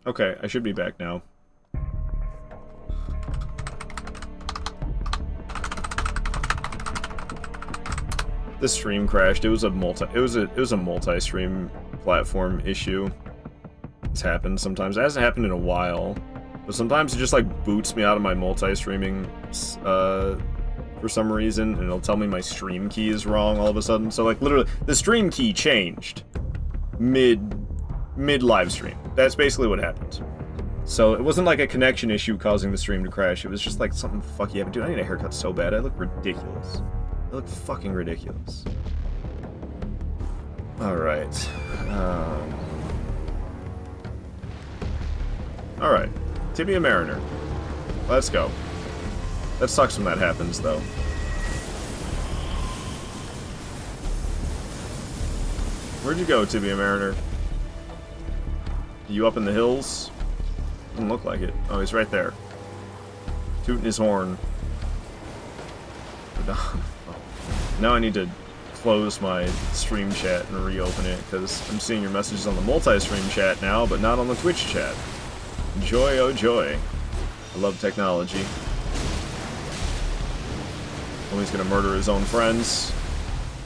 Okay, I should be back now. The stream crashed. It was a multi-stream platform issue. It's happened sometimes. It hasn't happened in a while, but sometimes it just like boots me out of my multi-streaming for some reason, and it'll tell me my stream key is wrong all of a sudden. So like literally, the stream key changed mid live stream. That's basically what happened. So it wasn't like a connection issue causing the stream to crash. It was just like something fucky happened. Dude, I need a haircut so bad. I look ridiculous. I look fucking ridiculous. Alright. Alright. Tibia Mariner. Let's go. That sucks when that happens, though. Where'd you go, Tibia Mariner? You up in the hills? Doesn't look like it. Oh, he's right there. Tooting his horn. Now I need to close my stream chat and reopen it, because I'm seeing your messages on the multi-stream chat now, but not on the Twitch chat. Joy, oh joy. I love technology. Well, he's gonna murder his own friends,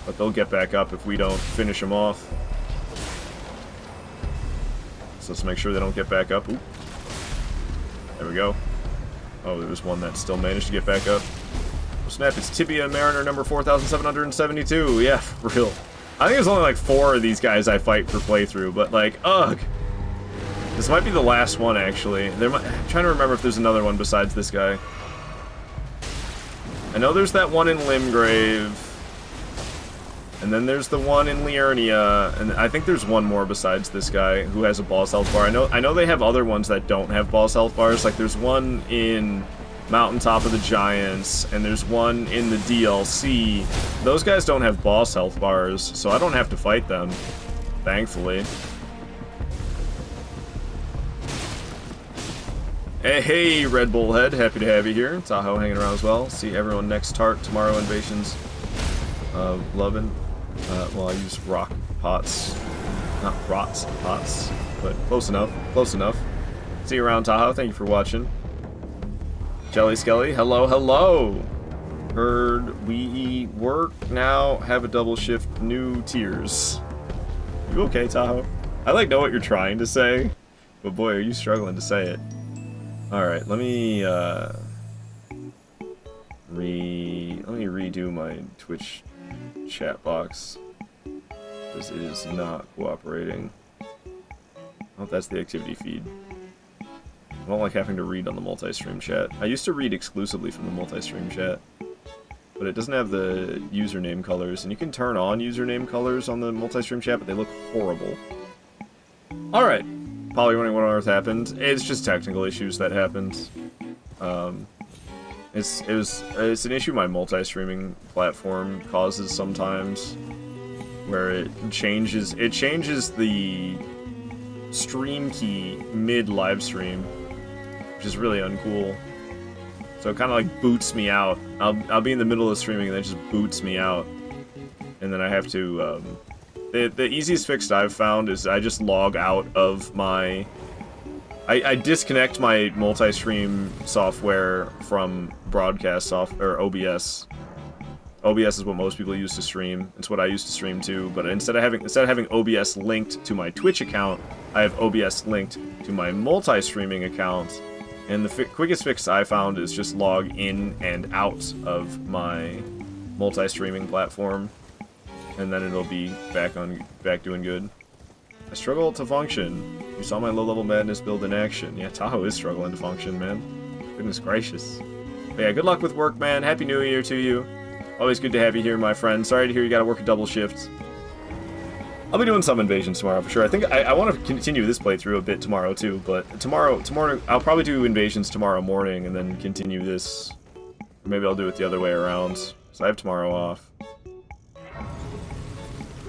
but they'll get back up if we don't finish them off. So let's make sure they don't get back up. Ooh. There we go. Oh, there was one that still managed to get back up. Oh, snap, it's Tibia Mariner number 4772. Yeah, for real. I think there's only like 4 of these guys I fight per playthrough, but like, ugh. This might be the last one, actually. I'm trying to remember if there's another one besides this guy. I know there's that one in Limgrave. And then there's the one in Liurnia, and I think there's one more besides this guy who has a boss health bar. I know they have other ones that don't have boss health bars. Like there's one in Mountaintop of the Giants, and there's one in the DLC. Those guys don't have boss health bars, so I don't have to fight them, thankfully. Hey, Red Bull Head, happy to have you here. Tahoe hanging around as well. See everyone next Tart tomorrow. Invasions. Lovin'. Well, I use rock pots. Not rots, pots. But close enough. Close enough. See you around, Tahoe. Thank you for watching. Jelly Skelly, hello, hello! Heard we work now, have a double shift, new tiers. You okay, Tahoe? I like know what you're trying to say, but boy, are you struggling to say it. Alright, let me redo my Twitch chat box, because it is not cooperating. Oh, that's the activity feed. I don't like having to read on the multi-stream chat. I used to read exclusively from the multi-stream chat, but it doesn't have the username colors, and you can turn on username colors on the multi-stream chat, but they look horrible. Alright. Probably wondering what on earth happened. It's just technical issues that happened. It's an issue my multi-streaming platform causes sometimes, where it changes the stream key mid live stream, which is really uncool. So it kind of like boots me out. I'll be in the middle of streaming and then it just boots me out, and then I have to. The easiest fix I've found is I just log out of my. I disconnect my multi-stream software from broadcast software, or OBS. OBS is what most people use to stream. It's what I used to stream too. But instead of having OBS linked to my Twitch account, I have OBS linked to my multi-streaming account. And the quickest fix I found is just log in and out of my multi-streaming platform, and then it'll be back doing good. I struggle to function. You saw my low-level madness build in action. Yeah, Tahoe is struggling to function, man. Goodness gracious. But yeah, good luck with work, man. Happy New Year to you. Always good to have you here, my friend. Sorry to hear you gotta work a double shift. I'll be doing some invasions tomorrow for sure. I think I want to continue this playthrough a bit tomorrow too, but tomorrow I'll probably do invasions tomorrow morning and then continue this. Or maybe I'll do it the other way around. So I have tomorrow off,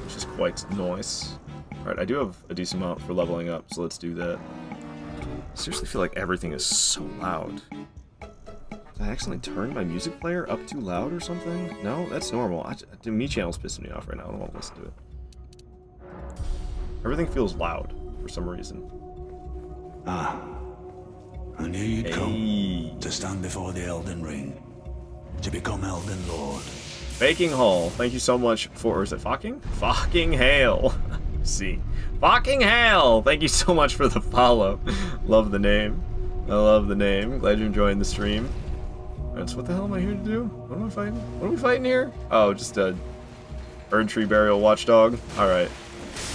which is quite nice. Alright, I do have a decent amount for leveling up, so let's do that. I seriously feel like everything is so loud. Did I accidentally turn my music player up too loud or something? No, that's normal. The Me channel's pissing me off right now. I don't want to listen to it. Everything feels loud for some reason. Ah, I knew you'd Hey. come to stand before the Elden Ring, to become Elden Lord. Baking Hall, thank you so much for, or is it Fucking? Fucking Hail. See. Fucking Hail! Thank you so much for the follow. Love the name. I love the name. Glad you're enjoying the stream. That's what the hell am I here to do? What am I fighting? What are we fighting here? Oh, just a Erdtree Burial Watchdog. Alright.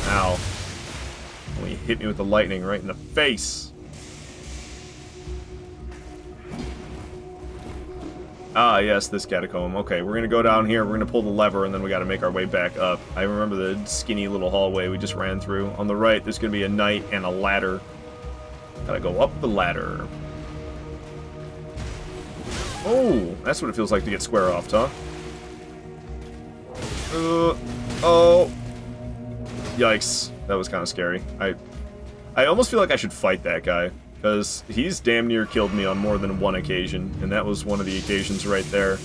Ow. Oh, he hit me with the lightning right in the face. Ah, yes, this catacomb. Okay, we're gonna go down here, we're gonna pull the lever, and then we gotta make our way back up. I remember the skinny little hallway we just ran through. On the right, there's gonna be a knight and a ladder. Gotta go up the ladder. Oh, that's what it feels like to get square-offed, huh? Oh. Yikes. That was kind of scary. I almost feel like I should fight that guy, because he's damn near killed me on more than one occasion, and that was one of the occasions right there.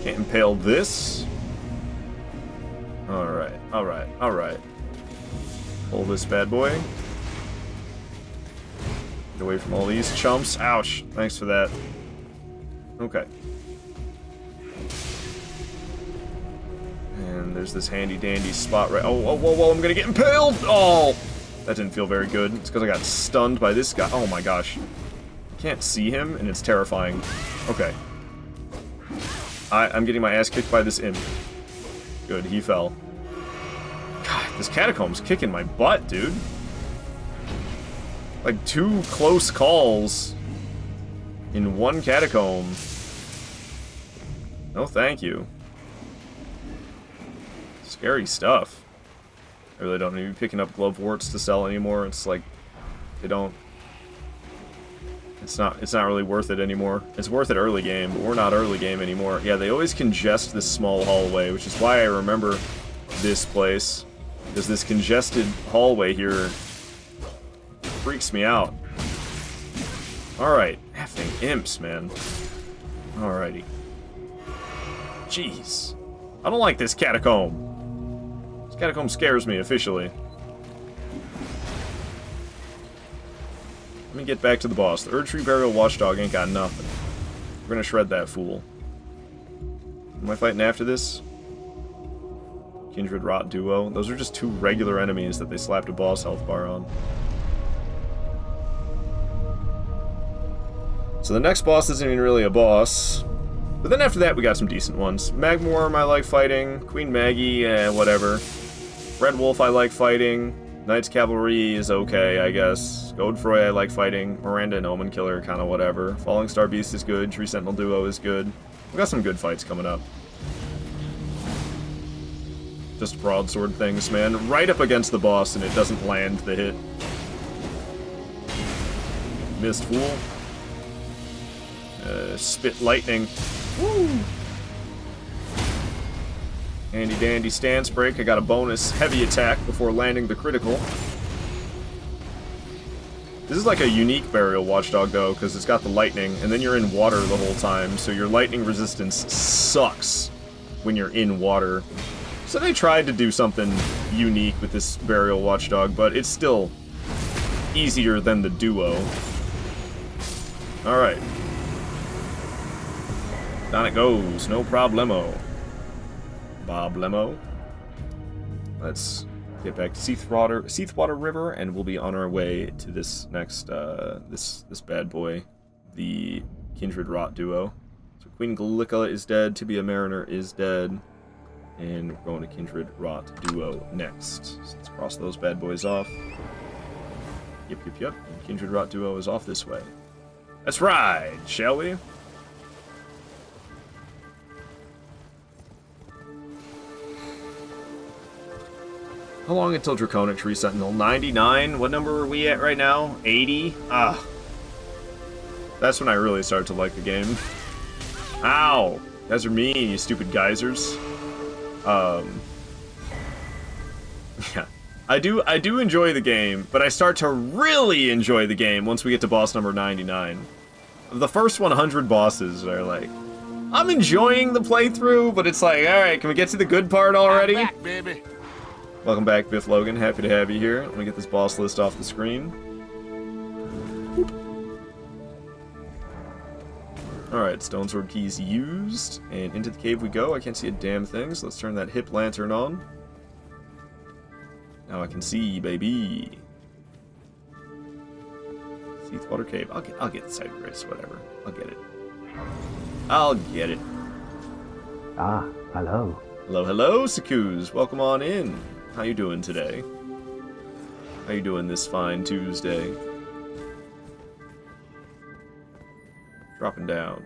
Can't impale this. Alright, alright, alright. Pull this bad boy. Get away from all these chumps. Ouch. Thanks for that. Okay. And there's this handy-dandy spot right... Oh, whoa, whoa, whoa, I'm gonna get impaled! Oh! That didn't feel very good. It's because I got stunned by this guy. Oh my gosh. I can't see him, and it's terrifying. Okay. I'm getting my ass kicked by this imp. Good, he fell. God, this catacomb's kicking my butt, dude. Like, 2 close calls in 1 catacomb. No, thank you. Scary stuff. I really don't need to be picking up gloveworts to sell anymore. It's like, they don't... It's not really worth it anymore. It's worth it early game, but we're not early game anymore. Yeah, they always congest this small hallway, which is why I remember this place. Because this congested hallway here freaks me out. Alright. Effing imps, man. Alrighty. Jeez. I don't like this catacomb. This catacomb scares me, officially. Let me get back to the boss. The Erdtree Burial Watchdog ain't got nothing. We're gonna shred that fool. Am I fighting after this? Kindred Rot Duo. Those are just 2 regular enemies that they slapped a boss health bar on. So the next boss isn't even really a boss. But then after that, we got some decent ones. Magmorm I like fighting. Queen Maggie, whatever. Red Wolf I like fighting. Knight's Cavalry is okay, I guess. Godfroy I like fighting. Miranda and Omen Killer, kinda whatever. Falling Star Beast is good. Tree Sentinel Duo is good. We got some good fights coming up. Just broadsword things, man. Right up against the boss and it doesn't land the hit. Missed fool. Spit lightning. Woo! Handy dandy stance break. I got a bonus heavy attack before landing the critical. This is like a unique Burial Watchdog though, because it's got the lightning, and then you're in water the whole time, so your lightning resistance sucks when you're in water. So they tried to do something unique with this Burial Watchdog, but it's still easier than the duo. Alright. Down it goes, no problemo. Boblemo. Let's get back to Seathwater River, and we'll be on our way to this next, this bad boy, the Kindred Rot Duo. So Queen Gallica is dead, Tibia Mariner is dead, and we're going to Kindred Rot Duo next. So let's cross those bad boys off. Yep. And Kindred Rot Duo is off this way. Let's ride, shall we? How long until Draconic Tree Sentinel? 99? What number are we at right now? 80? Ah. That's when I really started to like the game. Ow! You guys are mean, you stupid geysers. Yeah. I do enjoy the game, but I start to really enjoy the game once we get to boss number 99. The first 100 bosses are like, I'm enjoying the playthrough, but it's like, alright, can we get to the good part already? I'm back, baby. Welcome back, Biff Logan. Happy to have you here. Let me get this boss list off the screen. Alright, Stone Sword keys used. And into the cave we go. I can't see a damn thing, so let's turn that hip lantern on. Now I can see, baby. Seathwater Cave. I'll get the side grace, whatever. I'll get it. I'll get it. Ah, hello. Hello, hello, Sakuz. Welcome on in. How you doing today? How you doing this fine Tuesday? Dropping down.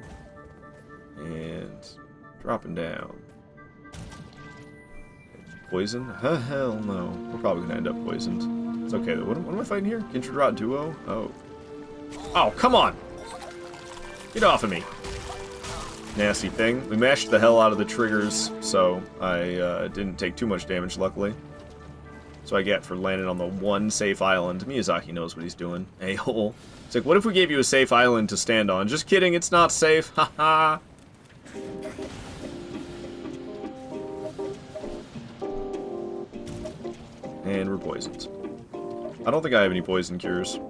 And dropping down. Poison? Hell no. We're probably gonna end up poisoned. It's okay though. What am I fighting here? Kindred Rot Duo? Oh. Oh, come on! Get off of me. Nasty thing. We mashed the hell out of the triggers, so I didn't take too much damage, luckily. So I get for landing on the one safe island. Miyazaki knows what he's doing. A-hole. It's like, what if we gave you a safe island to stand on? Just kidding, it's not safe. Haha. And we're poisoned. I don't think I have any poison cures.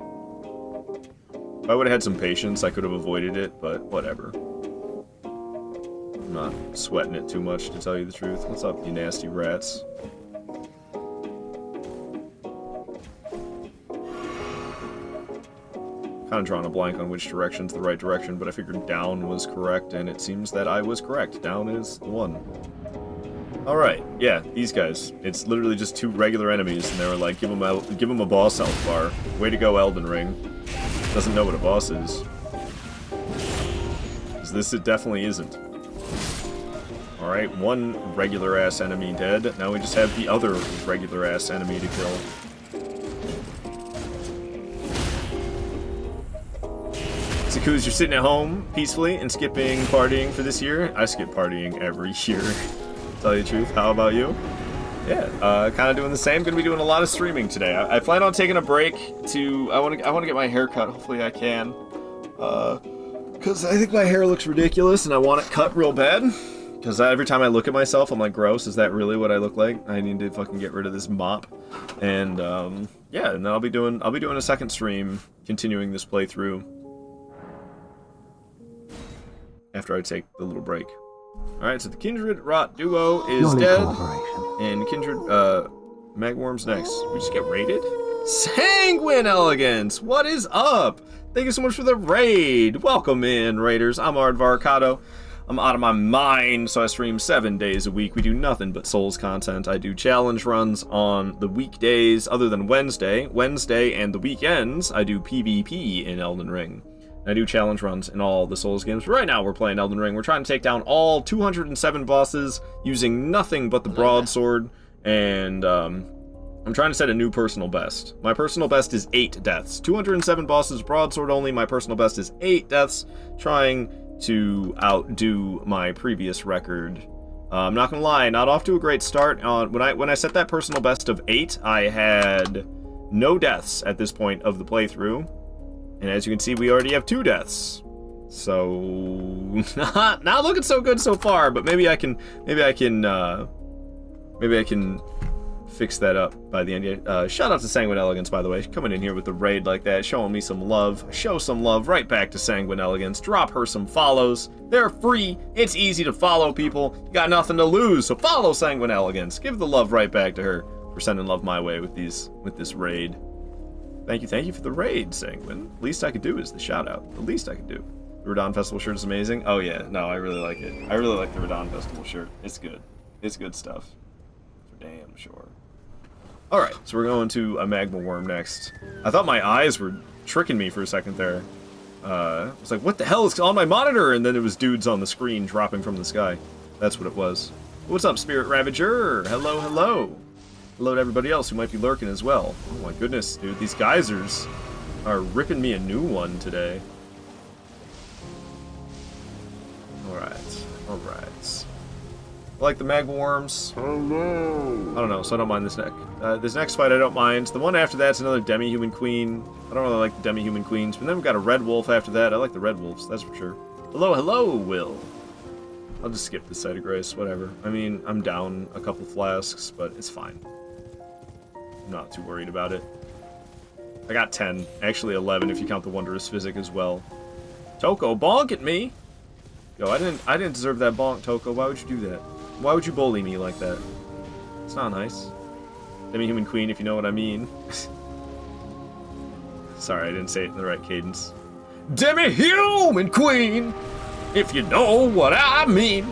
If I would have had some patience, I could have avoided it, but whatever. I'm not sweating it too much, to tell you the truth. What's up, you nasty rats? Kind of drawing a blank on which direction's the right direction, but I figured down was correct, and it seems that I was correct. Down is the one. Alright, yeah, these guys. It's literally just two regular enemies, and they were like, give them a boss health bar. Way to go, Elden Ring. Doesn't know what a boss is. Because this it definitely isn't. Alright, one regular-ass enemy dead. Now we just have the other regular-ass enemy to kill. Sakuz, you're sitting at home peacefully and skipping partying for this year. I skip partying every year, to tell you the truth. How about you? Yeah, kind of doing the same. Gonna be doing a lot of streaming today. I plan on taking a break to. I want to get my hair cut. Hopefully, I can. Because I think my hair looks ridiculous and I want it cut real bad. Because every time I look at myself, I'm like, gross. Is that really what I look like? I need to fucking get rid of this mop. And yeah, and then I'll be doing a second stream, continuing this playthrough. After I take the little break. Alright, so the Kindred Rot Duo is dead. And Kindred, Magworm's next. We just get raided? Sanguine Elegance! What is up? Thank you so much for the raid! Welcome in, raiders. I'm Aardvarkado. I'm out of my mind, so I stream 7 days a week. We do nothing but Souls content. I do challenge runs on the weekdays, other than Wednesday. Wednesday and the weekends, I do PvP in Elden Ring. I do challenge runs in all the Souls games. Right now we're playing Elden Ring. We're trying to take down all 207 bosses using nothing but the broadsword. And I'm trying to set a new personal best. My personal best is 8 deaths. 207 bosses, broadsword only. My personal best is 8 deaths. Trying to outdo my previous record. I'm not gonna lie, not off to a great start. When I set that personal best of 8, I had no deaths at this point of the playthrough. And as you can see, we already have 2 deaths. So not looking so good so far, but maybe I can fix that up by the end. Shout out to Sanguine Elegance, by the way, coming in here with the raid like that, showing me some love. Show some love right back to Sanguine Elegance. Drop her some follows. They're free. It's easy to follow people. You got nothing to lose, so follow Sanguine Elegance. Give the love right back to her for sending love my way with this raid. Thank you for the raid, Sanguine. Least I could do is the shout out. The least I could do. The Radon Festival shirt is amazing. Oh yeah, no, I really like it. I really like the Radon Festival shirt. It's good. It's good stuff. For damn sure. Alright, so we're going to a magma worm next. I thought my eyes were tricking me for a second there. I was like, what the hell is on my monitor? And then it was dudes on the screen dropping from the sky. That's what it was. What's up, Spirit Ravager? Hello, hello. Hello to everybody else who might be lurking as well. Oh my goodness, dude, these geysers are ripping me a new one today. Alright, alright. I like the magma worms. Hello. I don't know, so I don't mind this this next fight I don't mind. The one after that's another demi-human queen. I don't really like the demi-human queens, but then we've got a red wolf after that. I like the red wolves, that's for sure. Hello, hello, Will. I'll just skip this site of grace, whatever. I mean, I'm down a couple flasks, but it's fine. I'm not too worried about it. I got 10. Actually 11 if you count the Wondrous Physic as well. Toko, bonk at me! Yo, I didn't deserve that bonk, Toko. Why would you do that? Why would you bully me like that? It's not nice. Demi-Human Queen, if you know what I mean. Sorry, I didn't say it in the right cadence. Demi-Human Queen! If you know what I mean!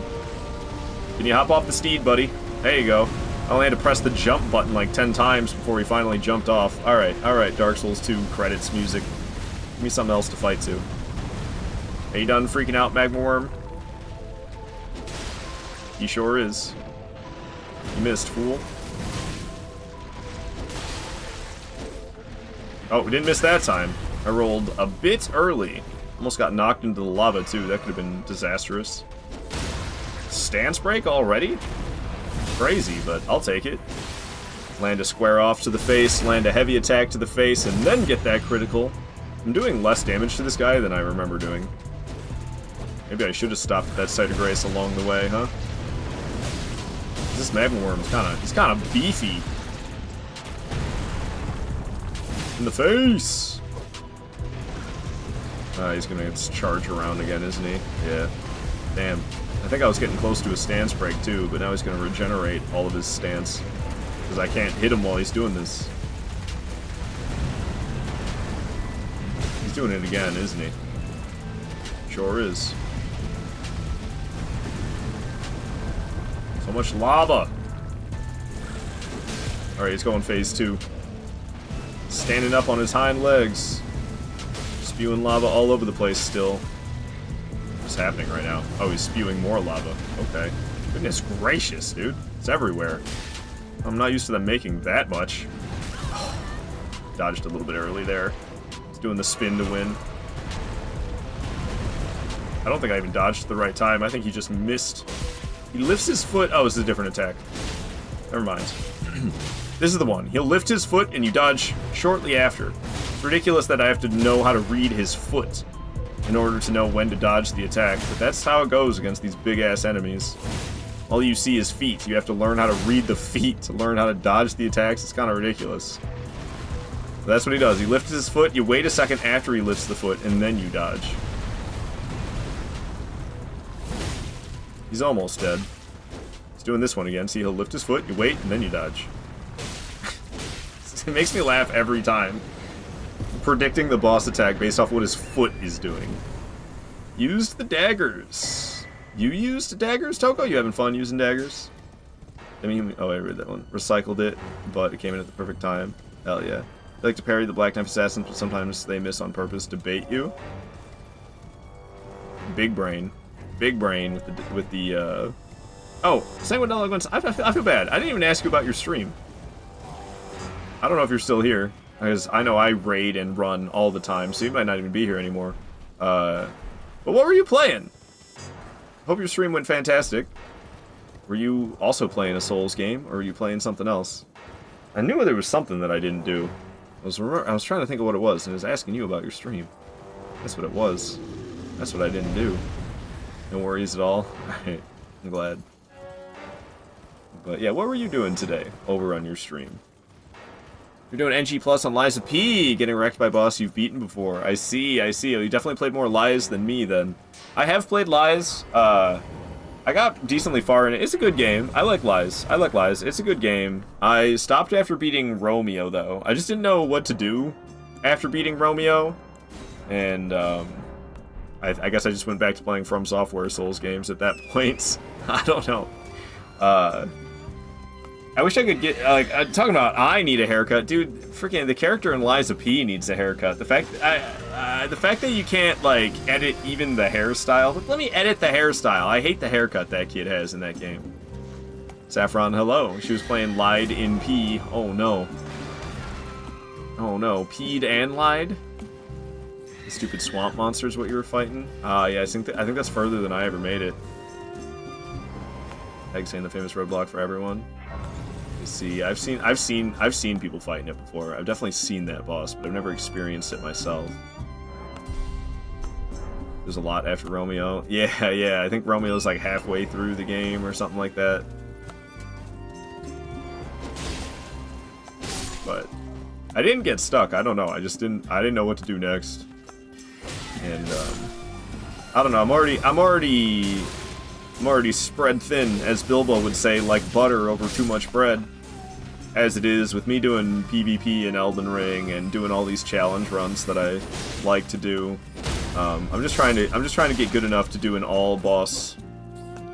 Can you hop off the steed, buddy? There you go. I only had to press the jump button like 10 times before he finally jumped off. Alright, Dark Souls 2 credits music. Give me something else to fight to. Are you done freaking out, Magma Worm? He sure is. You missed, fool. Oh, we didn't miss that time. I rolled a bit early. Almost got knocked into the lava, too. That could have been disastrous. Stance break already? Crazy, but I'll take it. Land a square off to the face, land a heavy attack to the face, and then get that critical. I'm doing less damage to this guy than I remember doing. Maybe I should have stopped at that site of grace along the way, huh? This Magma Worm's he's kinda beefy. In the face! He's gonna charge around again, isn't he? Yeah. Damn. I think I was getting close to a stance break too, but now he's gonna regenerate all of his stance. Because I can't hit him while he's doing this. He's doing it again, isn't he? Sure is. So much lava! Alright, he's going phase 2. Standing up on his hind legs. Spewing lava all over the place still. What's happening right now? Oh, he's spewing more lava. Okay. Goodness gracious, dude. It's everywhere. I'm not used to them making that much. Dodged a little bit early there. He's doing the spin to win. I don't think I even dodged at the right time. I think he just missed. He lifts his foot. Oh, it's a different attack. Never mind. This is the one. He'll lift his foot and you dodge shortly after. It's ridiculous that I have to know how to read his foot in order to know when to dodge the attack, but that's how it goes against these big-ass enemies. All you see is feet. You have to learn how to read the feet to learn how to dodge the attacks. It's kind of ridiculous. But that's what he does. He lifts his foot, you wait a second after he lifts the foot, and then you dodge. He's almost dead. He's doing this one again. See, he'll lift his foot, you wait, and then you dodge. It makes me laugh every time. Predicting the boss attack based off what his foot is doing. Used the daggers. You used daggers, Toko? You having fun using daggers? I mean, oh, I read that one. Recycled it, but it came in at the perfect time. Hell yeah. I like to parry the Black Knife Assassins, but sometimes they miss on purpose to bait you. Big brain. Big brain with the Oh, Sanguine Eloquence. I feel bad. I didn't even ask you about your stream. I don't know if you're still here, because I know I raid and run all the time, so you might not even be here anymore. But what were you playing? Hope your stream went fantastic. Were you also playing a Souls game, or were you playing something else? I knew there was something that I didn't do. I was trying to think of what it was, and I was asking you about your stream. That's what it was. That's what I didn't do. No worries at all. Alright, I'm glad. But yeah, what were you doing today over on your stream? You're doing NG Plus on Lies of P, getting wrecked by boss you've beaten before. I see. Oh, you definitely played more Lies than me, then. I have played Lies. I got decently far in it. It's a good game. I like Lies. It's a good game. I stopped after beating Romeo, though. I just didn't know what to do after beating Romeo. And, I guess I just went back to playing From Software Souls games at that point. I don't know. I wish I could get, like, talking about I need a haircut. Dude, freaking the character in Liza P needs a haircut. The fact that you can't, like, edit even the hairstyle. Let me edit the hairstyle. I hate the haircut that kid has in that game. Saffron, hello. She was playing Lied in P. Oh, no. Oh, no. Peed and lied? The stupid swamp monster is what you were fighting? Yeah, I think that's further than I ever made it. Egg saying the famous roadblock for everyone. See, I've seen people fighting it before. I've definitely seen that boss, but I've never experienced it myself. There's a lot after Romeo. Yeah, I think Romeo's like halfway through the game or something like that. but I didn't get stuck. I don't know. I didn't know what to do next. And I don't know. I'm already spread thin, as Bilbo would say, like butter over too much bread. As it is with me doing PvP in Elden Ring and doing all these challenge runs that I like to do. I'm just trying to get good enough to do an all boss,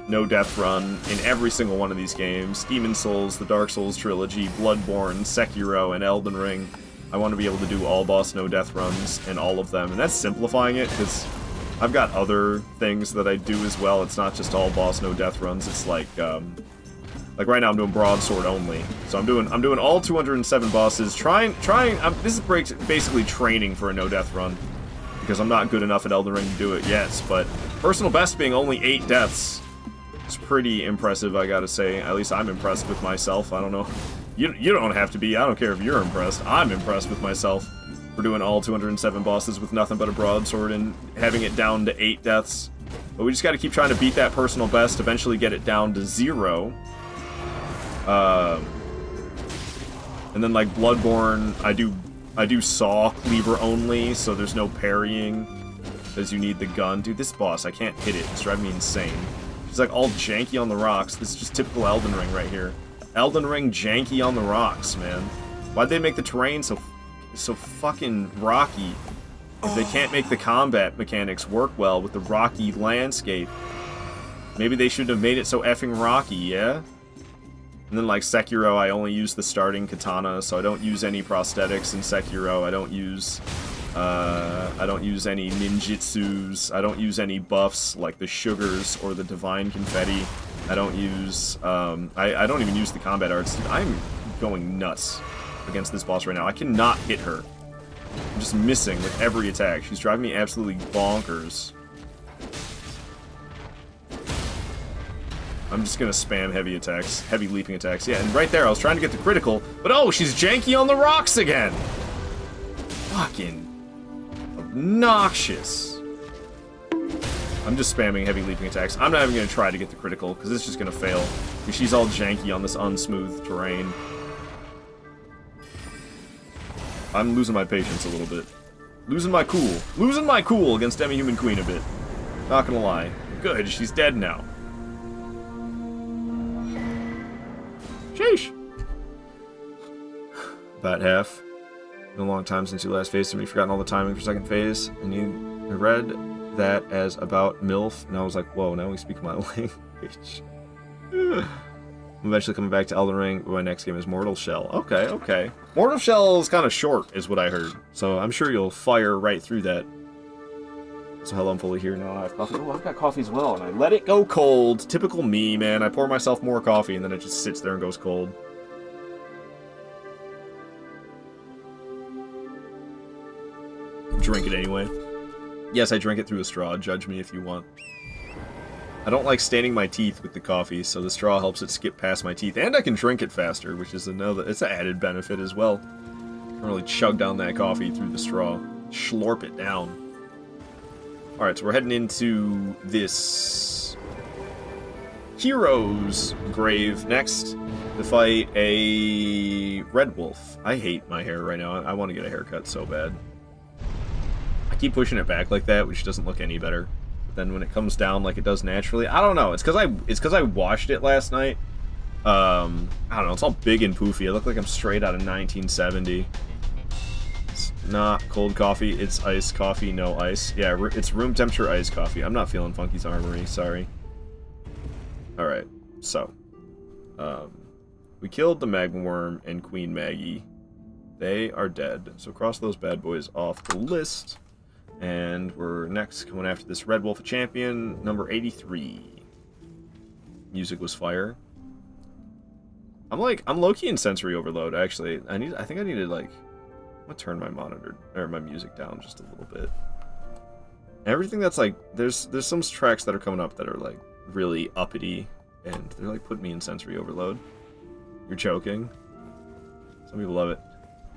no death run in every single one of these games. Demon Souls, the Dark Souls trilogy, Bloodborne, Sekiro, and Elden Ring. I want to be able to do all boss, no death runs in all of them, and that's simplifying it because I've got other things that I do as well. It's not just all boss, no death runs. It's like right now I'm doing broadsword only. So I'm doing all 207 bosses. This is basically training for a no death run because I'm not good enough at Elden Ring to do it yet. But personal best being only 8 deaths. It's pretty impressive, I gotta say. At least I'm impressed with myself. I don't know. You don't have to be. I don't care if you're impressed. I'm impressed with myself for doing all 207 bosses with nothing but a broadsword and having it down to 8 deaths. But we just gotta keep trying to beat that personal best, eventually get it down to 0. And then like Bloodborne, I do saw cleaver only, so there's no parrying, because you need the gun. Dude, this boss, I can't hit it. It's driving me insane. She's like all janky on the rocks. This is just typical Elden Ring right here. Elden Ring janky on the rocks, man. Why'd they make the terrain so fucking rocky if they can't make the combat mechanics work well with the rocky landscape? Maybe they should have made it so effing rocky, yeah? And then like Sekiro, I only use the starting katana, so I don't use any prosthetics in Sekiro. I don't use any ninjutsus. I don't use any buffs like the sugars or the divine confetti. I don't use I don't even use the combat arts. Dude, I'm going nuts against this boss right now. I cannot hit her. I'm just missing with every attack. She's driving me absolutely bonkers. I'm just gonna spam heavy attacks, heavy leaping attacks. Yeah, and right there I was trying to get the critical, but oh, she's janky on the rocks again! Fucking obnoxious. I'm just spamming heavy leaping attacks. I'm not even gonna try to get the critical, because it's just gonna fail. Because she's all janky on this unsmooth terrain. I'm losing my patience a little bit. Losing my cool. Losing my cool against Demi-Human Queen a bit. Not gonna lie. Good, she's dead now. Sheesh. About half. Been a long time since you last faced him. You've forgotten all the timing for second phase. And you read that as about MILF. And I was like, whoa, now we speak my language. I'm eventually coming back to Elden Ring. My next game is Mortal Shell. Okay, okay. Mortal Shell is kind of short, is what I heard. So I'm sure you'll fire right through that. So hello, I'm fully here now. I have coffee. Oh, I've got coffee as well, and I let it go cold. Typical me, man. I pour myself more coffee, and then it just sits there and goes cold. Drink it anyway. Yes, I drink it through a straw. Judge me if you want. I don't like staining my teeth with the coffee, so the straw helps it skip past my teeth, and I can drink it faster, which is it's an added benefit as well. I can really chug down that coffee through the straw. Schlorp it down. Alright, so we're heading into this hero's grave next to fight a red wolf. I hate my hair right now. I want to get a haircut so bad. I keep pushing it back like that, which doesn't look any better. But then when it comes down like it does naturally, I don't know. It's because I washed it last night. I don't know. It's all big and poofy. I look like I'm straight out of 1970. Not cold coffee, it's iced coffee, no ice. Yeah, it's room temperature iced coffee. I'm not feeling Funky's Armory, sorry. Alright, so. We killed the Magma Worm and Queen Maggie. They are dead. So cross those bad boys off the list. And we're next going after this Red Wolf champion, number 83. Music was fire. I'm low-key in sensory overload, actually. I think I need to, like... I'm gonna turn my monitor or my music down just a little bit. Everything that's like there's some tracks that are coming up that are like really uppity and they're like putting me in sensory overload. You're choking. Some people love it.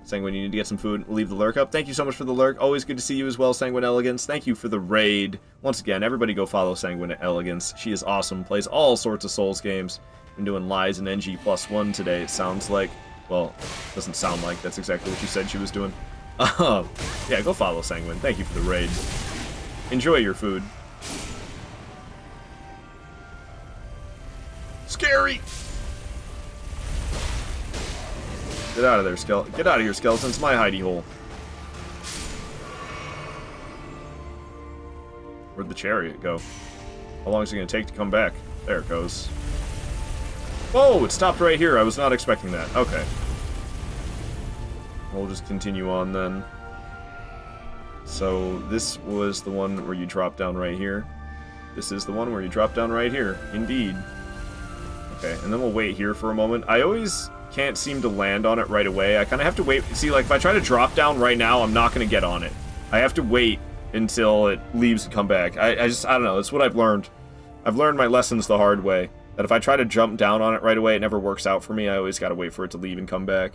Sanguine, you need to get some food. Leave the lurk up. Thank you so much for the lurk. Always good to see you as well, Sanguine Elegance. Thank you for the raid. Once again, everybody go follow Sanguine Elegance. She is awesome. Plays all sorts of Souls games. Been doing Lies and NG+1 today, it sounds like. Well, doesn't sound like that's exactly what she said she was doing. Yeah, go follow Sanguine. Thank you for the raid. Enjoy your food. Scary! Get out of there, skeleton. Get out of here, skeleton. It's my hidey hole. Where'd the chariot go? How long is it going to take to come back? There it goes. Whoa, it stopped right here. I was not expecting that. Okay. We'll just continue on then. So, this was the one where you drop down right here. This is the one where you drop down right here. Indeed. Okay, and then we'll wait here for a moment. I always can't seem to land on it right away. I kind of have to wait. See, like, if I try to drop down right now, I'm not going to get on it. I have to wait until it leaves and come back. I don't know. It's what I've learned. I've learned my lessons the hard way. That if I try to jump down on it right away, it never works out for me. I always gotta wait for it to leave and come back.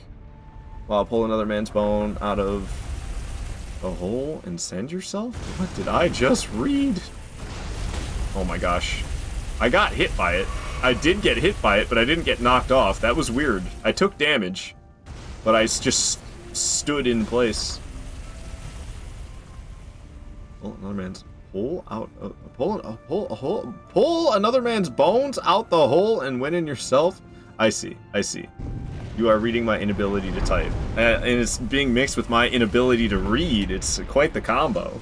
Well, I'll pull another man's bone out of a hole and send yourself? What did I just read? Oh my gosh. I got hit by it. I did get hit by it, but I didn't get knocked off. That was weird. I took damage, but I just stood in place. Oh, another man's hole out. Pull another man's bones out the hole and win in yourself. I see. I see. You are reading my inability to type, and it's being mixed with my inability to read. It's quite the combo.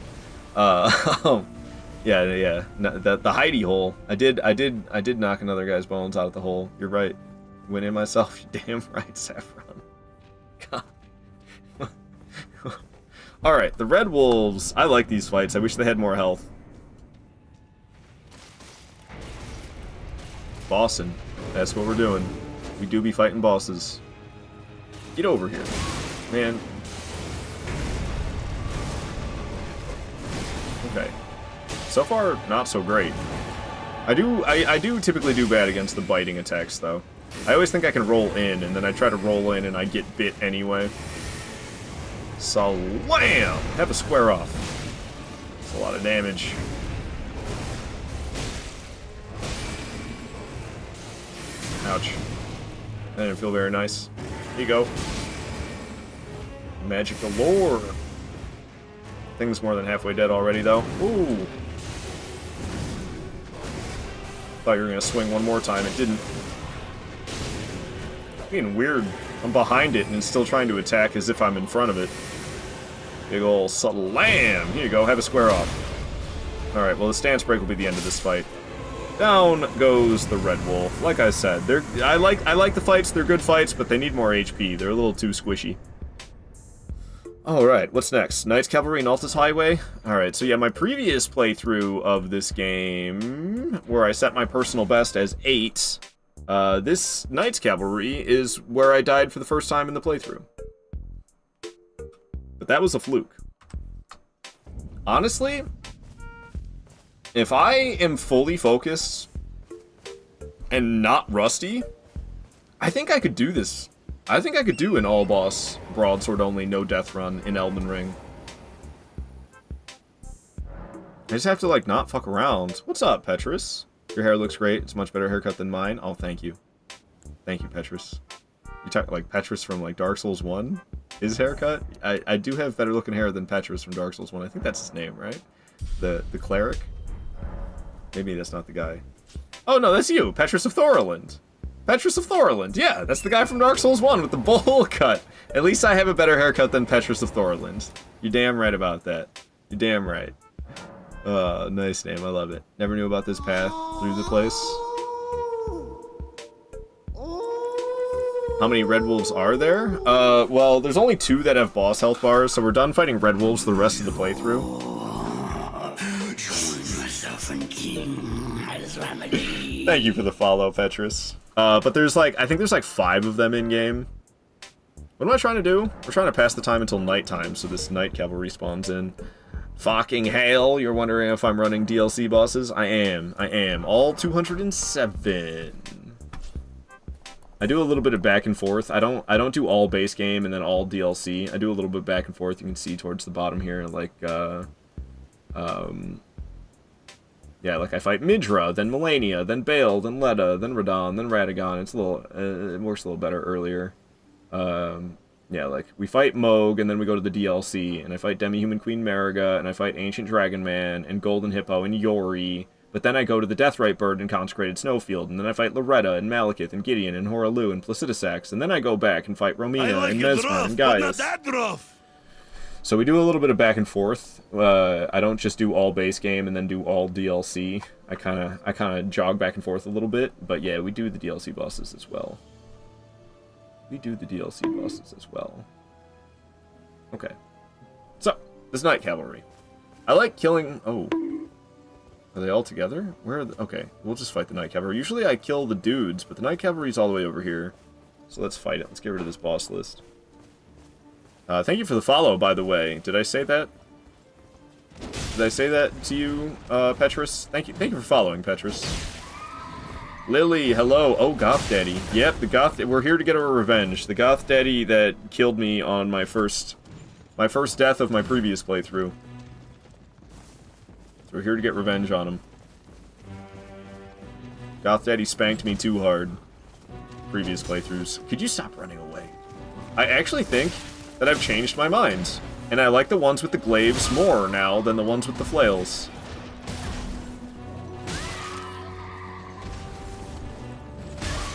Yeah. No, the hidey hole. I did knock another guy's bones out of the hole. You're right. Win in myself. You damn right, Saffron. God. Alright, the Red Wolves. I like these fights. I wish they had more health. Bossing. That's what we're doing. We do be fighting bosses. Get over here. Man. Okay. So far, not so great. I do typically do bad against the biting attacks, though. I always think I can roll in, and then I try to roll in and I get bit anyway. Salam! Have a square off. That's a lot of damage. Ouch. That didn't feel very nice. Here you go. Magic galore. Thing's more than halfway dead already, though. Ooh. Thought you were gonna swing one more time. It didn't. Being weird. I'm behind it and it's still trying to attack as if I'm in front of it. Big ol' slam! Here you go, have a square off. Alright, well the stance break will be the end of this fight. Down goes the Red Wolf. Like I said, I like the fights, they're good fights, but they need more HP. They're a little too squishy. Alright, what's next? Knights Cavalry and Altus Highway? Alright, so yeah, my previous playthrough of this game, where I set my personal best as 8, this Knights Cavalry is where I died for the first time in the playthrough. But that was a fluke. Honestly, if I am fully focused and not rusty, I think I could do this. I think I could do an all-boss, broadsword only, no death run in Elden Ring. I just have to, like, not fuck around. What's up, Petrus? Your hair looks great. It's a much better haircut than mine. Oh, thank you. Thank you, Petrus. You talk like Petrus from, like, Dark Souls 1? His haircut? I do have better looking hair than Petrus from Dark Souls 1. I think that's his name, right? The cleric? Maybe that's not the guy. Oh, no, that's you! Petrus of Thorland! Petrus of Thorland! Yeah, that's the guy from Dark Souls 1 with the bowl cut! At least I have a better haircut than Petrus of Thorland. You're damn right about that. You're damn right. Nice name, I love it. Never knew about this path through the place. How many Red Wolves are there? Well, there's only 2 that have boss health bars, so we're done fighting Red Wolves the rest of the playthrough. Thank you for the follow, Petrus. But there's like, I think there's like 5 of them in-game. What am I trying to do? We're trying to pass the time until nighttime, so this Night Cavalry spawns in. Fucking hail, you're wondering if I'm running DLC bosses? I am. All 207. I do a little bit of back and forth. I don't do all base game and then all DLC. I do a little bit back and forth. You can see towards the bottom here, like, yeah, like I fight Midra, then Melania, then Bale, then Leda, then Radon, then Radagon. It's a little, it works a little better earlier. Yeah, like, we fight Moog, and then we go to the DLC, and I fight Demi-Human Queen Mariga, and I fight Ancient Dragon Man, and Golden Hippo, and Yori, but then I go to the Deathrite Bird and Consecrated Snowfield, and then I fight Loretta, and Malekith, and Gideon, and Horalu, and Placidusax, and then I go back and fight Romina, and Mesmer, and Gaius. So we do a little bit of back and forth. I don't just do all base game and then do all DLC. I kind of jog back and forth a little bit, but yeah, we do the DLC bosses as well. We do the DLC bosses as well. Okay. So, this Night Cavalry. I like killing... Oh. Are they all together? Where are the... Okay, we'll just fight the Night Cavalry. Usually I kill the dudes, but the Night Cavalry's all the way over here. So let's fight it. Let's get rid of this boss list. Thank you for the follow, by the way. Did I say that? Did I say that to you, Petrus? Thank you for following, Petrus. Lily, hello. Oh, Goth Daddy. Yep, the Goth... We're here to get our revenge. The Goth Daddy that killed me on my first death of my previous playthrough. So we're here to get revenge on him. Goth Daddy spanked me too hard. Previous playthroughs. Could you stop running away? I actually think that I've changed my mind. And I like the ones with the glaives more now than the ones with the flails.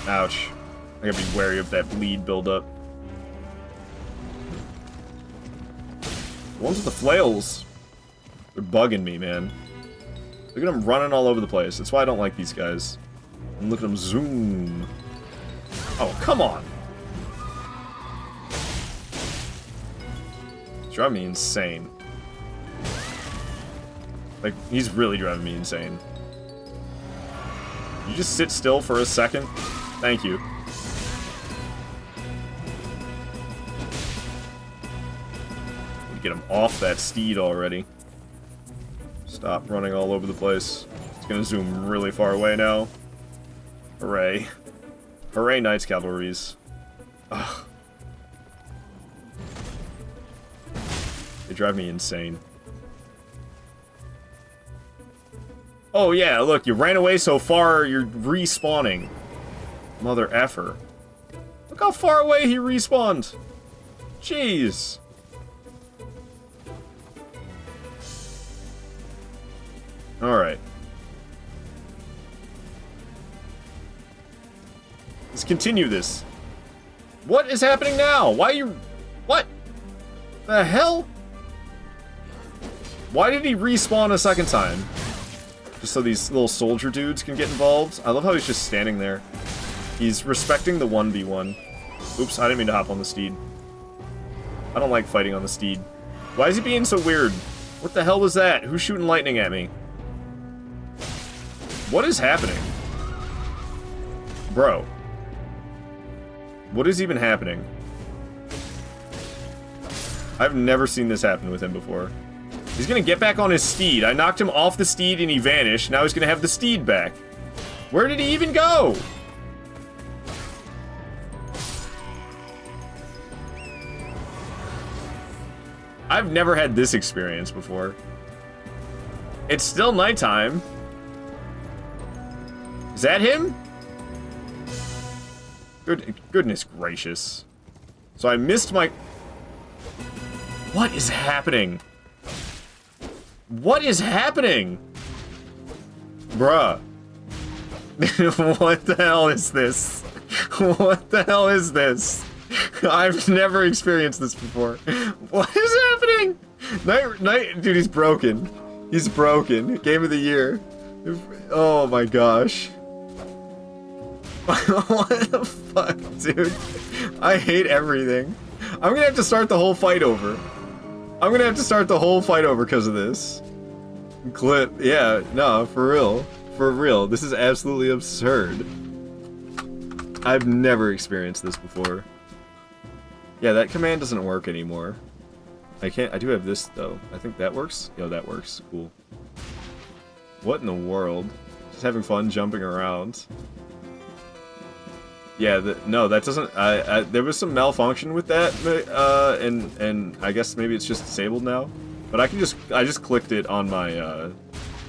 Ouch. I gotta be wary of that bleed buildup. The ones with the flails, they're bugging me, man. Look at them running all over the place. That's why I don't like these guys. And look at them zoom. Oh, come on. It's driving me insane. Like, he's really driving me insane. You just sit still for a second? Thank you. Get him off that steed already. Stop running all over the place. It's gonna zoom really far away now. Hooray. Hooray, Knights Cavalries. Ugh. They drive me insane. Oh yeah, look, you ran away so far, you're respawning. Mother effer. Look how far away he respawned. Jeez. Alright. Let's continue this. What is happening now? Why are you... What? The hell? Why did he respawn a second time? Just so these little soldier dudes can get involved? I love how he's just standing there. He's respecting the 1v1. Oops, I didn't mean to hop on the steed. I don't like fighting on the steed. Why is he being so weird? What the hell was that? Who's shooting lightning at me? What is happening? Bro. What is even happening? I've never seen this happen with him before. He's gonna get back on his steed. I knocked him off the steed and he vanished. Now he's gonna have the steed back. Where did he even go? I've never had this experience before. It's still nighttime. Is that him? Goodness gracious. So I missed my... What is happening? What is happening? Bruh. What the hell is this? What the hell is this? I've never experienced this before. What is happening? Dude, he's broken. He's broken. Game of the year. Oh my gosh. What the fuck, dude? I hate everything. I'm gonna have to start the whole fight over. I'm gonna have to start the whole fight over because of this. Clip. Yeah, no, for real. For real. This is absolutely absurd. I've never experienced this before. Yeah, that command doesn't work anymore. I do have this, though. I think that works? Yo, that works. Cool. What in the world? Just having fun jumping around. Yeah, no, that doesn't... there was some malfunction with that, and I guess maybe it's just disabled now. But I just clicked it on my,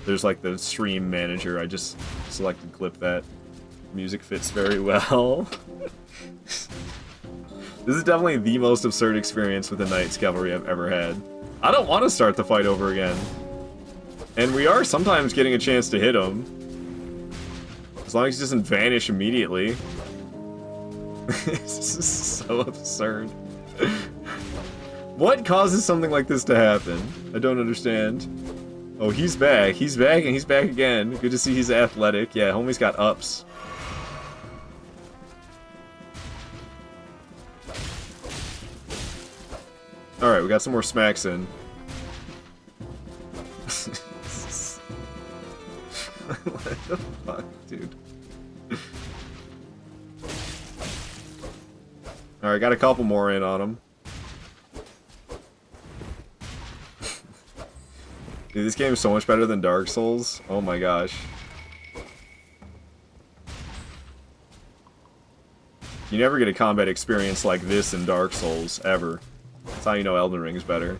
there's like the stream manager. I just selected clip that. Music fits very well. This is definitely the most absurd experience with the Knight's Cavalry I've ever had. I don't want to start the fight over again. And we are sometimes getting a chance to hit him. As long as he doesn't vanish immediately. This is so absurd. What causes something like this to happen? I don't understand. Oh, he's back. He's back, and he's back again. Good to see he's athletic. Yeah, homie's got ups. Alright, we got some more smacks in. What the fuck, dude? Alright, got a couple more in on him. Dude, this game is so much better than Dark Souls. Oh my gosh. You never get a combat experience like this in Dark Souls, ever. That's how you know Elden Ring is better.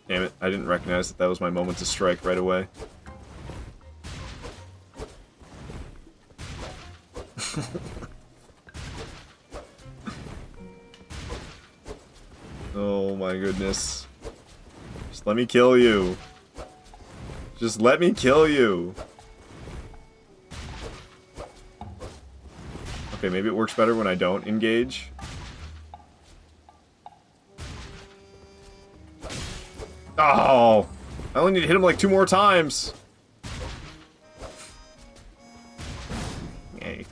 Damn it, I didn't recognize that that was my moment to strike right away. Oh my goodness. Just let me kill you. Just let me kill you. Okay, maybe it works better when I don't engage. Oh! I only need to hit him like 2 more times. Yay.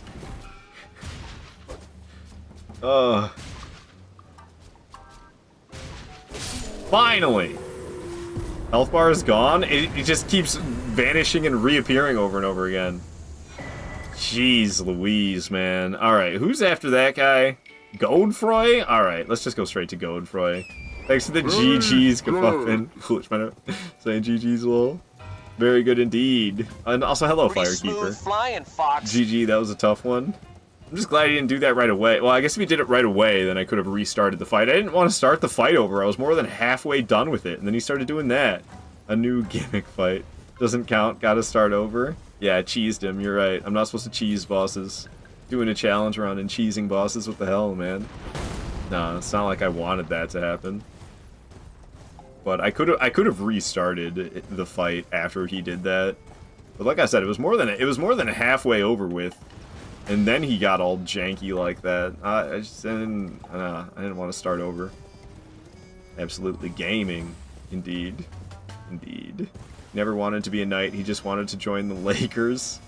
Finally! Health bar is gone? It just keeps vanishing and reappearing over and over again. Jeez Louise, man. Alright, who's after that guy? Godfroy? Alright, let's just go straight to Godfroy. Thanks for the GG's, Kafuffin. Foolish man. Saying GG's, lol. Very good indeed. And also, hello, Firekeeper. Flying, Fox. GG, that was a tough one. I'm just glad he didn't do that right away. Well, I guess if he did it right away, then I could have restarted the fight. I didn't want to start the fight over. I was more than halfway done with it, and then he started doing that. A new gimmick fight. Doesn't count. Gotta start over. Yeah, I cheesed him. You're right. I'm not supposed to cheese bosses. Doing a challenge run and cheesing bosses. What the hell, man? Nah, it's not like I wanted that to happen. But I could have restarted the fight after he did that. But like I said, it was more than halfway over with, and then he got all janky like that. I didn't want to start over. Absolutely gaming, indeed, indeed. Never wanted to be a knight. He just wanted to join the Lakers.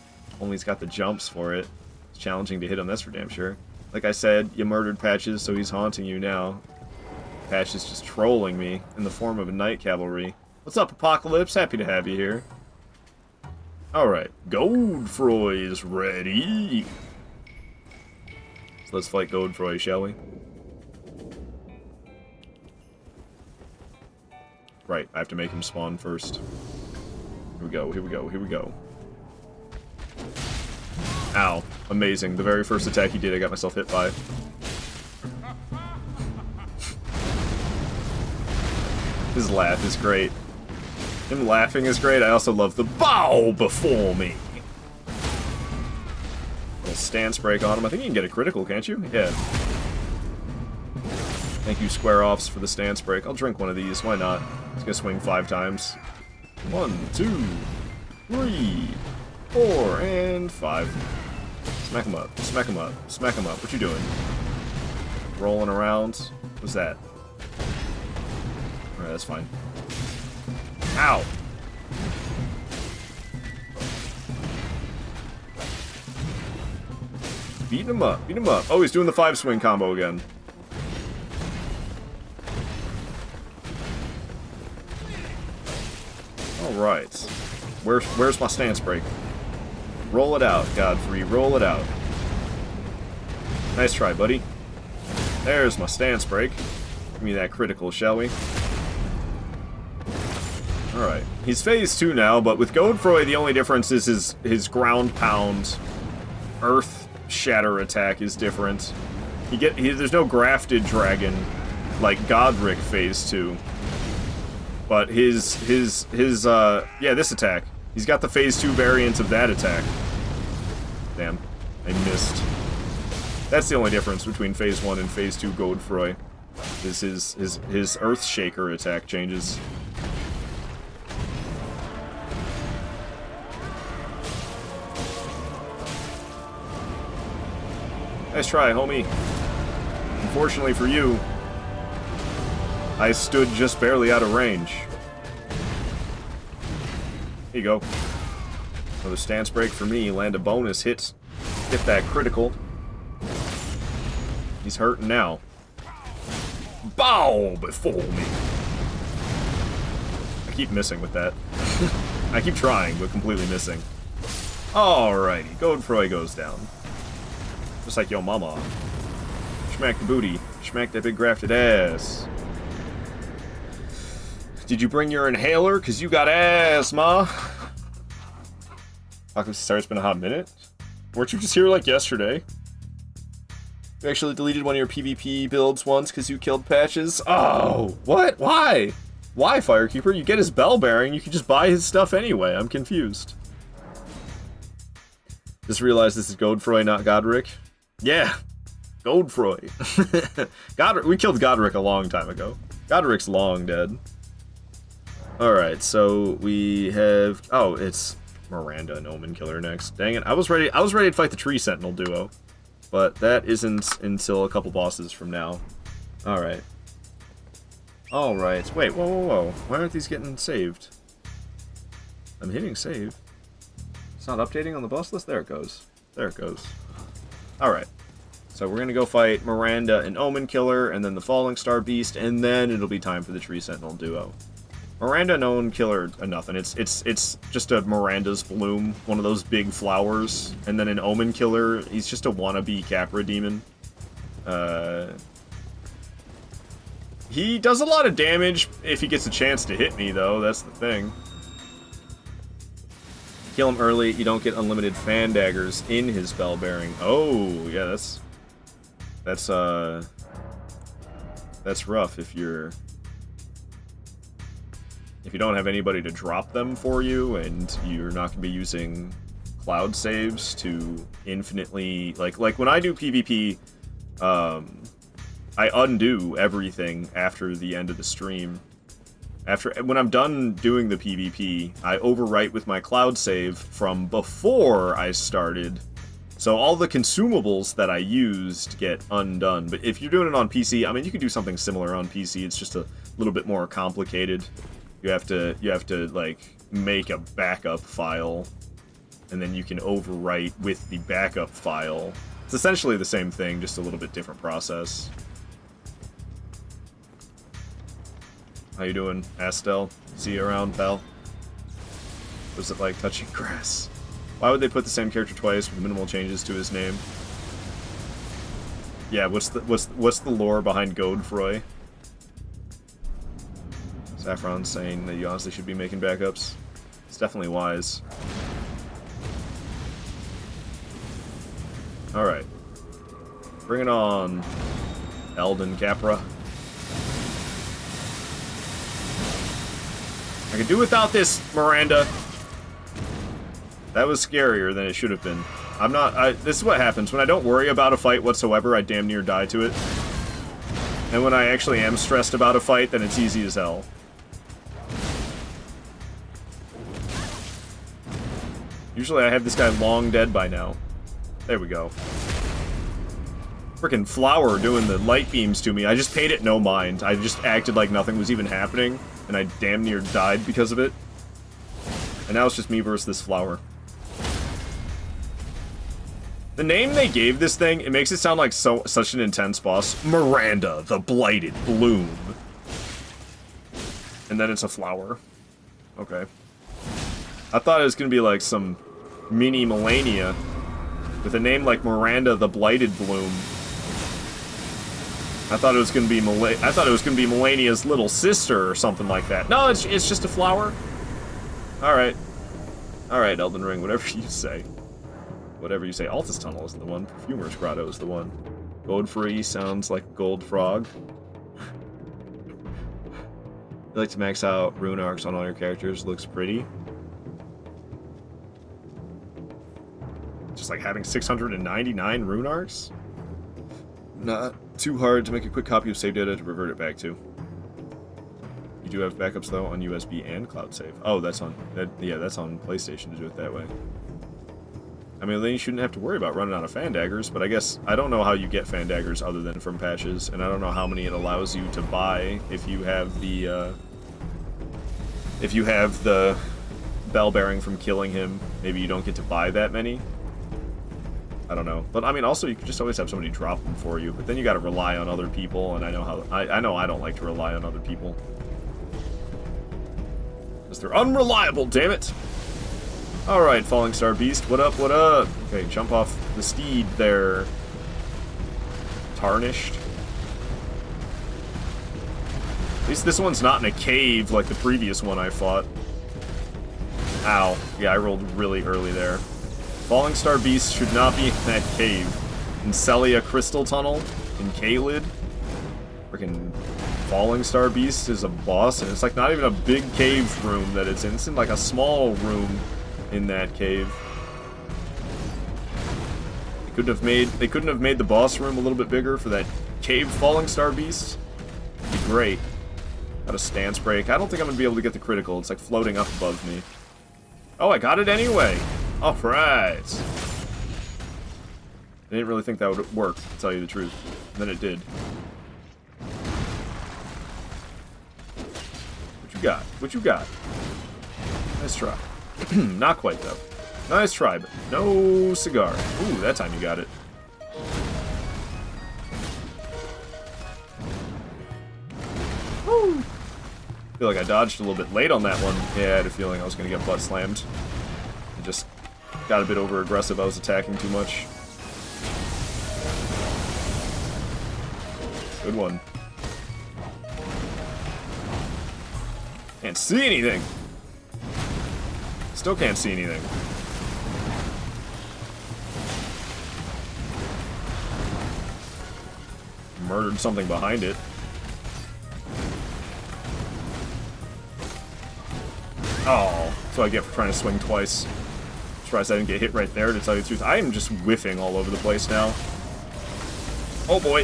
Only he's got the jumps for it. It's challenging to hit him. That's for damn sure. Like I said, you murdered Patches, so he's haunting you now. Patch is just trolling me in the form of a Knight Cavalry. What's up, Apocalypse? Happy to have you here. Alright, Godfroy is ready. So let's fight Godfroy, shall we? Right, I have to make him spawn first. Here we go, here we go, here we go. Ow. Amazing. The very first attack he did, I got myself hit by. His laugh is great. Him laughing is great. I also love the bow before me. Little stance break on him. I think you can get a critical, can't you? Yeah. Thank you, Square Offs, for the stance break. I'll drink one of these. Why not? It's gonna swing 5 times. 1, 2, 3, 4, and 5. Smack him up. Smack him up. Smack him up. What you doing? Rolling around. What's that? Alright, that's fine. Ow! Beating him up. Beat him up. Oh, he's doing the 5-swing combo again. Alright. Where's my stance break? Roll it out, Godfrey. Roll it out. Nice try, buddy. There's my stance break. Give me that critical, shall we? Alright. He's phase 2 now, but with Godfroy, the only difference is his ground pound earth shatter attack is different. There's no grafted dragon like Godric phase 2. But yeah, this attack. He's got the phase 2 variant of that attack. Damn, I missed. That's the only difference between phase 1 and phase 2 Godfroy. Is his Earth Shaker attack changes. Nice try, homie. Unfortunately for you, I stood just barely out of range. Here you go. Another stance break for me. Land a bonus hit. Get that critical. He's hurting now. Bow before me. I keep missing with that. I keep trying, but completely missing. Alrighty, Godfroy goes down. Just like yo mama. Schmack the booty. Schmack that big grafted ass. Did you bring your inhaler? Cause you got ass, ma. Apocalypse Star, it's been a hot minute. Weren't you just here like yesterday? You actually deleted one of your PvP builds once because you killed Patches? Oh, what? Why? Why, Firekeeper? You get his bell bearing, you can just buy his stuff anyway. I'm confused. Just realized this is Godfroy, not Godric. Yeah, Godfroy. We killed Godric a long time ago. Godric's long dead. Alright, so we have... Oh, it's Miranda and Omen Killer next. Dang it, I was ready to fight the Tree Sentinel duo. But that isn't until a couple bosses from now. Alright. Alright. Wait, whoa. Why aren't these getting saved? I'm hitting save. It's not updating on the boss list? There it goes. There it goes. Alright. So we're gonna go fight Miranda and Omen Killer, and then the Falling Star Beast, and then it'll be time for the Tree Sentinel duo. Miranda and Omen Killer are nothing. It's just a Miranda's Bloom, one of those big flowers, and then an Omen Killer, he's just a wannabe Capra demon. He does a lot of damage if he gets a chance to hit me, though, that's the thing. Kill him early, you don't get unlimited fan daggers in his spell bearing. Oh, yeah, that's rough if you don't have anybody to drop them for you, and you're not going to be using cloud saves to infinitely... Like when I do PvP, I undo everything after the end of the stream. When I'm done doing the PvP, I overwrite with my cloud save from before I started. So all the consumables that I used get undone. But if you're doing it on PC, I mean, you can do something similar on PC. It's just a little bit more complicated. You have to like make a backup file, and then you can overwrite with the backup file. It's essentially the same thing, just a little bit different process. How you doing, Astel? See you around, pal. Was it like touching grass? Why would they put the same character twice with minimal changes to his name? Yeah, what's the lore behind Godfroy? Saffron's saying that you honestly should be making backups. It's definitely wise. Alright. Bring it on, Elden Capra. I can do without this, Miranda. That was scarier than it should have been. This is what happens. When I don't worry about a fight whatsoever, I damn near die to it. And when I actually am stressed about a fight, then it's easy as hell. Usually I have this guy long dead by now. There we go. Frickin' Flower doing the light beams to me. I just paid it no mind. I just acted like nothing was even happening, and I damn near died because of it. And now it's just me versus this Flower. The name they gave this thing, it makes it sound like such an intense boss. Miranda, the Blighted Bloom. And then it's a flower. Okay. I thought it was gonna be like some mini Melania with a name like Miranda, the Blighted Bloom. I thought it was gonna be Melania's little sister or something like that. No, it's just a flower. All right, Elden Ring, whatever you say. Whatever you say. Altus Tunnel isn't the one. Perfumer's Grotto is the one. Godfrey sounds like a gold frog. You like to max out rune arcs on all your characters. Looks pretty. Just like having 699 rune arcs? Not too hard to make a quick copy of save data to revert it back to. You do have backups though on USB and cloud save. Oh, that's on that's on PlayStation to do it that way. I mean, then you shouldn't have to worry about running out of fan daggers, but I guess I don't know how you get fan daggers other than from patches, and I don't know how many it allows you to buy if you have the bell bearing from killing him. Maybe you don't get to buy that many. I don't know. But I mean, also you could just always have somebody drop them for you, but then you got to rely on other people, and I know I don't like to rely on other people. Because they're unreliable, damn it! Alright, Falling Star Beast, what up, what up? Okay, jump off the steed there. Tarnished. At least this one's not in a cave like the previous one I fought. Ow. Yeah, I rolled really early there. Falling Star Beast should not be in that cave. In Celia Crystal Tunnel, in Kalid. Freaking Falling Star Beast is a boss, and it's like not even a big cave room that it's in. It's in like a small room in that cave. They couldn't have made the boss room a little bit bigger for that cave Falling Star Beast. It'd be great. Got a stance break. I don't think I'm gonna be able to get the critical. It's like floating up above me. Oh, I got it anyway. Alright. I didn't really think that would work, to tell you the truth. And then it did. What you got? What you got? Nice try. Not quite, though. Nice try, but no cigar. Ooh, that time you got it. Woo! I feel like I dodged a little bit late on that one. Yeah, I had a feeling I was going to get butt slammed. I just got a bit over aggressive. I was attacking too much. Good one. Can't see anything. Still can't see anything. Murdered something behind it. Oh, that's what I get for trying to swing twice. Surprised I didn't get hit right there, to tell you the truth. I am just whiffing all over the place now. Oh boy.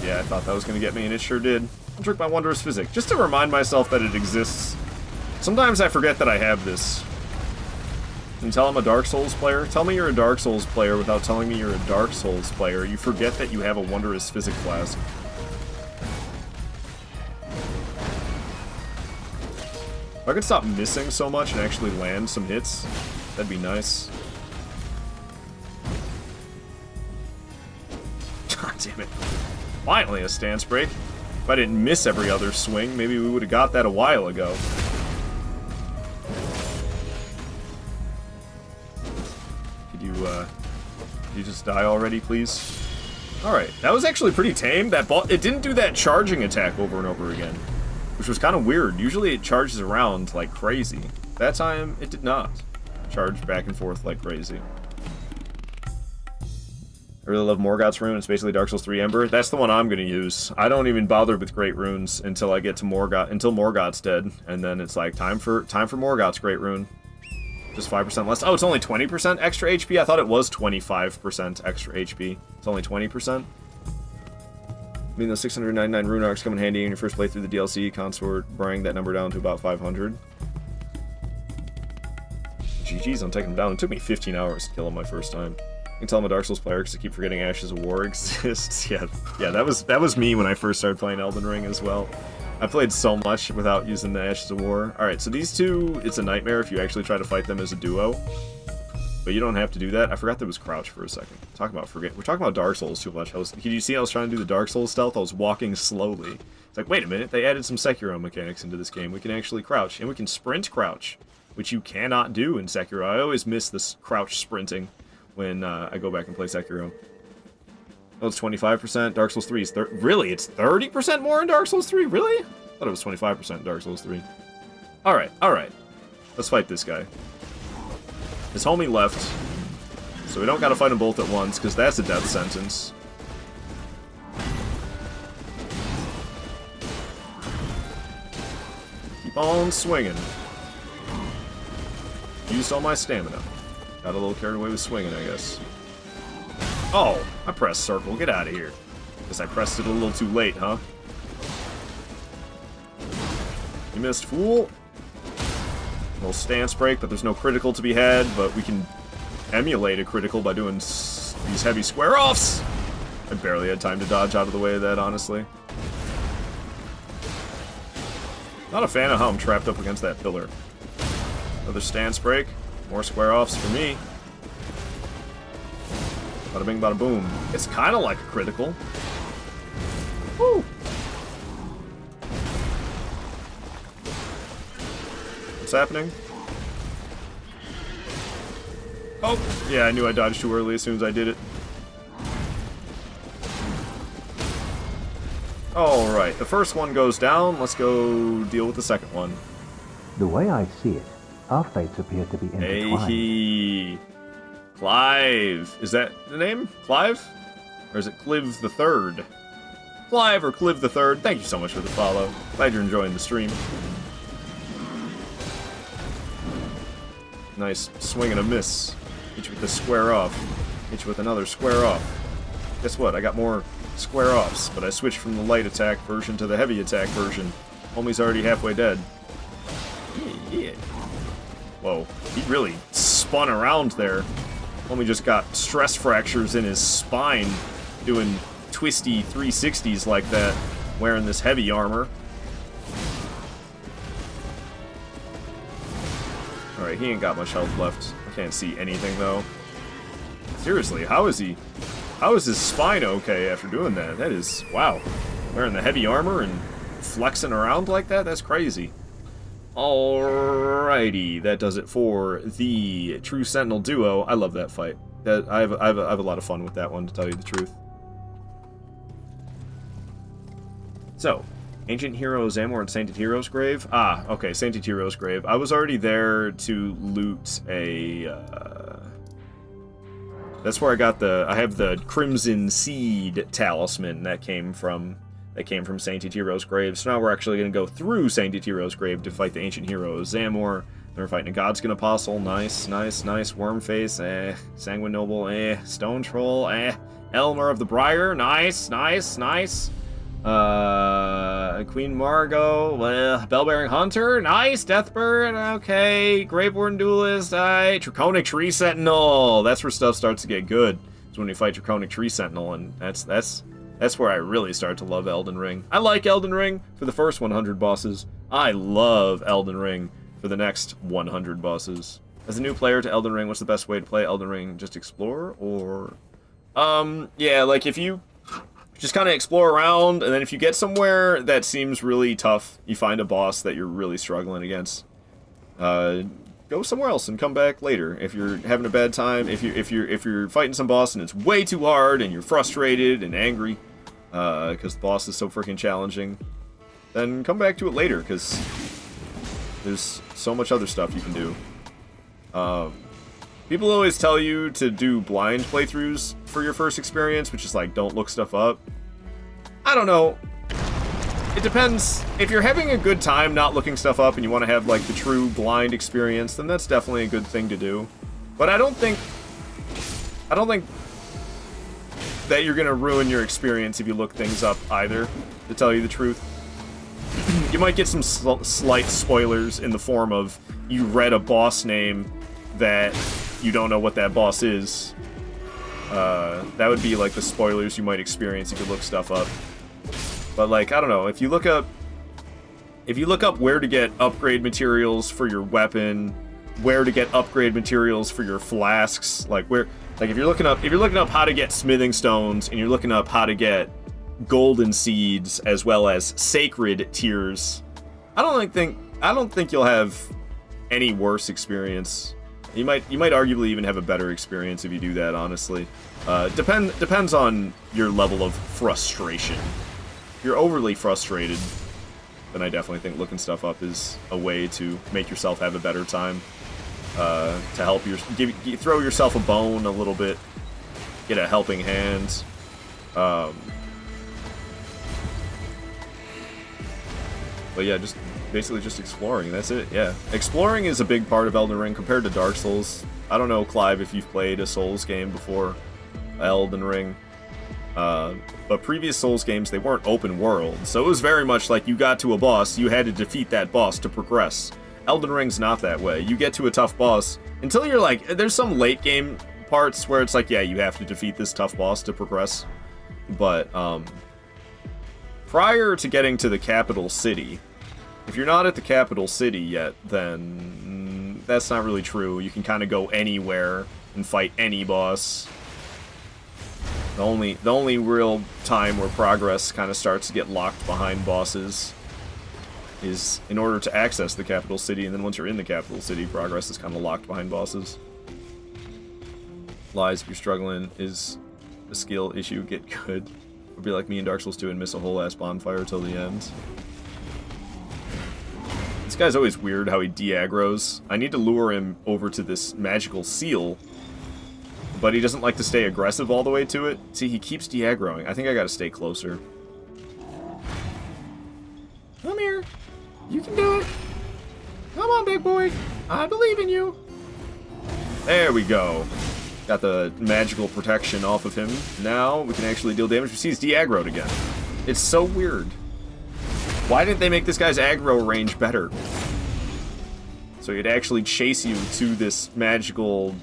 Yeah, I thought that was going to get me, and it sure did. I'll drink my Wondrous Physic, just to remind myself that it exists. Sometimes I forget that I have this. And tell I'm a Dark Souls player? Tell me you're a Dark Souls player without telling me you're a Dark Souls player. You forget that you have a Wondrous Physic flask. If I could stop missing so much and actually land some hits, that'd be nice. God damn it. Finally a stance break. If I didn't miss every other swing, maybe we would have got that a while ago. Could you just die already, please? Alright, that was actually pretty tame. That ball, it didn't do that charging attack over and over again, which was kind of weird. Usually it charges around like crazy. That time, it did not. Charge back and forth like crazy. I really love Morgoth's rune. It's basically Dark Souls 3 Ember. That's the one I'm going to use. I don't even bother with great runes until I get to Morgoth, until Morgoth's dead. And then it's like, time for Morgoth's great rune. Just 5% less. Oh, it's only 20% extra HP? I thought it was 25% extra HP. It's only 20%? I mean, those 699 rune arcs come in handy in your first playthrough the DLC. Consort bring that number down to about 500. GG's on taking them down. It took me 15 hours to kill them my first time. You can tell I'm a Dark Souls player because I keep forgetting Ashes of War exists. yeah, that was me when I first started playing Elden Ring as well. I played so much without using the Ashes of War. Alright, so these two, it's a nightmare if you actually try to fight them as a duo. But you don't have to do that. I forgot there was crouch for a second. We're talking about Dark Souls too much. Did you see I was trying to do the Dark Souls stealth? I was walking slowly. It's like, wait a minute, they added some Sekiro mechanics into this game. We can actually crouch, and we can sprint crouch, which you cannot do in Sekiro. I always miss this crouch sprinting when I go back and play Sekiro. Oh, it's 25%. Dark Souls 3 is really? It's 30% more in Dark Souls 3? Really? I thought it was 25% in Dark Souls 3. Alright, alright. Let's fight this guy. His homie left, so we don't gotta fight them both at once, because that's a death sentence. Keep on swinging. Used all my stamina. Got a little carried away with swinging, I guess. Oh, I pressed circle. Get out of here. Guess I pressed it a little too late, huh? You missed, fool. A little stance break, but there's no critical to be had, but we can emulate a critical by doing these heavy square-offs. I barely had time to dodge out of the way of that, honestly. Not a fan of how I'm trapped up against that pillar. Another stance break. More square-offs for me. Bada bing, bada boom. It's kind of like a critical. Woo! What's happening? Oh, yeah, I knew I dodged too early as soon as I did it. Alright, the first one goes down. Let's go deal with the second one. The way I see it, our fates appear to be intertwined. Hey, Clive. Is that the name? Clive? Or is it Clive the Third? Clive or Clive the Third. Thank you so much for the follow. Glad you're enjoying the stream. Nice swing and a miss. Hit you with the square off. Hit you with another square off. Guess what? I got more square offs, but I switched from the light attack version to the heavy attack version. Homie's already halfway dead. Yeah. Whoa, he really spun around there. Homie just got stress fractures in his spine doing twisty 360s like that, wearing this heavy armor. Alright, he ain't got much health left. I can't see anything, though. Seriously, how is his spine okay after doing that? That is, wow. Wearing the heavy armor and flexing around like that? That's crazy. Alrighty, that does it for the True Sentinel duo. I love that fight. I have a lot of fun with that one, to tell you the truth. So, Ancient Hero Zamor and Sainted Hero's Grave. Ah, okay, Sainted Hero's Grave. I was already there to loot a... That's where I got I have the Crimson Seed Talisman that came from Sainted Hero's Grave. So now we're actually going to go through Sainted Hero's Grave to fight the Ancient Hero Zamor. Then we're fighting a Godskin Apostle. Nice, nice, nice. Wormface. Sanguine Noble. Stone Troll. Elmer of the Briar. Nice, nice, nice. Queen Margot, Bellbearing Hunter, nice, Deathbird, okay, Graveborn Duelist, Draconic Tree Sentinel, that's where stuff starts to get good, is when you fight Draconic Tree Sentinel, and that's where I really start to love Elden Ring. I like Elden Ring for the first 100 bosses, I love Elden Ring for the next 100 bosses. As a new player to Elden Ring, what's the best way to play Elden Ring? Just explore, or... yeah, like, if you just kind of explore around, and then if you get somewhere that seems really tough, you find a boss that you're really struggling against, go somewhere else and come back later. If you're having a bad time, if you're fighting some boss and it's way too hard and you're frustrated and angry because the boss is so freaking challenging, then come back to it later, because there's so much other stuff you can do. People always tell you to do blind playthroughs for your first experience, which is like, don't look stuff up. I don't know. It depends. If you're having a good time not looking stuff up and you want to have like the true blind experience, then that's definitely a good thing to do. But I don't think that you're gonna ruin your experience if you look things up either, to tell you the truth. You might get some slight spoilers in the form of you read a boss name that you don't know what that boss is. That would be like the spoilers you might experience if you look stuff up. But like, I don't know, if you look up where to get upgrade materials for your weapon, where to get upgrade materials for your flasks, like if you're looking up how to get smithing stones, and you're looking up how to get golden seeds as well as sacred tears, I don't think you'll have any worse experience. You might arguably even have a better experience if you do that, honestly. Depends on your level of frustration. If you're overly frustrated, then I definitely think looking stuff up is a way to make yourself have a better time. To help throw yourself a bone a little bit, get a helping hand. But yeah, basically just exploring, that's it, yeah. Exploring is a big part of Elden Ring compared to Dark Souls. I don't know, Clive, if you've played a Souls game before, Elden Ring. But previous Souls games, they weren't open world, so it was very much like you got to a boss, you had to defeat that boss to progress. Elden Ring's not that way. You get to a tough boss, until you're like, there's some late game parts where it's like, yeah, you have to defeat this tough boss to progress. But, prior to getting to the capital city, if you're not at the capital city yet, then that's not really true. You can kind of go anywhere and fight any boss. The only real time where progress kind of starts to get locked behind bosses is in order to access the capital city, and then once you're in the capital city, progress is kind of locked behind bosses. Lies, if you're struggling, is a skill issue. Get good. Or be like me in Dark Souls 2 and miss a whole ass bonfire till the end. This guy's always weird how he de-aggroes. I need to lure him over to this magical seal, but he doesn't like to stay aggressive all the way to it. See, he keeps de-aggroing. I think I gotta stay closer. Come here. You can do it. Come on, big boy. I believe in you. There we go. Got the magical protection off of him. Now we can actually deal damage. We see he's de-aggroed again. It's so weird. Why didn't they make this guy's aggro range better? So he'd actually chase you to this magical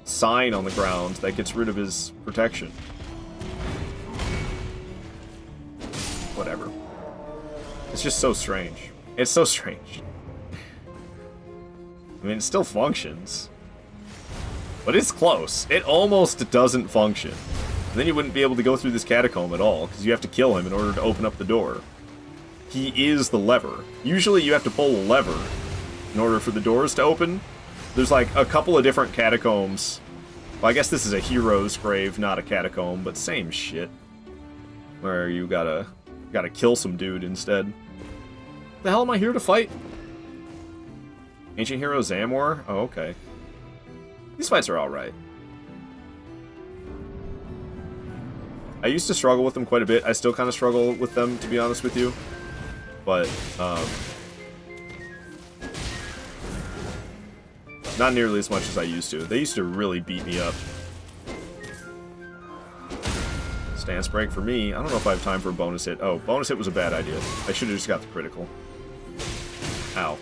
sign on the ground that gets rid of his protection. Whatever. It's just so strange. It's so strange. I mean, it still functions. But it's close. It almost doesn't function. And then you wouldn't be able to go through this catacomb at all, because you have to kill him in order to open up the door. He is the lever. Usually you have to pull a lever in order for the doors to open. There's like a couple of different catacombs. Well, I guess this is a hero's grave, not a catacomb, but same shit. Where you gotta kill some dude instead. The hell am I here to fight? Ancient hero Zamor? Oh, okay. These fights are alright. I used to struggle with them quite a bit. I still kind of struggle with them, to be honest with you. But, not nearly as much as I used to. They used to really beat me up. Stance break for me. I don't know if I have time for a bonus hit. Oh, bonus hit was a bad idea. I should have just got the critical. Ow.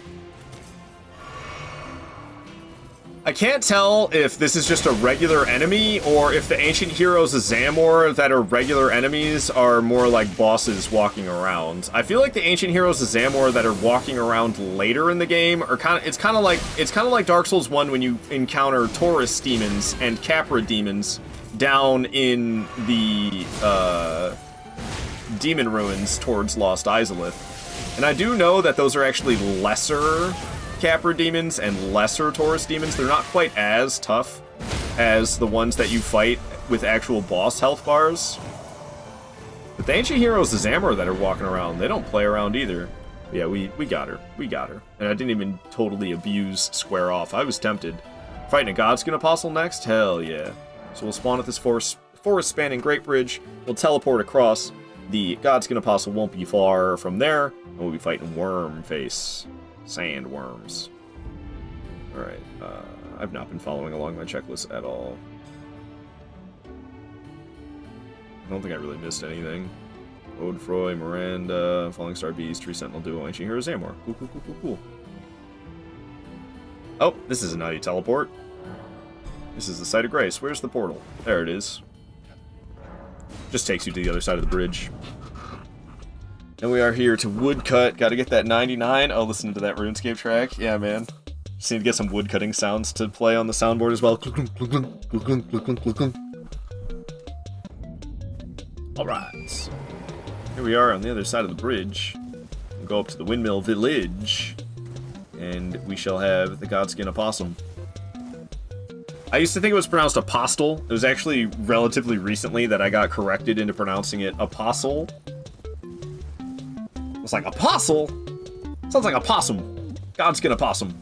I can't tell if this is just a regular enemy, or if the ancient heroes of Zamor that are regular enemies are more like bosses walking around. I feel like the ancient heroes of Zamor that are walking around later in the game are it's kind of like Dark Souls 1 when you encounter Taurus demons and Capra demons down in the demon ruins towards Lost Izalith. And I do know that those are actually lesser Capra demons and lesser Taurus demons. They're not quite as tough as the ones that you fight with actual boss health bars. But the ancient heroes of Zamor that are walking around, they don't play around either. Yeah, we got her. We got her. And I didn't even totally abuse Square Off. I was tempted. Fighting a Godskin Apostle next? Hell yeah. So we'll spawn at this forest-spanning Great Bridge. We'll teleport across. The Godskin Apostle won't be far from there. And we'll be fighting Wormface. Sandworms. Alright, I've not been following along my checklist at all. I don't think I really missed anything. Odefroy, Miranda, Falling Star Beast, Tree Sentinel Duo, Ancient Hero Zamor. Cool, cool, cool, cool, cool. Oh, this isn't how you teleport. This is the Site of Grace. Where's the portal? There it is. Just takes you to the other side of the bridge. And we are here to woodcut. Gotta get that 99. Oh, listen to that RuneScape track. Yeah, man. Just need to get some woodcutting sounds to play on the soundboard as well. Alright. Here we are on the other side of the bridge. We'll go up to the Windmill Village. And we shall have the Godskin Opossum. I used to think it was pronounced apostle. It was actually relatively recently that I got corrected into pronouncing it apostle. It's like, apostle? Sounds like a possum. Godskin Opossum.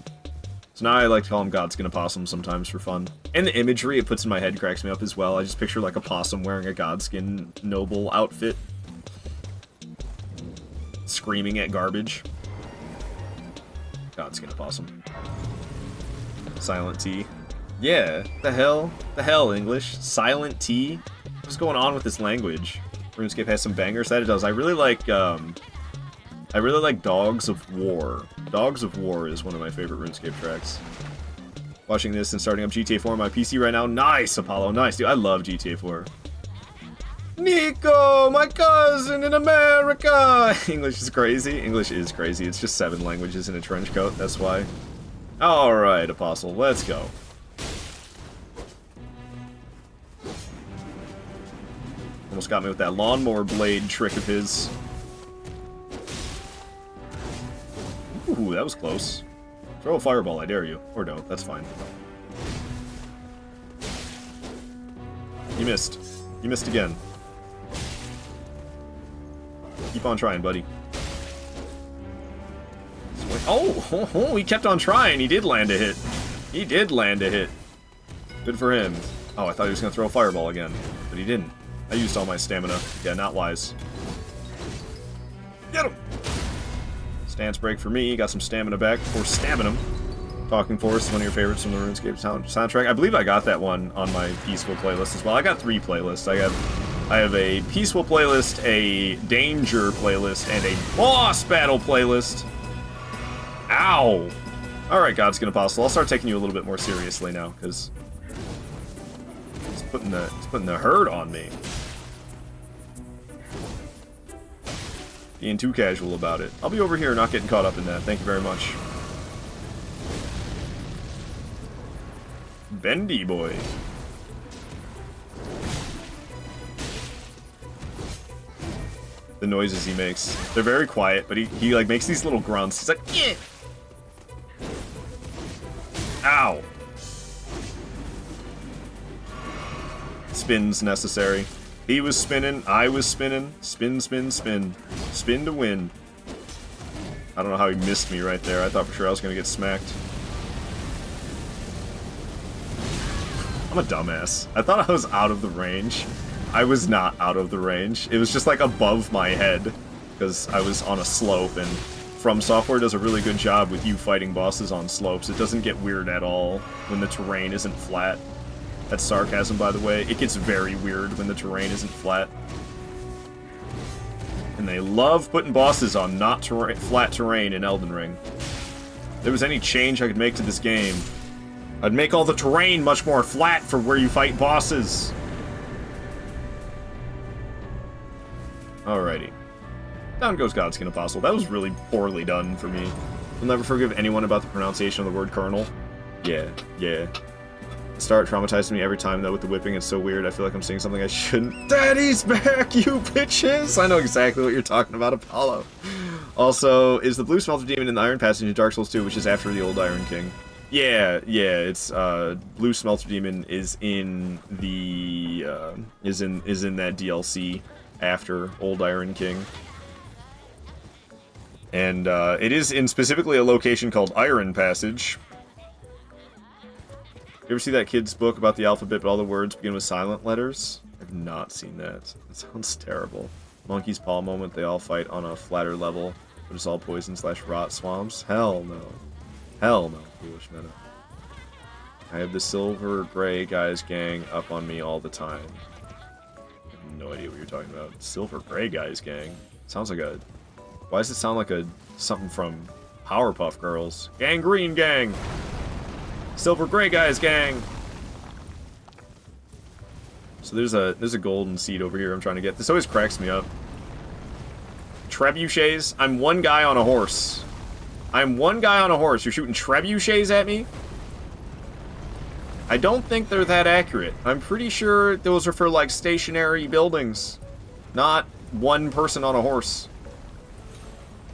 So now I like to call him Godskin Opossum sometimes for fun. And the imagery it puts in my head cracks me up as well. I just picture like a possum wearing a Godskin noble outfit. Screaming at garbage. Godskin Opossum. Silent T. Yeah, the hell? The hell, English? Silent T? What's going on with this language? RuneScape has some bangers, that it does. I really like Dogs of War. Dogs of War is one of my favorite RuneScape tracks. Watching this and starting up GTA 4 on my PC right now. Nice, Apollo, nice, dude. I love GTA 4. Nico, my cousin in America! English is crazy. English is crazy. It's just 7 languages in a trench coat, that's why. Alright, Apostle, let's go. Almost got me with that lawnmower blade trick of his. Ooh, that was close. Throw a fireball, I dare you. Or don't, that's fine. You missed. You missed again. Keep on trying, buddy. Oh, he kept on trying. He did land a hit. He did land a hit. Good for him. Oh, I thought he was going to throw a fireball again. But he didn't. I used all my stamina. Yeah, not wise. Get him! Stance break for me. Got some stamina back for stabbing him. Talking Forest is one of your favorites from the RuneScape soundtrack. I believe I got that one on my Peaceful playlist as well. I got 3 playlists. I have a Peaceful playlist, a Danger playlist, and a Boss Battle playlist. Ow! Alright, Godskin Apostle. I'll start taking you a little bit more seriously now, because it's putting the hurt on me. Being too casual about it. I'll be over here not getting caught up in that. Thank you very much. Bendy boy. The noises he makes. They're very quiet, but he like makes these little grunts. He's like, yeah. Ow. Spins necessary. He was spinning, I was spinning. Spin, spin, spin. Spin to win. I don't know how he missed me right there. I thought for sure I was going to get smacked. I'm a dumbass. I thought I was out of the range. I was not out of the range. It was just like above my head because I was on a slope, and From Software does a really good job with you fighting bosses on slopes. It doesn't get weird at all when the terrain isn't flat. That's sarcasm, by the way. It gets very weird when the terrain isn't flat. And they love putting bosses on not flat terrain in Elden Ring. If there was any change I could make to this game, I'd make all the terrain much more flat for where you fight bosses. Alrighty. Down goes Godskin Apostle. That was really poorly done for me. I'll never forgive anyone about the pronunciation of the word colonel. Yeah. The start traumatizes me every time, though, with the whipping. It's so weird. I feel like I'm saying something I shouldn't. Daddy's back, you bitches! I know exactly what you're talking about, Apollo. Also, is the blue smelter demon in the Iron Passage in Dark Souls 2, which is after the old Iron King? Yeah, it's, blue smelter demon is in the, is in that DLC after Old Iron King. And, it is in specifically a location called Iron Passage. You ever see that kid's book about the alphabet, but all the words begin with silent letters? I've not seen that. That sounds terrible. Monkey's paw moment, they all fight on a flatter level, but it's all poison/rot swamps? Hell no. Hell no, foolish meta. I have the silver gray guys gang up on me all the time. I have no idea what you're talking about. Silver gray guys gang? Sounds like a... Why does it sound like something from Powerpuff Girls? Gangrene gang! Silver gray guys gang! So there's a golden seed over here I'm trying to get. This always cracks me up. Trebuchets? I'm one guy on a horse. I'm one guy on a horse. You're shooting trebuchets at me? I don't think they're that accurate. I'm pretty sure those are for, like, stationary buildings. Not one person on a horse.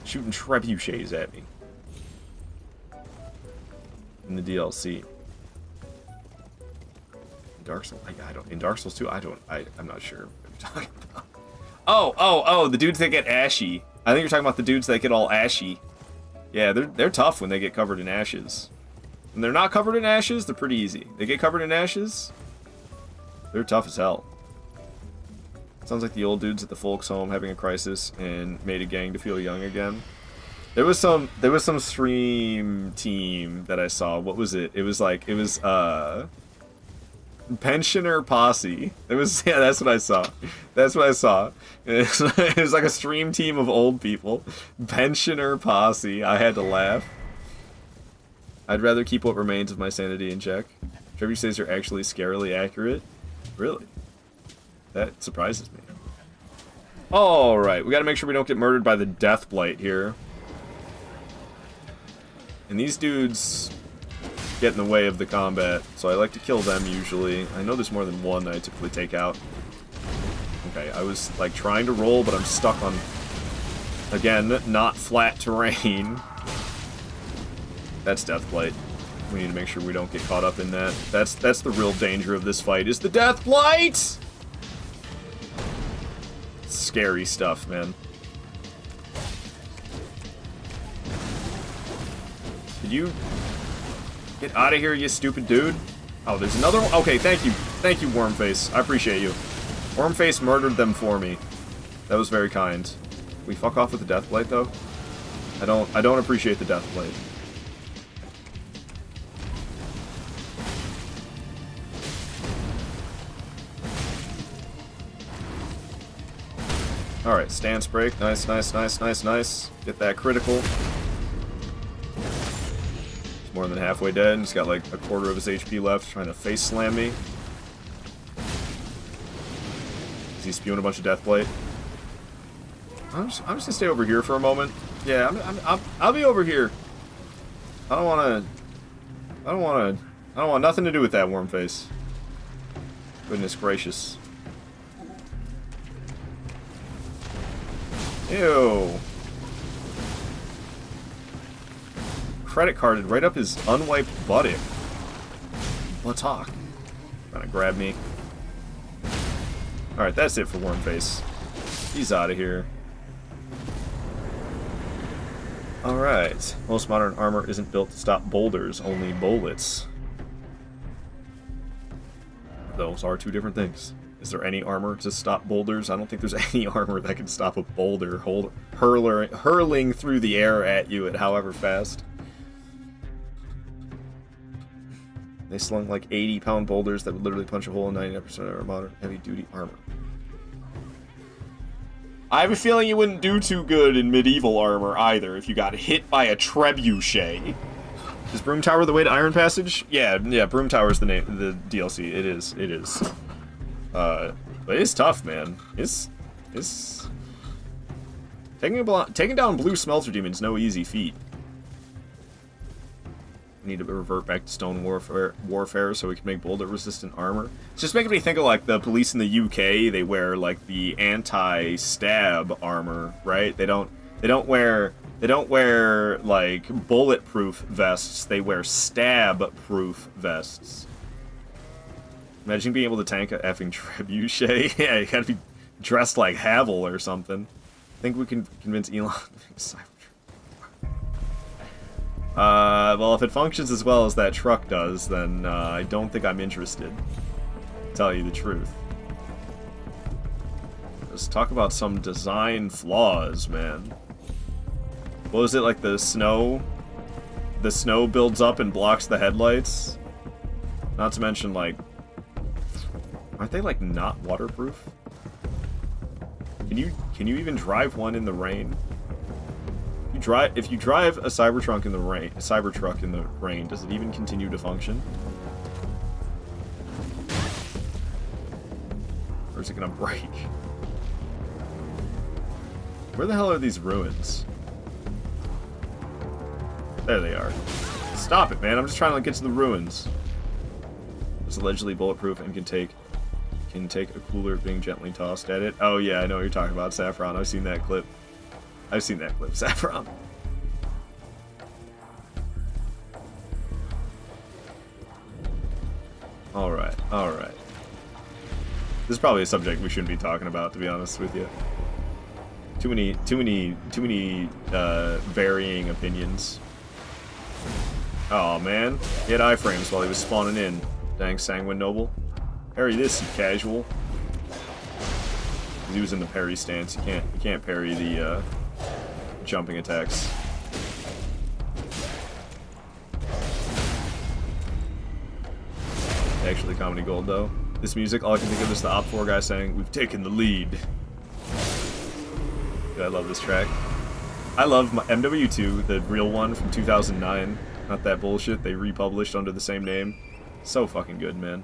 Shooting trebuchets at me. In the DLC. In Dark Souls, in Dark Souls 2, I'm not sure what you're talking about. Oh, the dudes that get ashy. I think you're talking about the dudes that get all ashy. Yeah, they're tough when they get covered in ashes. When they're not covered in ashes, they're pretty easy. They get covered in ashes, they're tough as hell. Sounds like the old dudes at the folks home having a crisis and made a gang to feel young again. There was some stream team that I saw. What was it? It was Pensioner Posse. It was, yeah, that's what I saw. That's what I saw. It was like a stream team of old people. Pensioner Posse. I had to laugh. I'd rather keep what remains of my sanity in check. Trevor says you're actually scarily accurate. Really? That surprises me. Alright, we gotta make sure we don't get murdered by the Death Blight here. And these dudes get in the way of the combat, so I like to kill them usually. I know there's more than one that I typically take out. Okay, I was like trying to roll, but I'm stuck on, again, not flat terrain. That's Death Blight. We need to make sure we don't get caught up in that. That's the real danger of this fight, is the Death Blight! Scary stuff, man. Did you get out of here, you stupid dude? Oh, there's another one? Okay, thank you. Thank you, Wormface. I appreciate you. Wormface murdered them for me. That was very kind. We fuck off with the Death Blight, though? I don't appreciate the Death Blight. Alright, stance break. Nice, nice, nice, nice, nice. Get that critical. He's more than halfway dead. He's got like a quarter of his HP left, trying to face slam me. Is he spewing a bunch of Death Blight? I'm just gonna stay over here for a moment. Yeah, I'll be over here. I don't want nothing to do with that, Wormface. Goodness gracious. Ew. Credit carded right up his unwiped buttock. Buttock. Trying to grab me. Alright, that's it for Wormface. He's out of here. Alright. Most modern armor isn't built to stop boulders, only bullets. Those are two different things. Is there any armor to stop boulders? I don't think there's any armor that can stop a boulder hurling through the air at you at however fast. They slung like 80-pound boulders that would literally punch a hole in 99% of our modern heavy-duty armor. I have a feeling you wouldn't do too good in medieval armor either if you got hit by a trebuchet. Is Broom Tower the way to Iron Passage? Yeah, Broom Tower is the name, the DLC. It is. But it's tough, man. It's taking down blue smelter demons no easy feat. We need to revert back to stone warfare so we can make boulder resistant armor. It's just making me think of like the police in the UK. They wear like the anti-stab armor, right? They don't wear like bulletproof vests. They wear stab-proof vests. Imagine being able to tank a effing trebuchet. Yeah, you gotta be dressed like Havel or something. I think we can convince Elon to make Cybertruck. Well, if it functions as well as that truck does, then I don't think I'm interested. To tell you the truth. Let's talk about some design flaws, man. What was it, like the snow? The snow builds up and blocks the headlights? Not to mention, like, aren't they, like, not waterproof? Can you even drive one in the rain? If you drive a Cybertruck in the rain, does it even continue to function? Or is it gonna break? Where the hell are these ruins? There they are. Stop it, man. I'm just trying to get to the ruins. It's allegedly bulletproof and can take a cooler being gently tossed at it. Oh yeah, I know what you're talking about, Saffron. I've seen that clip. Saffron. Alright. This is probably a subject we shouldn't be talking about, to be honest with you. Too many varying opinions. Oh man, he had iframes while he was spawning in. Dang Sanguine Noble. Parry this, you casual. He was in the parry stance. You can't parry the jumping attacks. actually comedy gold, though. This music, all I can think of is the Op 4 guy saying, "We've taken the lead." Dude, I love this track. I love my MW2, the real one from 2009. Not that bullshit they republished under the same name. So fucking good, man.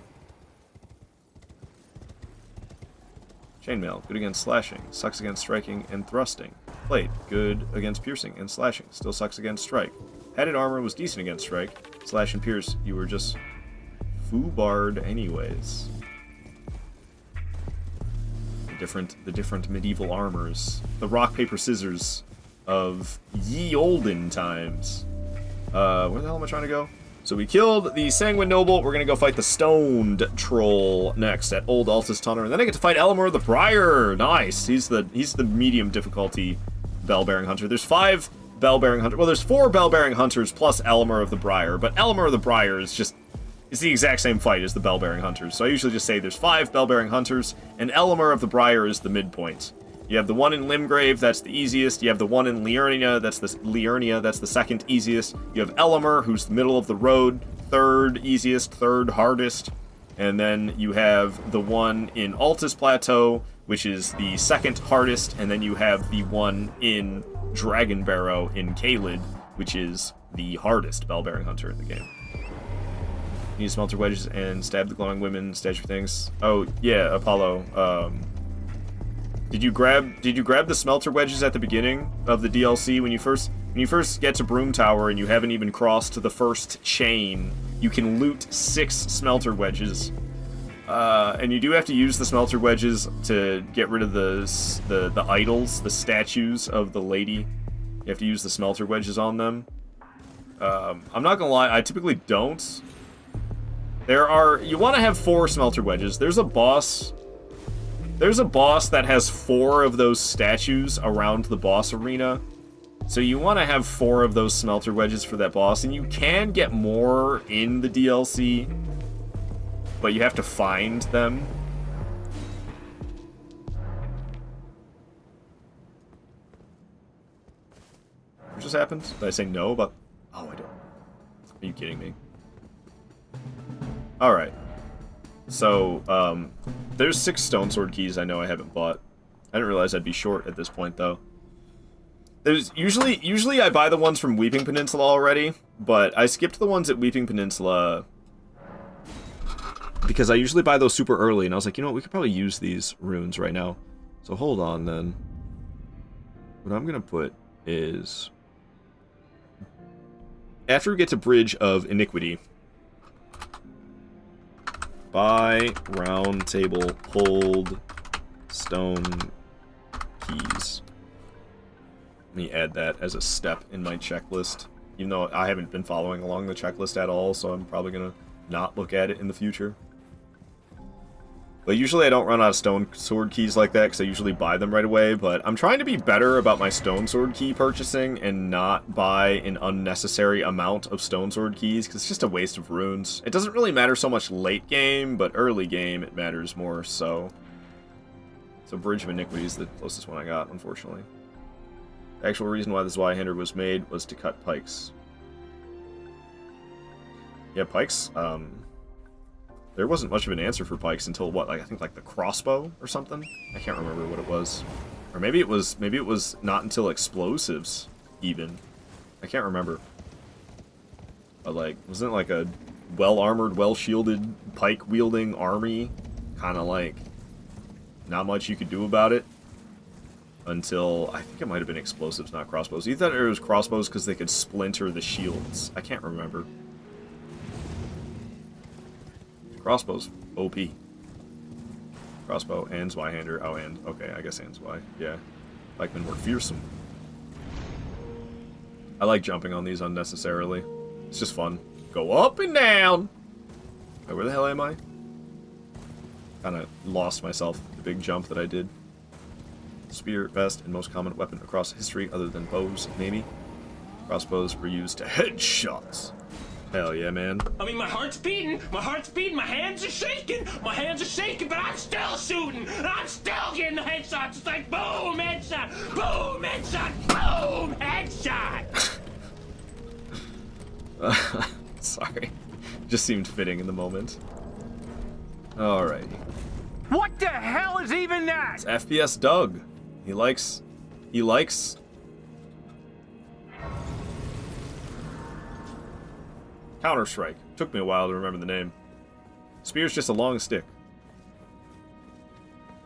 Chainmail, good against slashing. Sucks against striking and thrusting. Plate, good against piercing and slashing. Still sucks against strike. Padded armor was decent against strike. Slash and pierce, you were just foobarred anyways. The different medieval armors. The rock, paper, scissors of ye olden times. Where the hell am I trying to go? So we killed the Sanguine Noble. We're gonna go fight the Stoned Troll next at Old Altus Tunnel, and then I get to fight Elamur the Briar. Nice. He's the medium difficulty bell-bearing hunter. There's 5 bell-bearing hunters. Well, there's 4 bell-bearing hunters plus Elamur of the Briar, but Elamur of the Briar is just the exact same fight as the bell-bearing hunters. So I usually just say there's 5 bell-bearing hunters, and Elamur of the Briar is the midpoint. You have the one in Limgrave, that's the easiest. You have the one in Liurnia, that's the second easiest. You have Elamur, who's the middle of the road, third easiest, third hardest. And then you have the one in Altus Plateau, which is the second hardest. And then you have the one in Dragon Barrow in Caelid, which is the hardest bell-bearing hunter in the game. You need smelter wedges and stab the glowing women, statue things. Oh, yeah, Apollo. Did you grab the smelter wedges at the beginning of the DLC when you first get to Broom Tower and you haven't even crossed the first chain? You can loot 6 smelter wedges, and you do have to use the smelter wedges to get rid of the idols, the statues of the lady. You have to use the smelter wedges on them. I'm not gonna lie, I typically don't. You want to have 4 smelter wedges. There's a boss that has 4 of those statues around the boss arena. So you want to have 4 of those smelter wedges for that boss, and you can get more in the DLC, but you have to find them. What just happened? Did I say no about... Oh, I don't. Are you kidding me? Alright. So, there's 6 stone sword keys I know I haven't bought. I didn't realize I'd be short at this point, though. There's usually I buy the ones from Weeping Peninsula already, but I skipped the ones at Weeping Peninsula because I usually buy those super early, and I was like, you know what, we could probably use these runes right now. So hold on, then. What I'm gonna put is... After we get to Bridge of Iniquity... Buy, round table, hold, stone, keys. Let me add that as a step in my checklist. Even though I haven't been following along the checklist at all, so I'm probably going to not look at it in the future. But usually I don't run out of stone sword keys like that, because I usually buy them right away, but I'm trying to be better about my stone sword key purchasing and not buy an unnecessary amount of stone sword keys, because it's just a waste of runes. It doesn't really matter so much late game, but early game it matters more, so... So Bridge of Iniquity is the closest one I got, unfortunately. The actual reason why the Zweihander was made was to cut pikes. Yeah, pikes, there wasn't much of an answer for pikes until what, like I think like the crossbow or something? I can't remember what it was. Or maybe it was not until explosives even. I can't remember. But like, wasn't it like a well-armored, well-shielded, pike-wielding army? Kind of like not much you could do about it until I think it might have been explosives, not crossbows. You thought it was crossbows because they could splinter the shields. I can't remember. Crossbows, OP. Crossbow and Zweihander. Oh, and okay, I guess and Zwei. Yeah, pikemen were fearsome. I like jumping on these unnecessarily. It's just fun. Go up and down. Wait, where the hell am I? Kind of lost myself. The big jump that I did. Spear, best and most common weapon across history, other than bows, maybe. Crossbows were used to headshots. Hell yeah, man. I mean, my heart's beating, my hands are shaking, but I'm still shooting, and I'm still getting the headshots. It's like, boom, headshot, boom, headshot, boom, headshot. Sorry. Just seemed fitting in the moment. Alrighty. What the hell is even that? It's FPS Doug. He likes Counter-Strike. Took me a while to remember the name. Spear's just a long stick.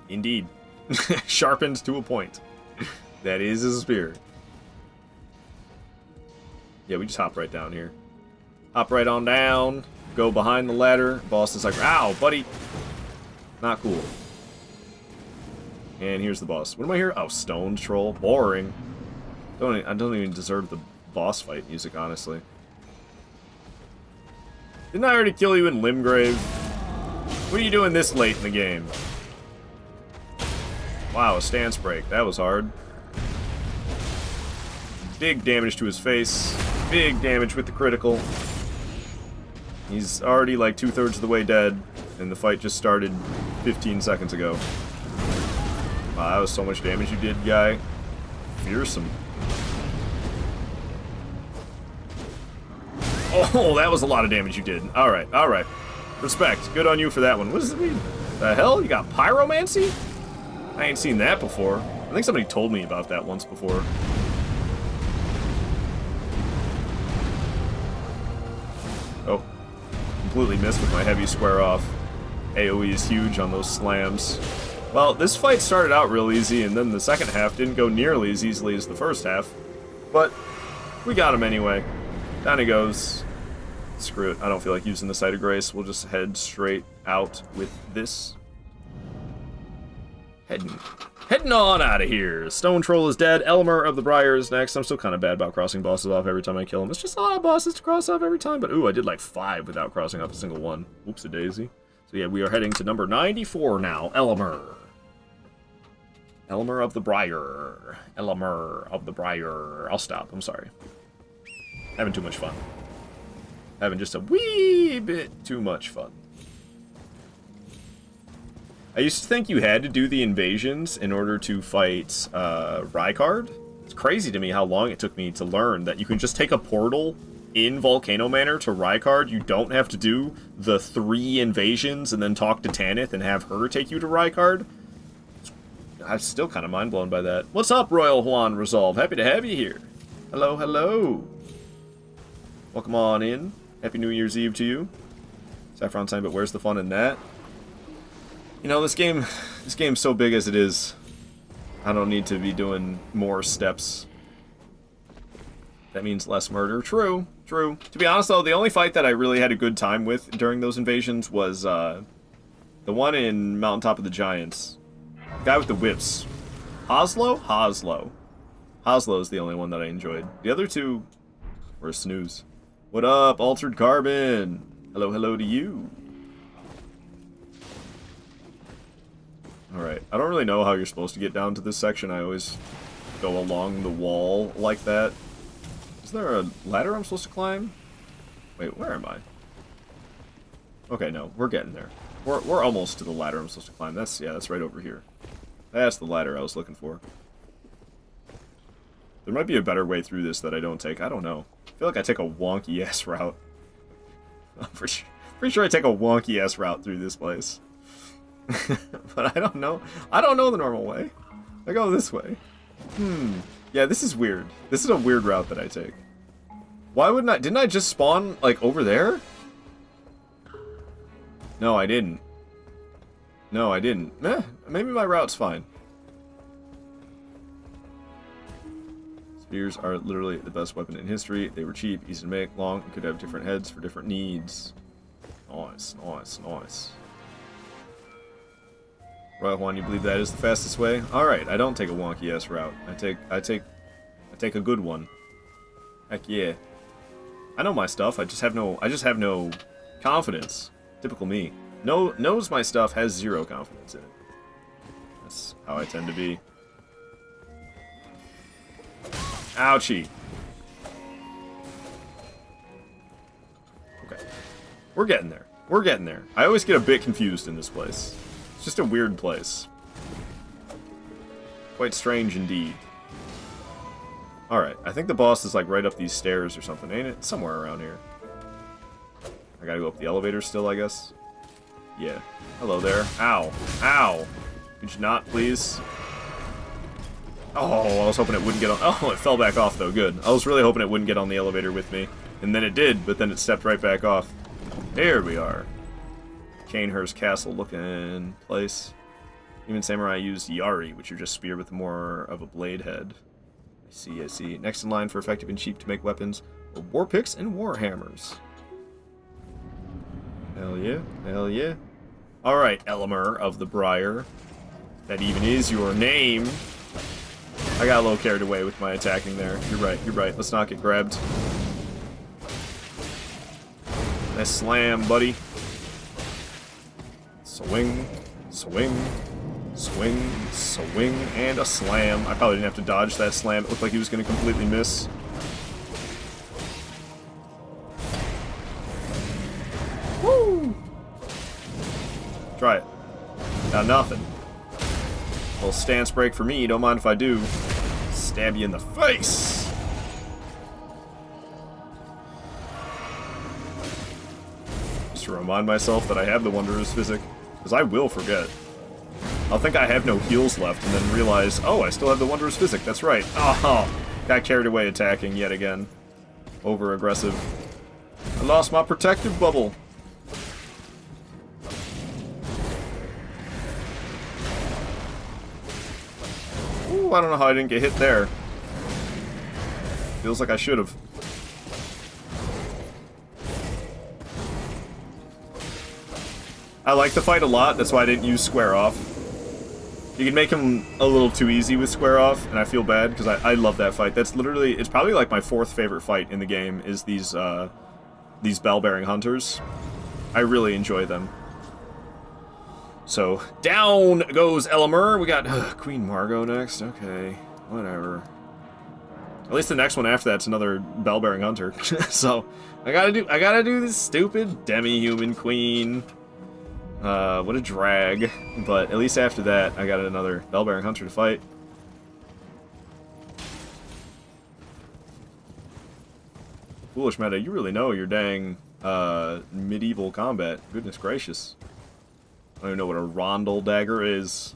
Indeed. Sharpened to a point. That is a spear. Yeah, we just hop right down here. Hop right on down. Go behind the ladder. Boss is like, ow, buddy. Not cool. And here's the boss. What am I here? Oh, Stone Troll. Boring. I don't even deserve the boss fight music, honestly. Didn't I already kill you in Limgrave? What are you doing this late in the game? Wow, a stance break. That was hard. Big damage to his face. Big damage with the critical. He's already like 2/3 of the way dead, and the fight just started 15 seconds ago. Wow, that was so much damage you did, guy. Fearsome. Oh, that was a lot of damage you did. Alright, alright. Respect. Good on you for that one. What does it mean? The hell? You got pyromancy? I ain't seen that before. I think somebody told me about that once before. Oh. Completely missed with my heavy square off. AoE is huge on those slams. Well, this fight started out real easy, and then the second half didn't go nearly as easily as the first half. But we got him anyway. Down he goes. Screw it. I don't feel like using the Sight of Grace. We'll just head straight out with this. Heading on out of here. Stone Troll is dead. Elmer of the Briar is next. I'm still kind of bad about crossing bosses off every time I kill them. It's just a lot of bosses to cross off every time. But ooh, I did like 5 without crossing off a single one. Oops-a-daisy. So yeah, we are heading to number 94 now. Elmer. Elmer of the Briar. Elmer of the Briar. I'll stop. I'm sorry. Having too much fun. Having just a wee bit too much fun. I used to think you had to do the invasions in order to fight Rykard. It's crazy to me how long it took me to learn that you can just take a portal in Volcano Manor to Rykard. You don't have to do the 3 invasions and then talk to Tanith and have her take you to Rykard. I'm still kind of mind blown by that. What's up, Royal Juan Resolve? Happy to have you here. Hello, hello. Welcome on in. Happy New Year's Eve to you. Saffron time, but where's the fun in that? You know, this game's so big as it is. I don't need to be doing more steps. That means less murder. True, true. To be honest, though, the only fight that I really had a good time with during those invasions was the one in Mountaintop of the Giants. The guy with the whips. Hoslow? Hoslow. Hoslow is the only one that I enjoyed. The other two were a snooze. What up, Altered Carbon? Hello, hello to you. Alright, I don't really know how you're supposed to get down to this section. I always go along the wall like that. Is there a ladder I'm supposed to climb? Wait, where am I? Okay, no, we're getting there. We're almost to the ladder I'm supposed to climb. That's right over here. That's the ladder I was looking for. There might be a better way through this that I don't take. I don't know. I feel like I take a wonky-ass route. I'm pretty sure I take a wonky-ass route through this place. But I don't know. I don't know the normal way. I go this way. Yeah, this is weird. This is a weird route that I take. Why wouldn't I? Didn't I just spawn, like, over there? No, I didn't. No, I didn't. Maybe my route's fine. Spears are literally the best weapon in history. They were cheap, easy to make, long, and could have different heads for different needs. Nice, nice, nice. Royal Juan, you believe that is the fastest way? Alright, I don't take a wonky-ass route. I take a good one. Heck yeah. I know my stuff, I just have no confidence. Typical me. Knows my stuff, has 0 confidence in it. That's how I tend to be. Ouchie. Okay. We're getting there. We're getting there. I always get a bit confused in this place. It's just a weird place. Quite strange indeed. Alright, I think the boss is like right up these stairs or something, ain't it? Somewhere around here. I gotta go up the elevator still, I guess. Yeah. Hello there. Ow. Ow. Could you not, please? Oh, I was hoping it wouldn't get on... Oh, it fell back off, though. Good. I was really hoping it wouldn't get on the elevator with me. And then it did, but then it stepped right back off. There we are. Canehurst Castle looking place. Even samurai use yari, which are just spear with more of a blade head. I see, I see. Next in line for effective and cheap to make weapons are war picks and war hammers. Hell yeah, hell yeah. Alright, Elemer of the Briar. That even is your name. I got a little carried away with my attacking there. You're right, you're right. Let's not get grabbed. Nice slam, buddy. Swing, swing, swing, swing, and a slam. I probably didn't have to dodge that slam. It looked like he was going to completely miss. Woo! Try it. Got nothing. Little stance break for me. Don't mind if I do. Stab you in the face. Just to remind myself that I have the Wanderer's Physic, because I will forget. I'll think I have no heals left, and then realize, oh, I still have the Wanderer's Physic. That's right. Oh, got carried away attacking yet again. Over aggressive. I lost my protective bubble. Ooh, I don't know how I didn't get hit there. Feels like I should have. I like the fight a lot, that's why I didn't use square off. You can make him a little too easy with square off, and I feel bad, because I love that fight. That's literally, it's probably like my 4th favorite fight in the game, is these bell-bearing hunters. I really enjoy them. So, down goes Elemer. We got Queen Margot next. Okay, whatever. At least the next one after that's another bell-bearing hunter. So, I gotta do this stupid demi-human queen. What a drag. But at least after that, I got another bell-bearing hunter to fight. Foolish meta, you really know your dang medieval combat. Goodness gracious. I don't even know what a rondel dagger is.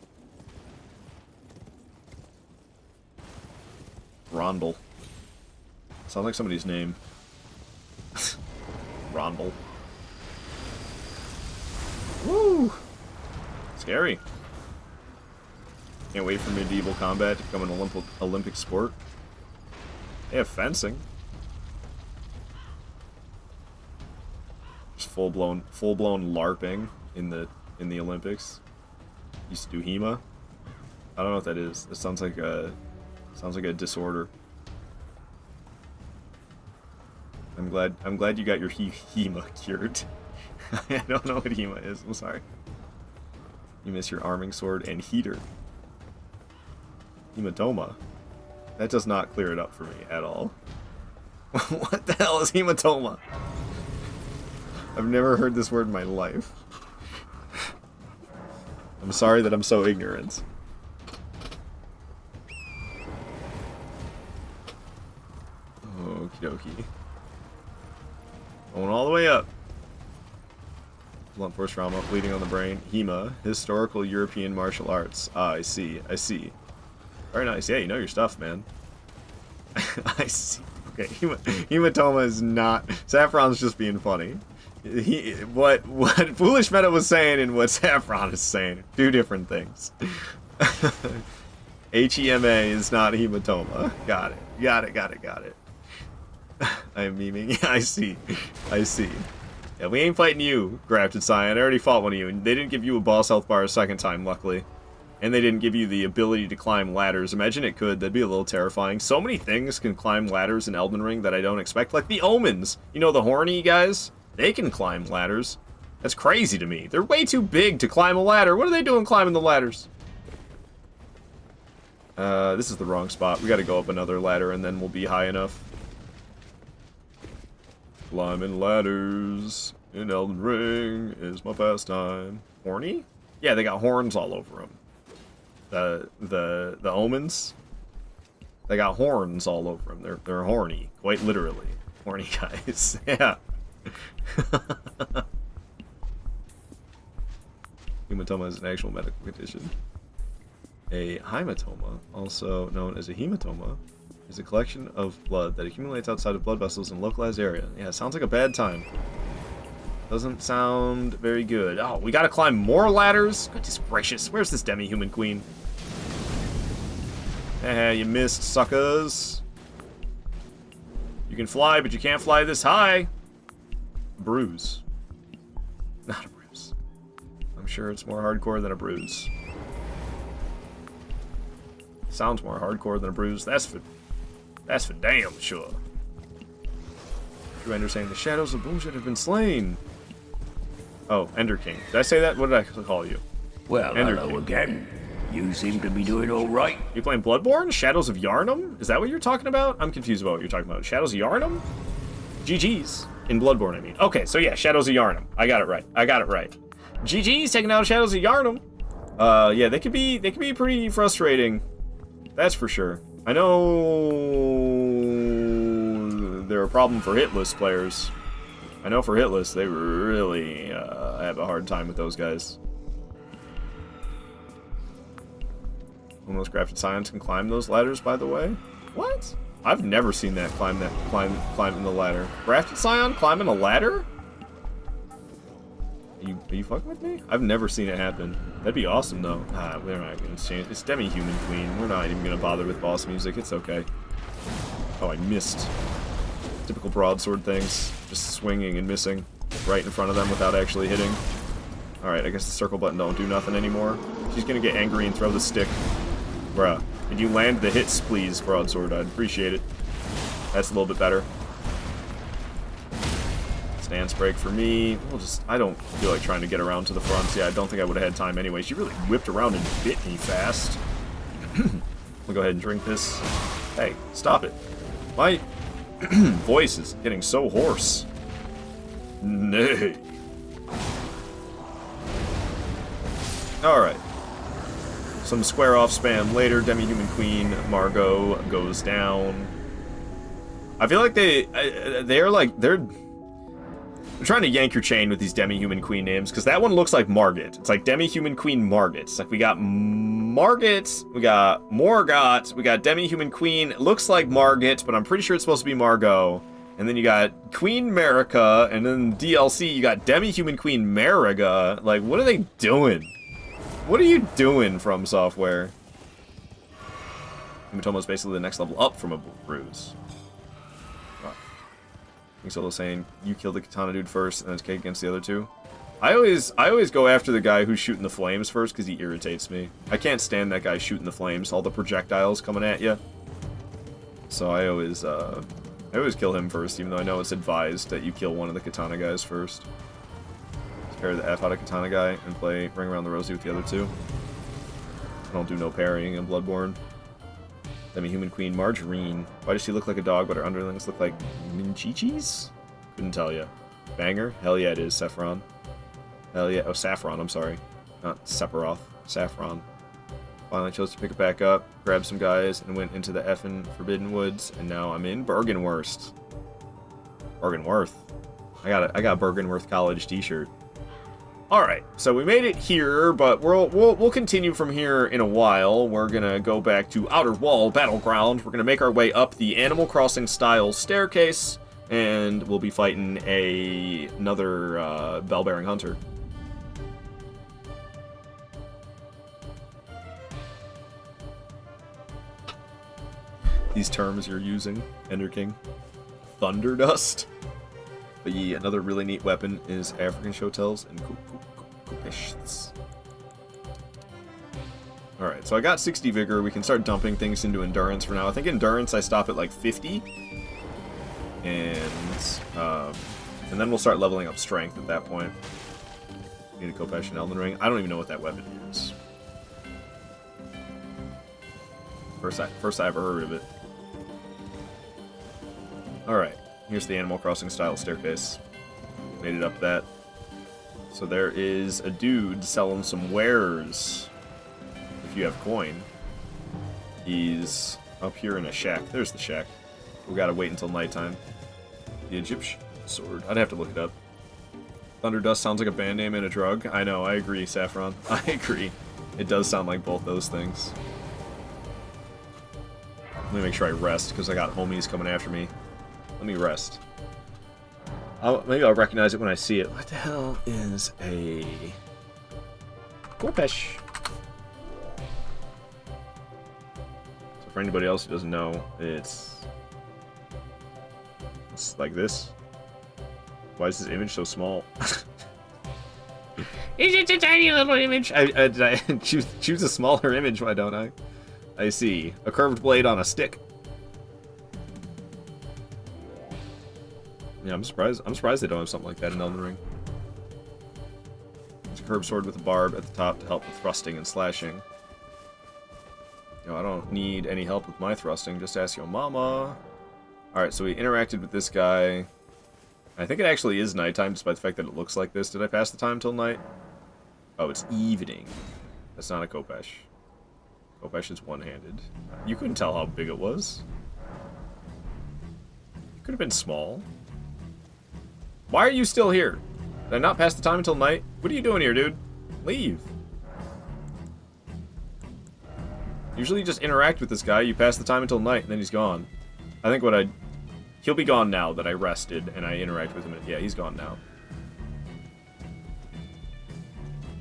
Rondel. Sounds like somebody's name. Rondel. Woo! Scary. Can't wait for medieval combat to become an Olympic sport. They have fencing. Just full-blown LARPing in the Olympics. Used to do HEMA. I don't know what that is. It sounds like a disorder. I'm glad you got your HEMA cured. I don't know what HEMA is. I'm sorry. You miss your arming sword and heater. Hematoma. That does not clear it up for me at all. What the hell is hematoma? I've never heard this word in my life. I'm sorry that I'm so ignorant. Okie dokie. Going all the way up. Blunt force trauma, bleeding on the brain. HEMA, historical European martial arts. Ah, I see, I see. Very nice. Yeah, you know your stuff, man. I see. Okay, hematoma is not... Saffron's just being funny. What Foolish Meta was saying and what Saffron is saying. 2 different things. HEMA is not hematoma. Got it. Got it, got it, got it. I am memeing. I see. I see. Yeah, we ain't fighting you, Grafted Cyan. I already fought one of you, and they didn't give you a boss health bar a second time, luckily. And they didn't give you the ability to climb ladders. Imagine it could. That'd be a little terrifying. So many things can climb ladders in Elden Ring that I don't expect. Like the Omens. You know, the horny guys? They can climb ladders. That's crazy to me. They're way too big to climb a ladder. What are they doing climbing the ladders? This is the wrong spot. We gotta go up another ladder and then we'll be high enough. Climbing ladders in Elden Ring is my pastime. Horny? Yeah, they got horns all over them. The Omens, they got horns all over them. They're horny, quite literally. Horny guys. Yeah. Hematoma is an actual medical condition. A hematoma, also known as a hematoma, is a collection of blood that accumulates outside of blood vessels in a localized area. Yeah, sounds like a bad time. Doesn't sound very good. Oh, we gotta climb more ladders? Goodness gracious, where's this demi-human queen? Eh, you missed, suckers. You can fly, but you can't fly this high. Bruise. Not a bruise. I'm sure it's more hardcore than a bruise. Sounds more hardcore than a bruise. That's for damn sure. True Ender saying the shadows of bullshit have been slain. Oh, Ender King. Did I say that? What did I call you? Well, Ender hello King. again. You seem to be doing all right. You playing Bloodborne? Shadows of Yharnam? Is that what you're talking about? I'm confused about what you're talking about. Shadows of Yharnam? GG's. In Bloodborne, I mean. Okay, so yeah, Shadows of Yharnam. I got it right. GG's taking out Shadows of Yharnam. Yeah, they could be pretty frustrating. That's for sure. I know they're a problem for hitless players. I know for hitless, they really have a hard time with those guys. Almost crafted science can climb those ladders, by the way. What? I've never seen that climb in the ladder. Crafted Scion climbing a ladder? Are you fucking with me? I've never seen it happen. That'd be awesome though. We're not gonna change. It's demi-human queen. We're not even gonna bother with boss music. It's okay. Oh, I missed. Typical broadsword things. Just swinging and missing right in front of them without actually hitting. Alright, I guess the circle button don't do nothing anymore. She's gonna get angry and throw the stick. Bruh. Could you land the hits, please, broadsword? I'd appreciate it. That's a little bit better. Stance break for me. I don't feel like trying to get around to the front. Yeah, I don't think I would have had time anyway. She really whipped around and bit me fast. We'll go ahead and drink this. Hey, stop it. My voice is getting so hoarse. Nay. Alright. Some square off spam later. Demi-human queen Margot goes down. I feel like they're trying to yank your chain with these demi-human queen names, because that one looks like Margit. It's like demi-human queen Margit. It's like we got Margit, we got Morgott, we got demi-human queen. It looks like Margit, but I'm pretty sure it's supposed to be Margot. And then you got Queen Marika, and then DLC you got demi-human queen Mariga. Like, what are they doing? What are you doing, From Software? Hematoma is basically the next level up from a bruise. King Solo saying, you kill the katana dude first, and then it's cake against the other two. I always go after the guy who's shooting the flames first, because he irritates me. I can't stand that guy shooting the flames, all the projectiles coming at you. So I always kill him first, even though I know it's advised that you kill one of the katana guys first. Pair the F out of katana guy and play Ring Around the Rosie with the other two. I don't do no parrying in Bloodborne. Demi-human queen Margarine. Why does she look like a dog, but her underlings look like Minchichis? Couldn't tell ya. Banger? Hell yeah, it is. Saffron. Hell yeah. Oh, Saffron, I'm sorry. Not Sephiroth. Saffron. Finally chose to pick it back up, grabbed some guys, and went into the effing Forbidden Woods, and now I'm in Bergenworth. Bergenworth. I got a Bergenworth College t-shirt. Alright, so we made it here, but we'll continue from here in a while. We're gonna go back to Outer Wall Battleground. We're gonna make our way up the Animal Crossing style staircase, and we'll be fighting another bell-bearing hunter. These terms you're using, Ender King. Thunder Dust. But yeah, another really neat weapon is African Shotels and Kupishts. Alright, so I got 60 Vigor. We can start dumping things into Endurance for now. I think Endurance I stop at like 50. And then we'll start leveling up Strength at that point. Need a Kopesh and Elden Ring. I don't even know what that weapon is. First I ever heard of it. Alright. Here's the Animal Crossing style staircase. Made it up that. So there is a dude selling some wares. If you have coin. He's up here in a shack. There's the shack. We gotta wait until nighttime. The Egyptian sword. I'd have to look it up. Thunderdust sounds like a band name and a drug. I know, I agree, Saffron. I agree. It does sound like both those things. Let me make sure I rest, because I got homies coming after me. Let me rest. Maybe I'll recognize it when I see it. What the hell is a... Kopesh? So for anybody else who doesn't know, it's like this. Why is this image so small? It's just a tiny little image. I choose a smaller image, why don't I? I see. A curved blade on a stick. Yeah, I'm surprised they don't have something like that in Elden Ring. It's a curved sword with a barb at the top to help with thrusting and slashing. You know, I don't need any help with my thrusting, just ask your mama. Alright, so we interacted with this guy. I think it actually is nighttime, despite the fact that it looks like this. Did I pass the time till night? Oh, it's evening. That's not a Kopesh. Kopesh is one-handed. You couldn't tell how big it was. It could have been small. Why are you still here? Did I not pass the time until night? What are you doing here, dude? Leave. Usually you just interact with this guy, you pass the time until night, and then he's gone. I think what he'll be gone now that I rested and I interact with him. Yeah, he's gone now.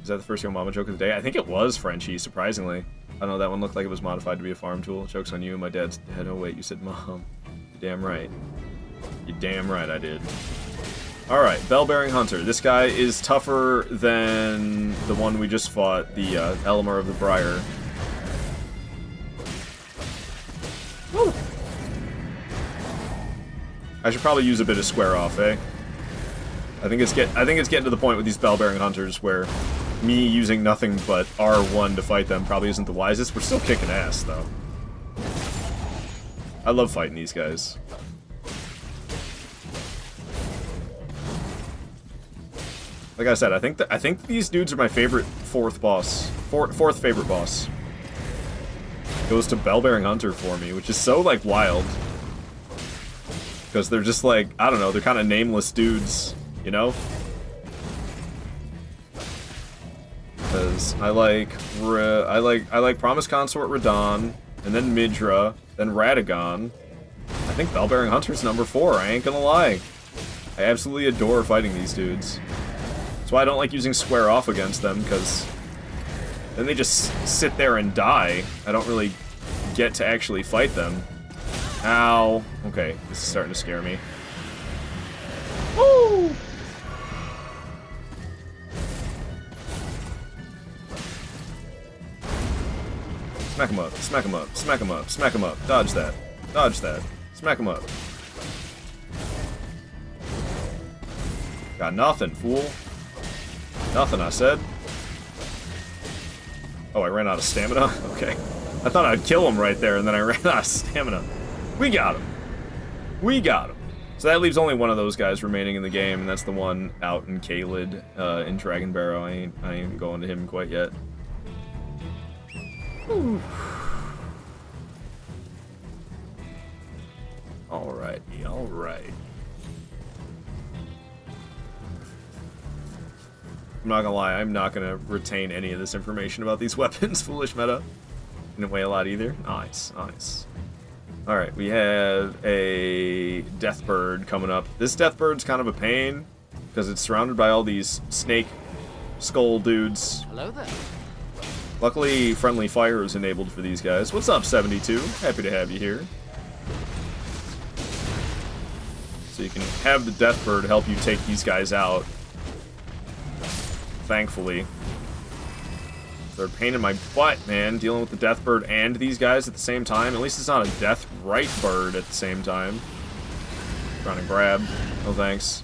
Is that the first Yo Mama joke of the day? I think it was Frenchie, surprisingly. I don't know, that one looked like it was modified to be a farm tool. Joke's on you, my dad's dead. Oh wait, you said mom. You're damn right. You're damn right I did. Alright, Bell-Bearing Hunter. This guy is tougher than the one we just fought, the Elmer of the Briar. Woo! I should probably use a bit of square off, eh? I think it's getting to the point with these Bell-Bearing Hunters where me using nothing but R1 to fight them probably isn't the wisest. We're still kicking ass, though. I love fighting these guys. Like I said, I think these dudes are my favorite fourth favorite boss. Goes to Bell-Bearing Hunter for me, which is so, like, wild. Because they're just, like, I don't know, they're kind of nameless dudes, you know? Because I like Promise Consort Radahn, and then Midra, then Radagon. I think Bell-Bearing Hunter's number 4, I ain't gonna lie. I absolutely adore fighting these dudes. That's why I don't like using square off against them, because then they just sit there and die. I don't really get to actually fight them. Ow. Okay, this is starting to scare me. Woo! Smack him up, smack him up, smack him up, smack him up. Dodge that. Dodge that. Smack him up. Got nothing, fool. Nothing, I said. Oh, I ran out of stamina? Okay. I thought I'd kill him right there, and then I ran out of stamina. We got him. We got him. So that leaves only one of those guys remaining in the game, and that's the one out in Caelid, in Dragon Barrow. I ain't going to him quite yet. Whew. Alrighty, alright. I'm not gonna lie, I'm not gonna retain any of this information about these weapons, foolish meta. Didn't weigh a lot either. Nice, nice. Alright, we have a Deathbird coming up. This Deathbird's kind of a pain, because it's surrounded by all these snake skull dudes. Hello there. Luckily, friendly fire is enabled for these guys. What's up, 72? Happy to have you here. So you can have the Deathbird help you take these guys out. Thankfully. They're a pain in my butt, man, dealing with the Deathbird and these guys at the same time. At least it's not a Death Right Bird at the same time. Trying to grab. No thanks.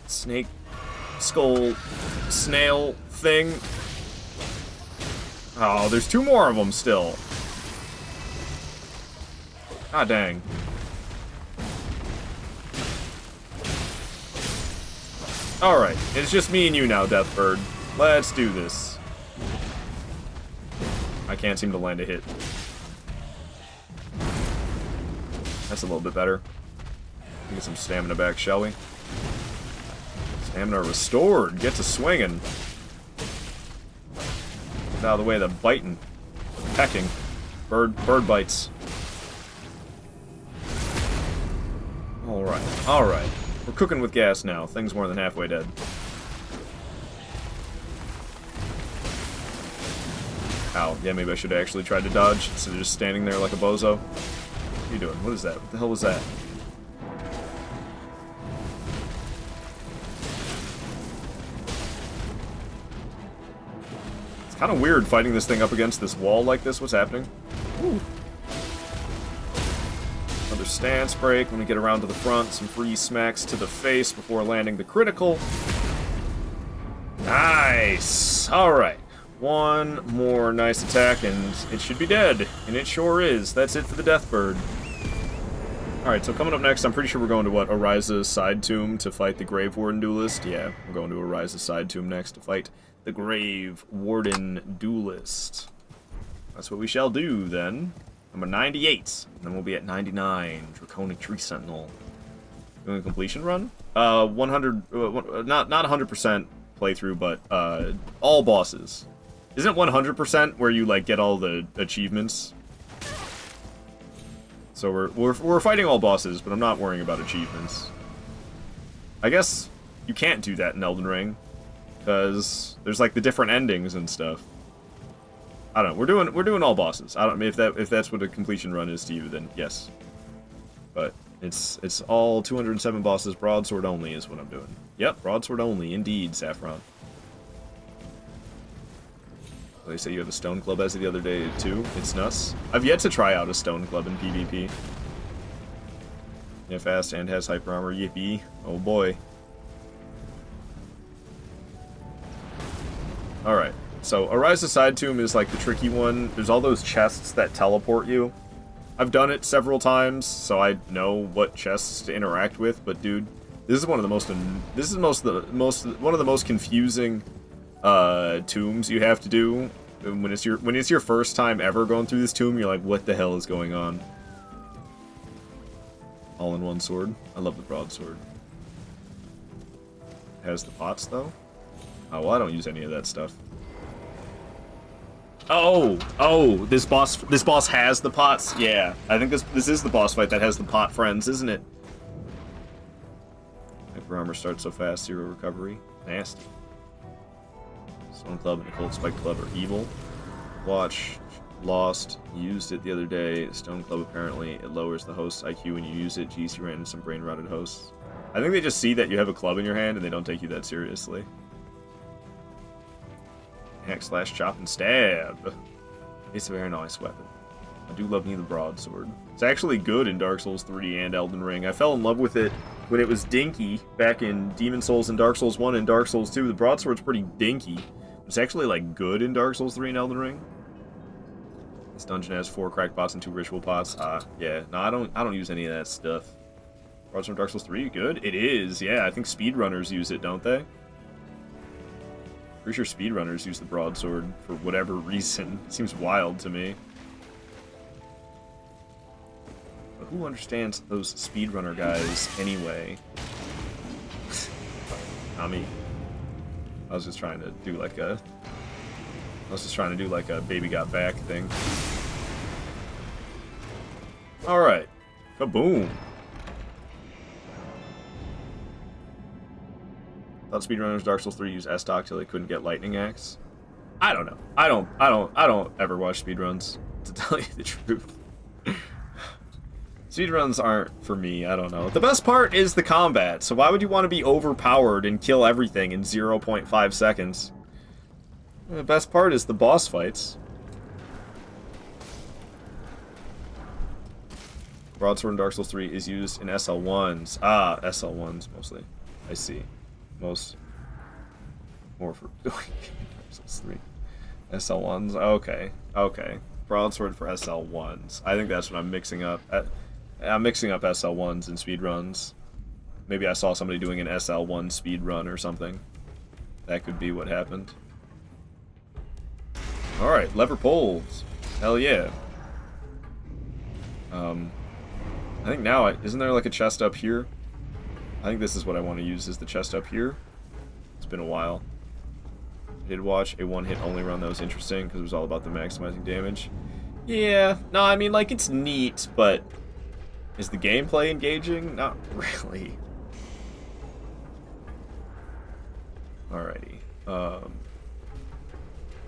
Snake, skull, snail thing. Oh, there's 2 more of them still. Ah, dang. Alright, it's just me and you now, Deathbird. Let's do this. I can't seem to land a hit. That's a little bit better. Get some stamina back, shall we? Stamina restored. Get to swinging. Get out of the way of the biting. Pecking. Bird bites. Alright, alright. We're cooking with gas now. Thing's more than halfway dead. Ow. Yeah, maybe I should have actually tried to dodge instead of just standing there like a bozo. What are you doing? What is that? What the hell was that? It's kind of weird fighting this thing up against this wall like this. What's happening? Ooh. Another stance break when we get around to the front. Some free smacks to the face before landing the critical. Nice! Alright. One more nice attack and it should be dead. And it sure is. That's it for the Deathbird. Alright, so coming up next, I'm pretty sure we're going to, what, Ariza's Side Tomb to fight the Grave Warden Duelist? Yeah, we're going to Ariza's Side Tomb next to fight the Grave Warden Duelist. That's what we shall do, then. Number 98. And then we'll be at 99. Draconic Tree Sentinel. Doing a completion run? 100... not 100% playthrough, but, all bosses. Isn't 100% where you, like, get all the achievements? So we're fighting all bosses, but I'm not worrying about achievements. I guess you can't do that in Elden Ring, because there's, like, the different endings and stuff. I don't know. We're doing all bosses. I don't if that's what a completion run is to you, then yes. But it's all 207 bosses. Broadsword only is what I'm doing. Yep, broadsword only, indeed, Saffron. They say you have a stone club as of the other day too. It's nuts. I've yet to try out a stone club in PvP. Yeah, fast and has hyper armor. Yippee! Oh boy. All right. So, Ariza's Side Tomb is, like, the tricky one. There's all those chests that teleport you. I've done it several times, so I know what chests to interact with, but, dude, this is one of the most... one of the most confusing, tombs you have to do. When it's your first time ever going through this tomb, you're like, what the hell is going on? All-in-one sword. I love the broadsword. It has the pots, though? Oh, well, I don't use any of that stuff. Oh, this boss has the pots? Yeah, I think this is the boss fight that has the pot friends, isn't it? Hyper armor starts so fast, 0 recovery. Nasty. Stone Club and the Cold Spike Club are evil. Watch, lost, used it the other day. Stone Club apparently, it lowers the host's IQ when you use it. GC ran into some brain rotted hosts. I think they just see that you have a club in your hand and they don't take you that seriously. Hack, slash, chop, and stab. It's a very nice weapon. I do love me the broadsword. It's actually good in Dark Souls 3 and Elden Ring. I fell in love with it when it was dinky back in Demon Souls and Dark Souls 1 and Dark Souls 2. The broadsword's pretty dinky. It's actually, like, good in Dark Souls 3 and Elden Ring. This dungeon has 4 cracked pots and 2 ritual pots. Yeah. No, I don't use any of that stuff. Broadsword Dark Souls 3, good? It is, yeah. I think speedrunners use it, don't they? Pretty sure speedrunners use the broadsword for whatever reason. It seems wild to me. But who understands those speedrunner guys anyway? Not me. I was just trying to do like a Baby Got Back thing. Alright. Kaboom. Thought speedrunners Dark Souls 3 use S-Stock till they couldn't get Lightning Axe. I don't know. I don't ever watch speedruns, to tell you the truth. Speedruns aren't for me, I don't know. The best part is the combat, so why would you want to be overpowered and kill everything in 0.5 seconds? The best part is the boss fights. Broadsword in Dark Souls 3 is used in SL1s. Ah, SL1s mostly. I see. More for Dark Souls 3. SL1s, okay. Broadsword for SL1s. I think that's what I'm mixing up. I'm mixing up SL1s and speedruns. Maybe I saw somebody doing an SL1 speedrun or something. That could be what happened. Alright, lever pulls. Hell yeah. I think now, isn't there like a chest up here? I think this is what I want to use as the chest up here. It's been a while. I did watch a one-hit only run that was interesting because it was all about the maximizing damage. Yeah, no, I mean, like, it's neat, but is the gameplay engaging? Not really. Alrighty. I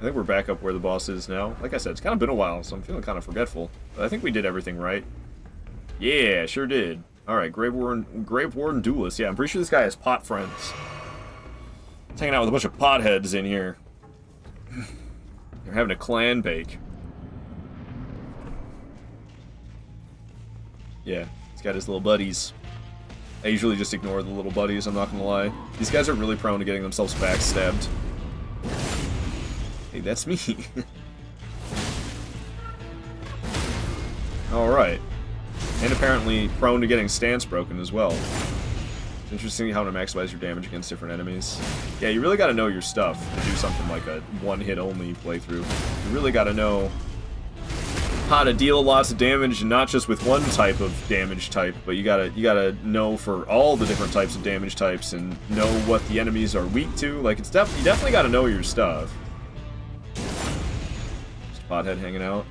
think we're back up where the boss is now. Like I said, it's kind of been a while, so I'm feeling kind of forgetful. But I think we did everything right. Yeah, sure did. Alright, Grave Warden Duelist. Yeah, I'm pretty sure this guy has pot friends. He's hanging out with a bunch of potheads in here. They're having a clan bake. Yeah, he's got his little buddies. I usually just ignore the little buddies, I'm not gonna lie. These guys are really prone to getting themselves backstabbed. Hey, that's me. Alright. And apparently prone to getting stance broken as well. It's interesting how to maximize your damage against different enemies. Yeah, you really gotta know your stuff to do something like a one-hit only playthrough. You really gotta know how to deal lots of damage, and not just with one type of damage type, but you gotta know for all the different types of damage types and know what the enemies are weak to. Like, you definitely gotta know your stuff. Just pothead hanging out.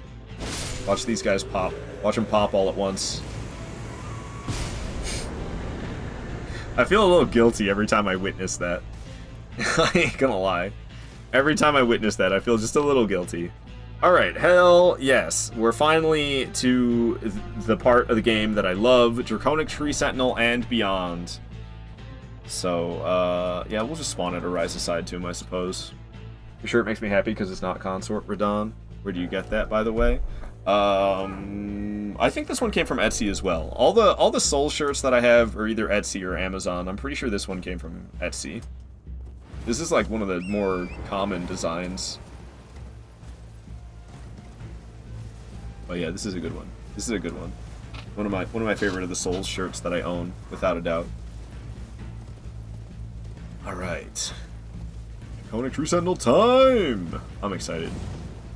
Watch these guys pop. Watch them pop all at once. I feel a little guilty every time I witness that. I ain't gonna lie. Every time I witness that, I feel just a little guilty. Alright, hell yes. We're finally to the part of the game that I love, Draconic Tree Sentinel and beyond. So, yeah, we'll just spawn at a Rise Aside Tomb, I suppose. For sure it makes me happy because it's not Consort Radon. Where do you get that, by the way? I think this one came from Etsy as well. All the soul shirts that I have are either Etsy or Amazon. I'm pretty sure this one came from Etsy. This is like one of the more common designs. Oh yeah, this is a good one. This is a good one. One of my favorite of the Souls shirts that I own, without a doubt. Alright. Draconic True Sentinel time! I'm excited.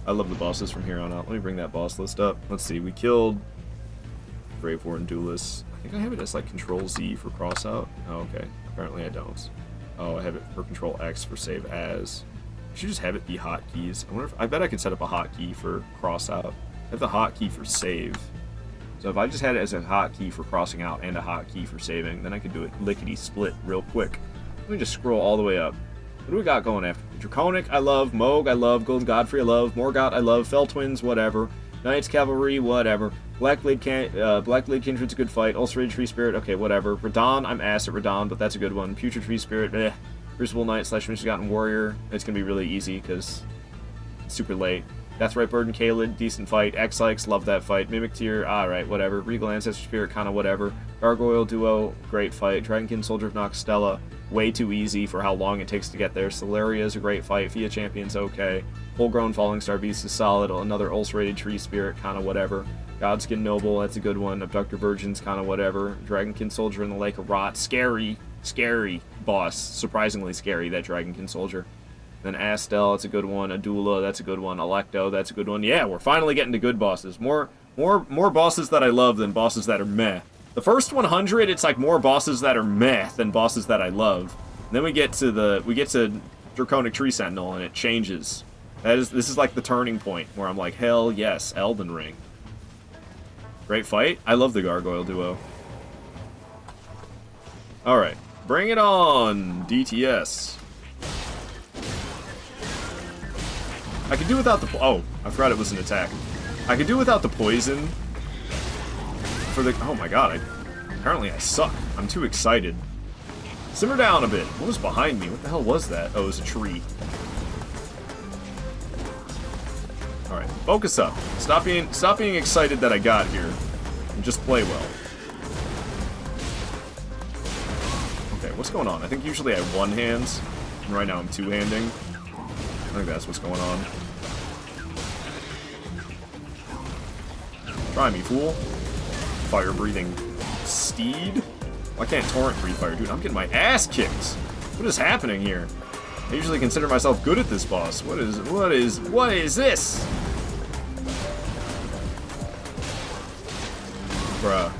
I love the bosses from here on out. Let me bring that boss list up. Let's see, we killed Grave Warden Duelist. I think I have it as like Control Z for cross out. Oh, okay. Apparently I don't. Oh, I have it for Control X for save as. I should just have it be hotkeys. I bet I could set up a hotkey for cross out. I have the hotkey for save. So if I just had it as a hotkey for crossing out and a hotkey for saving, then I could do it lickety-split real quick. Let me just scroll all the way up. What do we got going after? Draconic, I love. Moog, I love. Golden Godfrey, I love. Morgott, I love. Fell Twins, whatever. Knights Cavalry, whatever. Blackblade Kindred's a good fight. Ulcerated Tree Spirit, okay, whatever. Radon, I'm ass at Radon, but that's a good one. Putrid Tree Spirit, eh. Crucible Knight / Misbegotten Warrior, it's gonna be really easy, because it's super late. Deathrite Burden Kaled, decent fight. X-Likes, love that fight. Mimic Tier, alright, whatever. Regal Ancestor Spirit, kinda whatever. Gargoyle Duo, great fight. Dragonkin Soldier of Noxtella, way too easy for how long it takes to get there. Celeria is a great fight. Fia Champion's okay. Full-grown Falling Star Beast is solid. Another Ulcerated Tree Spirit, kinda whatever. Godskin Noble, that's a good one. Abductor Virgin's kinda whatever. Dragonkin Soldier in the Lake of Rot, scary. Scary boss. Surprisingly scary, that Dragonkin Soldier. Then Astel, that's a good one. Adula, that's a good one. Electo, that's a good one. Yeah, we're finally getting to good bosses. More bosses that I love than bosses that are meh. The first 100, it's like more bosses that are meh than bosses that I love. And then we get to Draconic Tree Sentinel and it changes. This is like the turning point where I'm like, hell yes, Elden Ring. Great fight. I love the Gargoyle Duo. Alright, bring it on, DTS. I could do without the... Oh, I forgot it was an attack. I could do without the poison. For the... Oh my god, apparently I suck. I'm too excited. Simmer down a bit. What was behind me? What the hell was that? Oh, it was a tree. Alright, focus up. Stop being excited that I got here. And just play well. Okay, what's going on? I think usually I have one hand. And right now I'm two-handing. I think that's what's going on. Try me, fool. Fire-breathing steed? Why can't Torrent breathe fire? Dude, I'm getting my ass kicked. What is happening here? I usually consider myself good at this boss. What is this? Bruh.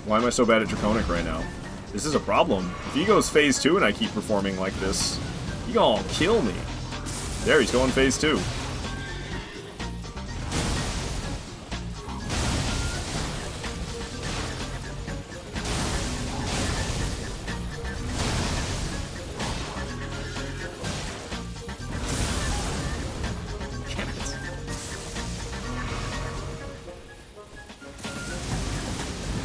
Why am I so bad at Draconic right now? This is a problem. If he goes phase 2 and I keep performing like this, he gonna kill me. There, he's going phase 2.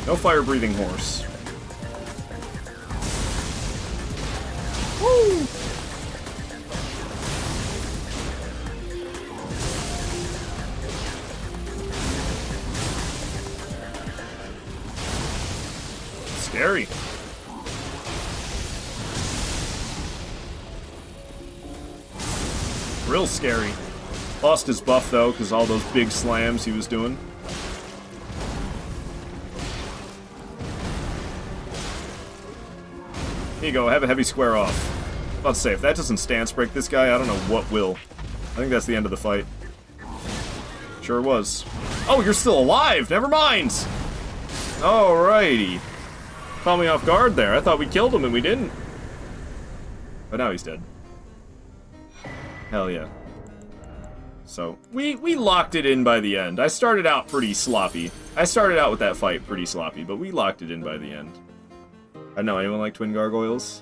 No fire-breathing horse. Woo! Scary. Real scary. Lost his buff, though, because all those big slams he was doing. Here you go, have a heavy square off. About to say, if that doesn't stance break this guy, I don't know what will. I think that's the end of the fight. Sure was. Oh, you're still alive! Never mind! Alrighty. Caught me off guard there. I thought we killed him and we didn't. But now he's dead. Hell yeah. So, we locked it in by the end. I started out pretty sloppy. I started out with that fight pretty sloppy, but we locked it in by the end. I don't know, anyone like twin gargoyles?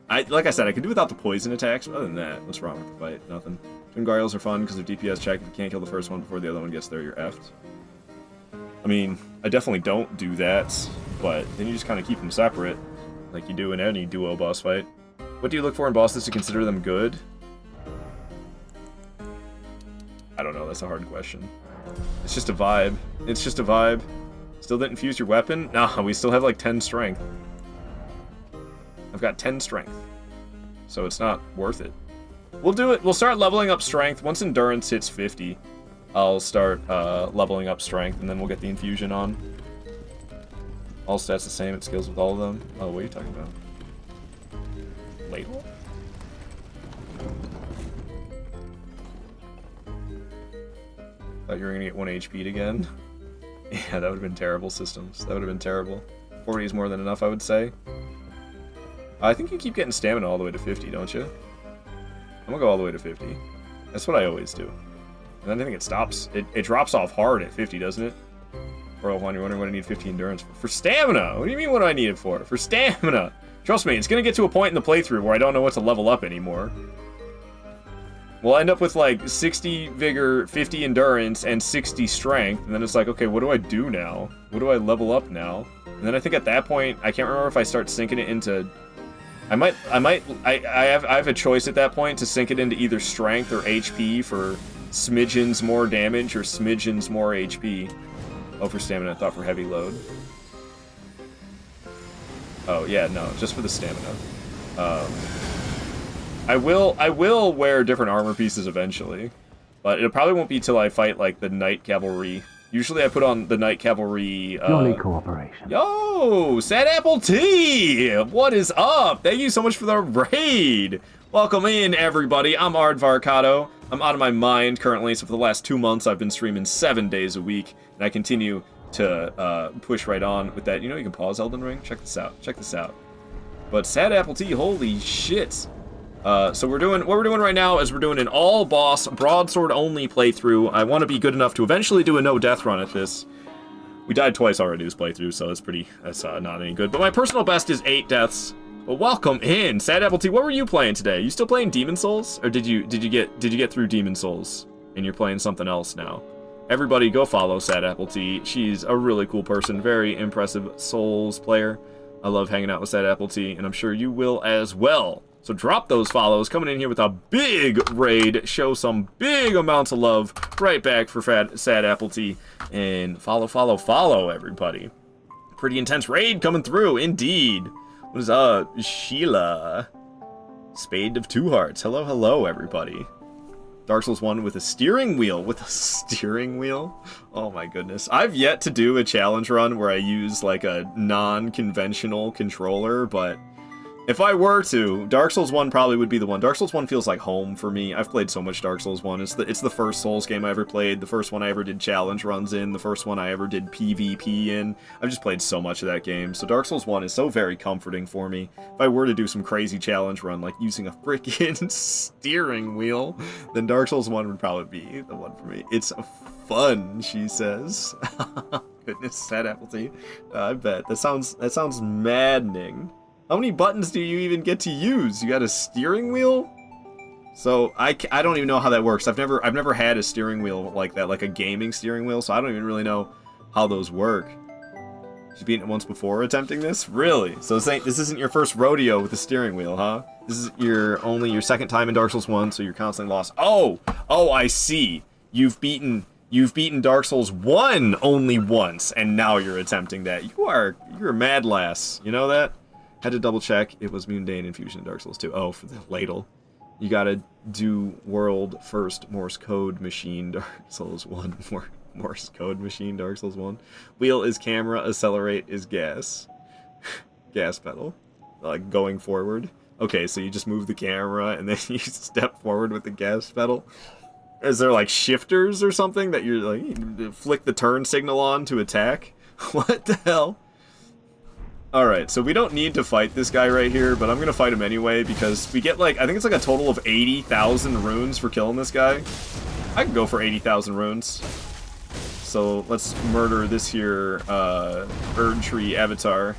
Like I said, I could do without the poison attacks, but other than that, what's wrong with the fight? Nothing. Twin gargoyles are fun because they're DPS check. If you can't kill the first one before the other one gets there, you're effed. I mean, I definitely don't do that, but then you just kind of keep them separate, like you do in any duo boss fight. What do you look for in bosses to consider them good? I don't know, that's a hard question. It's just a vibe. It's just a vibe. Still didn't fuse your weapon? Nah, we still have like 10 strength. I've got 10 strength. So it's not worth it. We'll do it. We'll start leveling up strength. Once endurance hits 50, I'll start leveling up strength, and then we'll get the infusion on. All stats the same, it skills with all of them. Oh, what are you talking about? Label? Thought you were gonna get 1 HP again. Yeah, that would have been terrible systems. That would have been terrible. 40 is more than enough, I would say. I think you keep getting stamina all the way to 50, don't you? I'm gonna go all the way to 50. That's what I always do. And then I think it stops. It drops off hard at 50, doesn't it? Royal One, you're wondering what I need 50 endurance for. For stamina! What do you mean what do I need it for? For stamina! Trust me, it's gonna get to a point in the playthrough where I don't know what to level up anymore. We'll end up with like 60 vigor, 50 endurance, and 60 strength, and then it's like, okay, what do I do now? What do I level up now? And then I think at that point, I can't remember if I start sinking it into... I have a choice at that point to sink it into either strength or HP for smidgens more damage or smidgens more HP. Oh, for stamina, I thought for heavy load. Oh, yeah, no, just for the stamina. I will wear different armor pieces eventually, but it probably won't be till I fight, like, the Knight Cavalry. Usually I put on the Knight Cavalry, Jolly cooperation. Yo! Sad Apple Tea! What is up? Thank you so much for the raid! Welcome in, everybody. I'm Aardvarkado. I'm out of my mind currently, so for the last 2 months I've been streaming 7 days a week, and I continue to push right on with that. You know you can pause Elden Ring? Check this out. Check this out. But Sad Apple Tea, holy shit! So what we're doing right now is we're doing an all-boss, broadsword-only playthrough. I want to be good enough to eventually do a no-death run at this. We died twice already this playthrough, so that's not any good. But my personal best is 8 deaths. But welcome in, Sad Apple Tea. What were you playing today? You still playing Demon Souls, or did you get through Demon Souls and you're playing something else now? Everybody, go follow Sad Apple Tea. She's a really cool person, very impressive Souls player. I love hanging out with Sad Apple Tea, and I'm sure you will as well. So drop those follows, coming in here with a big raid, show some big amounts of love right back for Sad Apple Tea, and follow, everybody. Pretty intense raid coming through, indeed. What is up, Sheila? Spade of Two Hearts, hello, everybody. Dark Souls 1 with a steering wheel, Oh my goodness. I've yet to do a challenge run where I use like a non-conventional controller, but If I were to, Dark Souls 1 probably would be the one. Dark Souls 1 feels like home for me. I've played so much Dark Souls 1. It's the first Souls game I ever played, the first one I ever did challenge runs in, the first one I ever did PvP in. I've just played so much of that game. So Dark Souls 1 is so very comforting for me. If I were to do some crazy challenge run, like using a freaking steering wheel, then Dark Souls 1 would probably be the one for me. It's fun, she says. Goodness, sad apple tea. I bet. That sounds maddening. How many buttons do you even get to use? You got a steering wheel? So I don't even know how that works. I've never had a steering wheel like that, like a gaming steering wheel, so I don't even really know how those work. You've beaten it once before attempting this? Really? So this isn't your first rodeo with the steering wheel, huh? This is only your second time in Dark Souls 1, so you're constantly lost. Oh, I see. You've beaten Dark Souls 1 only once, and now you're attempting that. You're a mad lass. You know that? Had to double check. It was mundane infusion in Dark Souls 2. Oh, for the ladle. You gotta do world first Morse code machine Dark Souls 1. Morse code machine Dark Souls 1. Wheel is camera, accelerate is gas. Gas pedal. Like going forward. Okay, so you just move the camera and then you step forward with the gas pedal. Is there like shifters or something that you're like, you flick the turn signal on to attack? What the hell? Alright, so we don't need to fight this guy right here, but I'm gonna fight him anyway because we get like, I think it's like a total of 80,000 runes for killing this guy. I can go for 80,000 runes. So let's murder this here Erd Tree Avatar.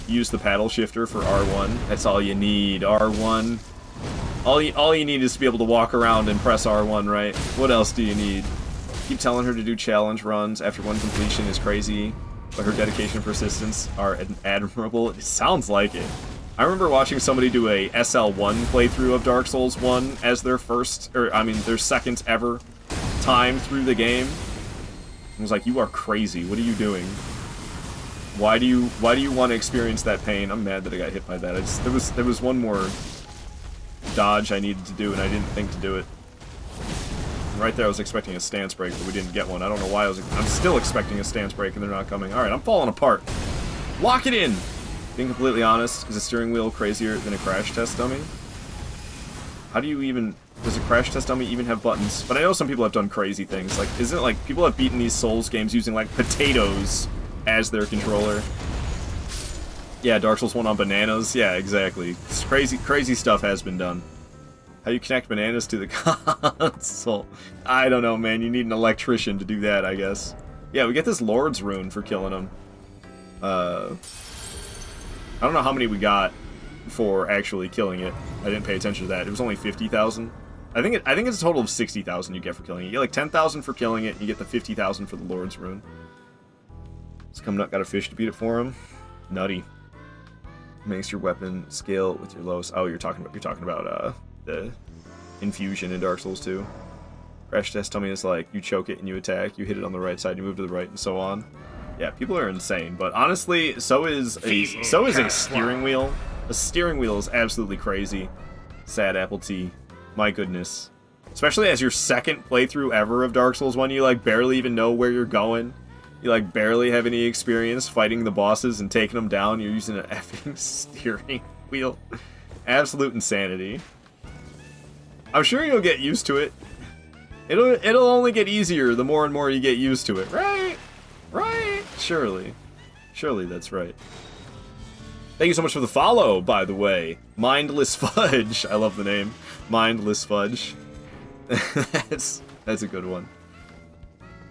Use the paddle shifter for R1. That's all you need, R1. All you need is to be able to walk around and press R1, right? What else do you need? Keep telling her to do challenge runs after one completion is crazy. But her dedication and persistence are admirable. It sounds like it. I remember watching somebody do a SL1 playthrough of Dark Souls 1 as their their second ever time through the game. I was like, you are crazy. What are you doing? Why do you want to experience that pain? I'm mad that I got hit by that. There was one more dodge I needed to do and I didn't think to do it. Right there, I was expecting a stance break, but we didn't get one. I don't know why I'm still expecting a stance break, and they're not coming. Alright, I'm falling apart. Lock it in! Being completely honest, is a steering wheel crazier than a crash test dummy? How do you even... Does a crash test dummy even have buttons? But I know some people have done crazy things. Like, isn't it like... People have beaten these Souls games using, like, potatoes as their controller. Yeah, Dark Souls 1 on bananas. Yeah, exactly. It's crazy stuff has been done. How do you connect bananas to the console? I don't know, man. You need an electrician to do that, I guess. Yeah, we get this Lord's Rune for killing him. I don't know how many we got for actually killing it. I didn't pay attention to that. It was only 50,000. I think it's a total of 60,000 you get for killing it. You get like 10,000 for killing it, and you get the 50,000 for the Lord's Rune. Scumnut got a fish to beat it for him. Nutty. Makes your weapon scale with your lowest. Oh, you're talking about the infusion in Dark Souls 2. Crash test dummy is like, you choke it and you attack, you hit it on the right side, you move to the right, and so on. Yeah, people are insane, but honestly, so is a steering wheel. A steering wheel is absolutely crazy. Sad apple tea. My goodness. Especially as your second playthrough ever of Dark Souls 1, you like barely even know where you're going. You like barely have any experience fighting the bosses and taking them down. You're using an effing steering wheel. Absolute insanity. I'm sure you'll get used to it. It'll only get easier the more and more you get used to it, right? Right? Surely that's right. Thank you so much for the follow, by the way. Mindless Fudge. I love the name. Mindless Fudge. That's a good one.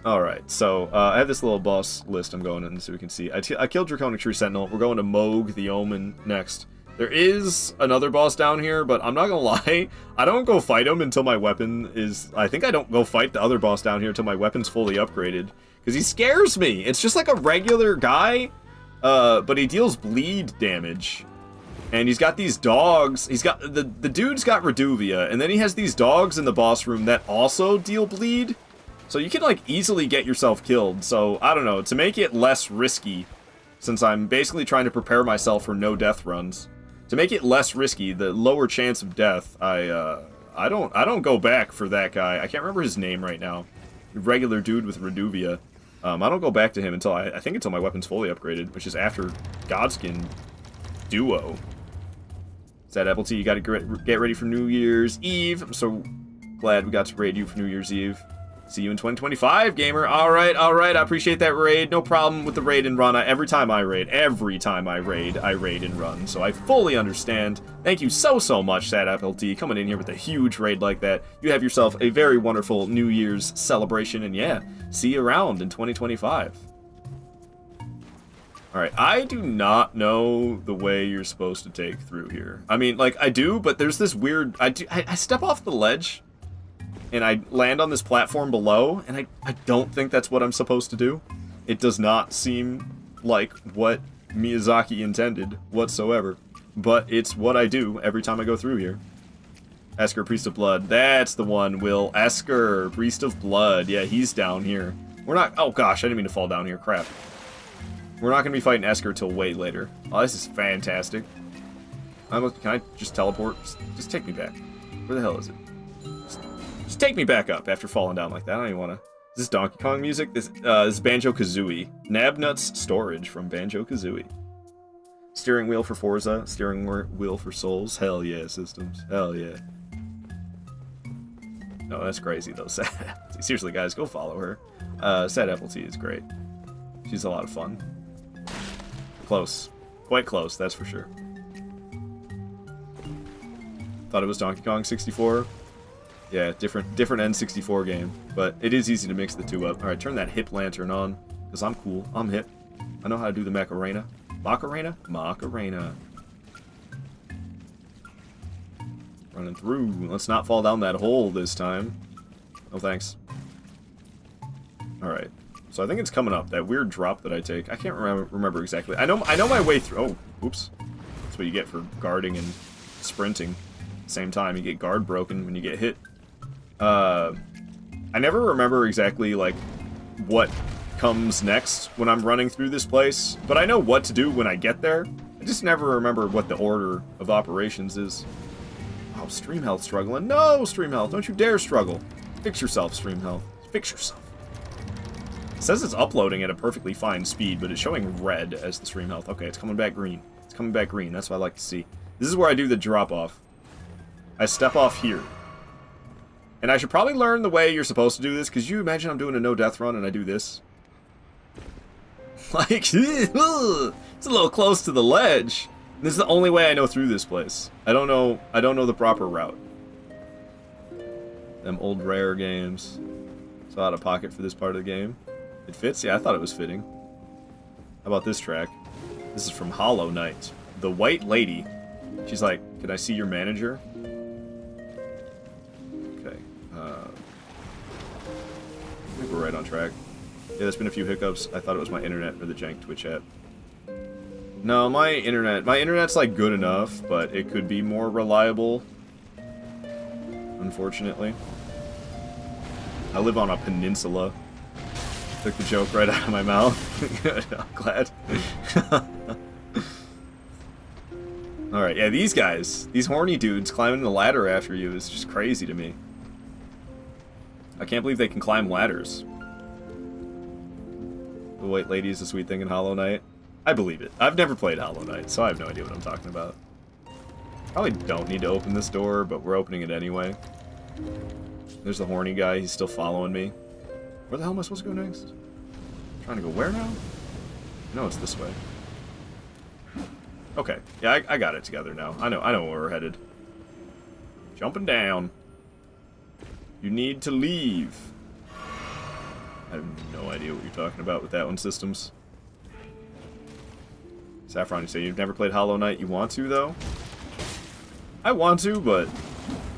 Alright, so I have this little boss list I'm going in so we can see. I killed Draconic Tree Sentinel. We're going to Moog the Omen next. There is another boss down here, but I'm not gonna lie, I don't go fight him until my weapon is... I think I don't go fight the other boss down here until my weapon's fully upgraded. Because he scares me! It's just like a regular guy, but he deals bleed damage. And he's got these dogs, the dude's got Reduvia, and then he has these dogs in the boss room that also deal bleed. So you can, like, easily get yourself killed. So, I don't know, to make it less risky, since I'm basically trying to prepare myself for no death runs, to make it less risky, the lower chance of death, I don't go back for that guy. I can't remember his name right now. Regular dude with Reduvia. I don't go back to him until I think until my weapon's fully upgraded, which is after Godskin Duo. Sad Apple T, you got to get ready for New Year's Eve. I'm so glad we got to raid you for New Year's Eve. See you in 2025, gamer. All right. I appreciate that raid. No problem with the raid and run. Every time I raid and run. So I fully understand. Thank you so much, Sad Apple T, coming in here with a huge raid like that. You have yourself a very wonderful New Year's celebration. And yeah, see you around in 2025. Alright, I do not know the way you're supposed to take through here. I mean, like, I do, but there's this weird... I step off the ledge, and I land on this platform below, and I don't think that's what I'm supposed to do. It does not seem like what Miyazaki intended whatsoever. But it's what I do every time I go through here. Esker, Priest of Blood. That's the one, Will. Esker, Priest of Blood. Yeah, he's down here. We're not... Oh, gosh, I didn't mean to fall down here. Crap. We're not going to be fighting Esker till way later. Oh, this is fantastic. Can I just teleport? Just take me back. Where the hell is it? Just take me back up after falling down like that. I don't even want to... Is this Donkey Kong music? This is Banjo-Kazooie. Nabnuts Storage from Banjo-Kazooie. Steering wheel for Forza. Steering wheel for Souls. Hell yeah, systems. Hell yeah. No, that's crazy, though. Sad Apple Tea. Seriously, guys, go follow her. Sad Apple Tea is great. She's a lot of fun. Close. Quite close, that's for sure. Thought it was Donkey Kong 64. Yeah, different N64 game. But it is easy to mix the two up. Alright, turn that hip lantern on. Because I'm cool. I'm hip. I know how to do the Macarena. Macarena? Macarena. Running through. Let's not fall down that hole this time. Oh, thanks. Alright. So I think it's coming up. That weird drop that I take. I can't remember exactly. I know my way through. Oh, oops. That's what you get for guarding and sprinting. Same time, you get guard broken when you get hit. I never remember exactly, like, what comes next when I'm running through this place. But I know what to do when I get there. I just never remember what the order of operations is. Oh, Stream Health struggling. No, Stream Health. Don't you dare struggle. Fix yourself, Stream Health. Fix yourself. It says it's uploading at a perfectly fine speed, but it's showing red as the stream health. Okay, it's coming back green. It's coming back green. That's what I like to see. This is where I do the drop-off. I step off here. And I should probably learn the way you're supposed to do this, because you imagine I'm doing a no-death run and I do this. Like, it's a little close to the ledge. This is the only way I know through this place. I don't know the proper route. Them old rare games. So out of pocket for this part of the game. It fits? Yeah, I thought it was fitting. How about this track? This is from Hollow Knight. The White Lady. She's like, can I see your manager? Okay. I think we're right on track. Yeah, there's been a few hiccups. I thought it was my internet or the jank Twitch app. No, my internet's like good enough, but it could be more reliable. Unfortunately. I live on a peninsula. Took the joke right out of my mouth. Good, I'm glad. Alright, yeah, these guys, these horny dudes climbing the ladder after you is just crazy to me. I can't believe they can climb ladders. The White Lady is a sweet thing in Hollow Knight. I believe it. I've never played Hollow Knight, so I have no idea what I'm talking about. Probably don't need to open this door, but we're opening it anyway. There's the horny guy. He's still following me. Where the hell am I supposed to go next? Trying to go where now? No, it's this way. Okay. Yeah, I got it together now. I know where we're headed. Jumping down. You need to leave. I have no idea what you're talking about with that one, Systems. Saffron, you say you've never played Hollow Knight? You want to, though? I want to, but...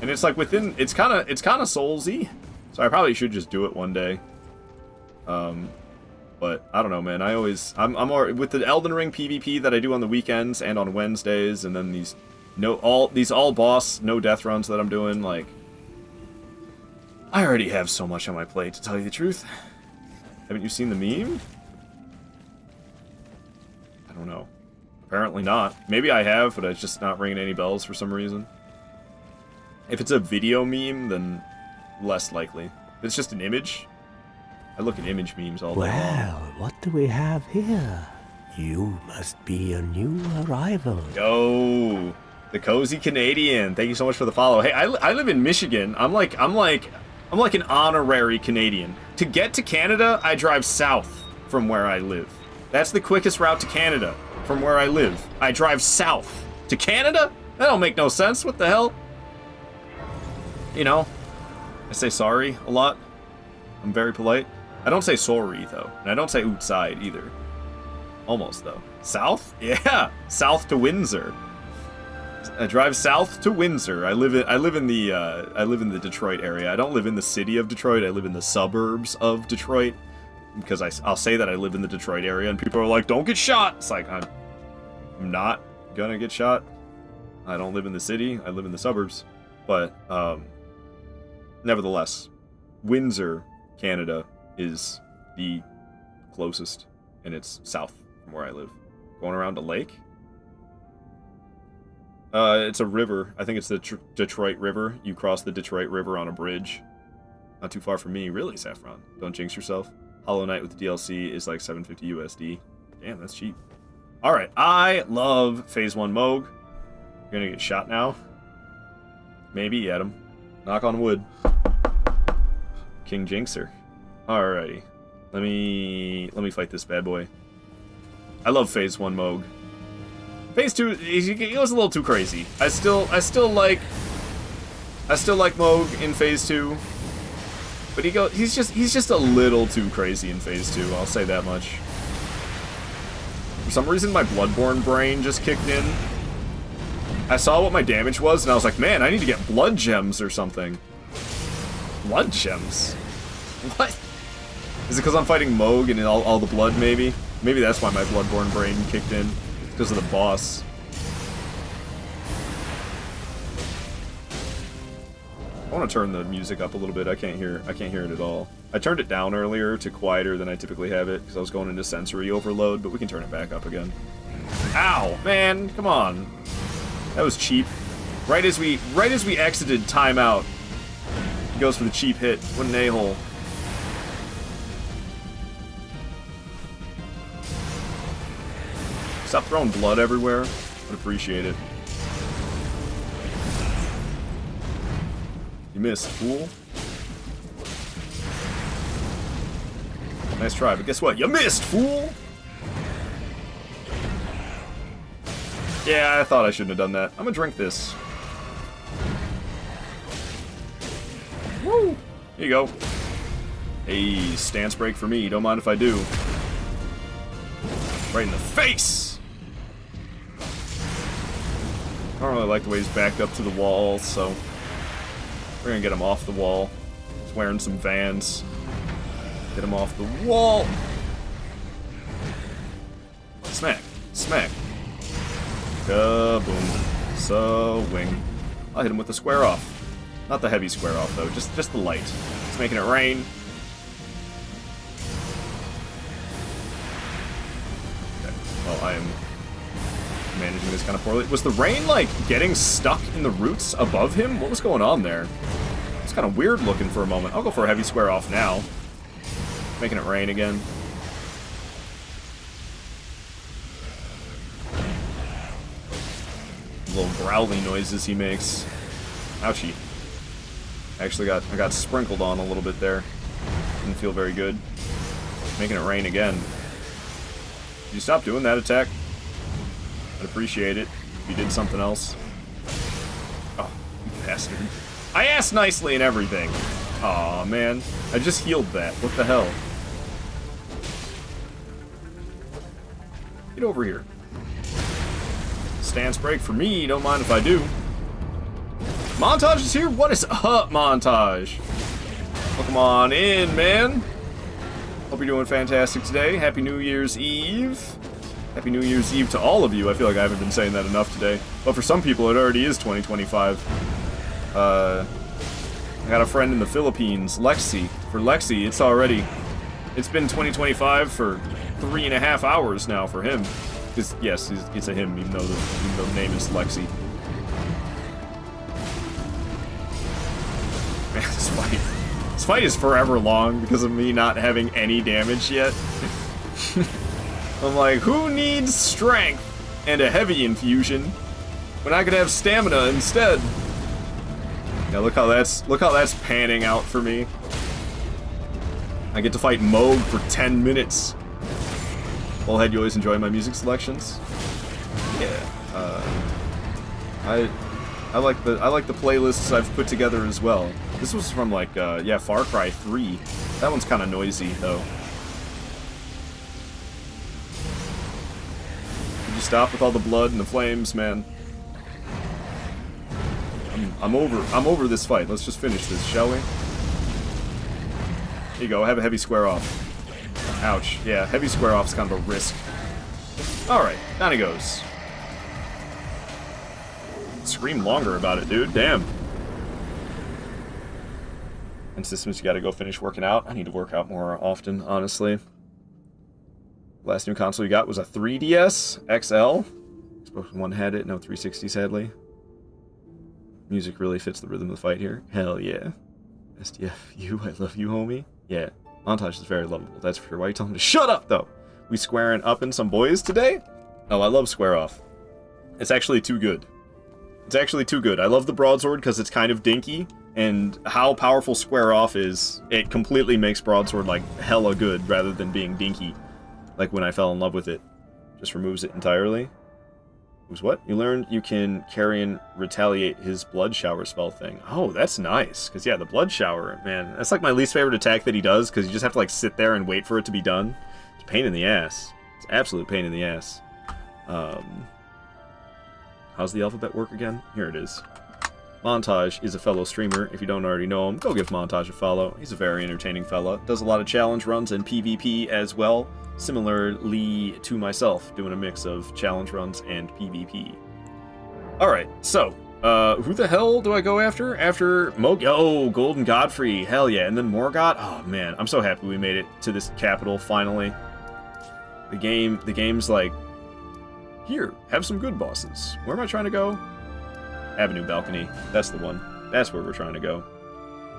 And it's like within... It's kind of Soulsy. So I probably should just do it one day. But I don't know, man. I'm more with the Elden Ring PvP that I do on the weekends and on Wednesdays, and then these all boss no death runs that I'm doing. Like, I already have so much on my plate, to tell you the truth. Haven't you seen the meme? I don't know. Apparently not. Maybe I have, but it's just not ringing any bells for some reason. If it's a video meme, then less likely. If it's just an image, I look at image memes all day long. Well, what do we have here? You must be a new arrival. Yo! The cozy Canadian. Thank you so much for the follow. Hey, I live in Michigan. I'm like an honorary Canadian. To get to Canada, I drive south from where I live. That's the quickest route to Canada from where I live. I drive south to Canada? That don't make no sense. What the hell? You know, I say sorry a lot. I'm very polite. I don't say sorry though, and I don't say outside either. Almost though. South? Yeah, south to Windsor. I drive south to Windsor. I live in the Detroit area. I don't live in the city of Detroit. I live in the suburbs of Detroit because I'll say that I live in the Detroit area, and people are like, "Don't get shot." It's like I'm not gonna get shot. I don't live in the city. I live in the suburbs, but nevertheless, Windsor, Canada, is the closest, and it's south from where I live. Going around a lake. It's a river. I think it's the Detroit River. You cross the Detroit River on a bridge. Not too far from me. Really, Saffron. Don't jinx yourself. Hollow Knight with the DLC is like $750 USD. Damn, that's cheap. Alright, I love Phase 1 Moog. You're gonna get shot now. Maybe, Adam. Knock on wood. King Jinxer. Alrighty. Let me fight this bad boy. I love Phase 1 Moog. Phase 2, he goes a little too crazy. I still like Moog in Phase 2, but he's just a little too crazy in Phase 2. I'll say that much. For some reason, my Bloodborne brain just kicked in. I saw what my damage was, and I was like, man, I need to get blood gems or something. Blood gems? What? Is it because I'm fighting Moog and all the blood, maybe? Maybe that's why my Bloodborne brain kicked in. Because of the boss. I want to turn the music up a little bit. I can't hear it at all. I turned it down earlier to quieter than I typically have it because I was going into sensory overload, but we can turn it back up again. Ow, man, come on. That was cheap. Right as we exited timeout, he goes for the cheap hit. What an a-hole. Stop throwing blood everywhere. I'd appreciate it. You missed, fool. Nice try, but guess what? You missed, fool! Yeah, I thought I shouldn't have done that. I'm gonna drink this. Woo! Here you go. Hey, stance break for me. Don't mind if I do. Right in the face! I don't really like the way he's backed up to the wall, so we're gonna get him off the wall. He's wearing some Vans. Get him off the wall! Smack. Smack. Kaboom. Swing. I'll hit him with the square off. Not the heavy square off, though. Just the light. It's making it rain. Okay. Well, I am managing this kind of poorly. Was the rain, like, getting stuck in the roots above him? What was going on there? It's kind of weird looking for a moment. I'll go for a heavy square off now. Making it rain again. Little growly noises he makes. Ouchie. Actually I got sprinkled on a little bit there. Didn't feel very good. Making it rain again. Did you stop doing that attack? I'd appreciate it if you did something else. Oh, you bastard. I asked nicely and everything. Aw, man. I just healed that. What the hell? Get over here. Stance break for me. Don't mind if I do. Montage is here? What is up, Montage? Welcome on in, man. Hope you're doing fantastic today. Happy New Year's Eve. Happy New Year's Eve to all of you. I feel like I haven't been saying that enough today. But for some people, it already is 2025. I got a friend in the Philippines, Lexi. For Lexi, it's been 2025 for 3.5 hours now for him. Yes, it's a him, even though the name is Lexi. Man, this fight is forever long because of me not having any damage yet. I'm like, who needs strength and a heavy infusion? when I could have stamina instead. Yeah, look how that's panning out for me. I get to fight Moog for 10 minutes. Bullhead, you always enjoy my music selections? Yeah. I like the playlists I've put together as well. This was from like yeah, Far Cry 3. That one's kind of noisy though. Could you stop with all the blood and the flames, man? I'm over this fight. Let's just finish this, shall we? Here you go. Have a heavy square off. Ouch. Yeah, heavy square off is kind of a risk. Alright, down he goes. Scream longer about it, dude. Damn. And systems, you gotta go finish working out. I need to work out more often, honestly. Last new console you got was a 3DS XL. Xbox One had it, no 360 sadly. Music really fits the rhythm of the fight here. Hell yeah. SDF, I love you, homie. Yeah, Montage is very lovable, that's for sure. Why are you telling him to shut up, though? We squaring up in some boys today? Oh, I love Square Off. It's actually too good. It's actually too good. I love the broadsword because it's kind of dinky, and how powerful Square Off is, it completely makes broadsword, like, hella good rather than being dinky. Like when I fell in love with it. Just removes it entirely. Was what? You learned you can carry and retaliate his blood shower spell thing. Oh, that's nice. Because, yeah, the blood shower, man, that's like my least favorite attack that he does, because you just have to, like, sit there and wait for it to be done. It's a pain in the ass. It's an absolute pain in the ass. How's the alphabet work again? Here it is. Montage is a fellow streamer. If you don't already know him, go give Montage a follow. He's a very entertaining fella. Does a lot of challenge runs and PvP as well. Similarly to myself, doing a mix of challenge runs and PvP. Alright, so, who the hell do I go after? After Oh, Golden Godfrey, hell yeah, and then Morgoth? Oh man, I'm so happy we made it to this capital, finally. The game's like, here, have some good bosses. Where am I trying to go? Avenue Balcony, that's the one. That's where we're trying to go.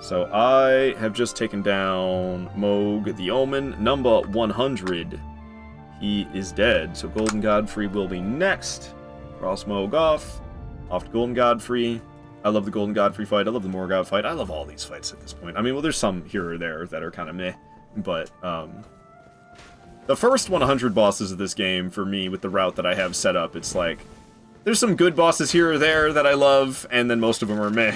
So I have just taken down Moog the Omen, number 100. He is dead, so Golden Godfrey will be next. Cross Moog off to Golden Godfrey. I love the Golden Godfrey fight, I love the Morgoth fight, I love all these fights at this point. I mean, well, there's some here or there that are kind of meh, but, the first 100 bosses of this game, for me, with the route that I have set up, it's like, there's some good bosses here or there that I love, and then most of them are meh.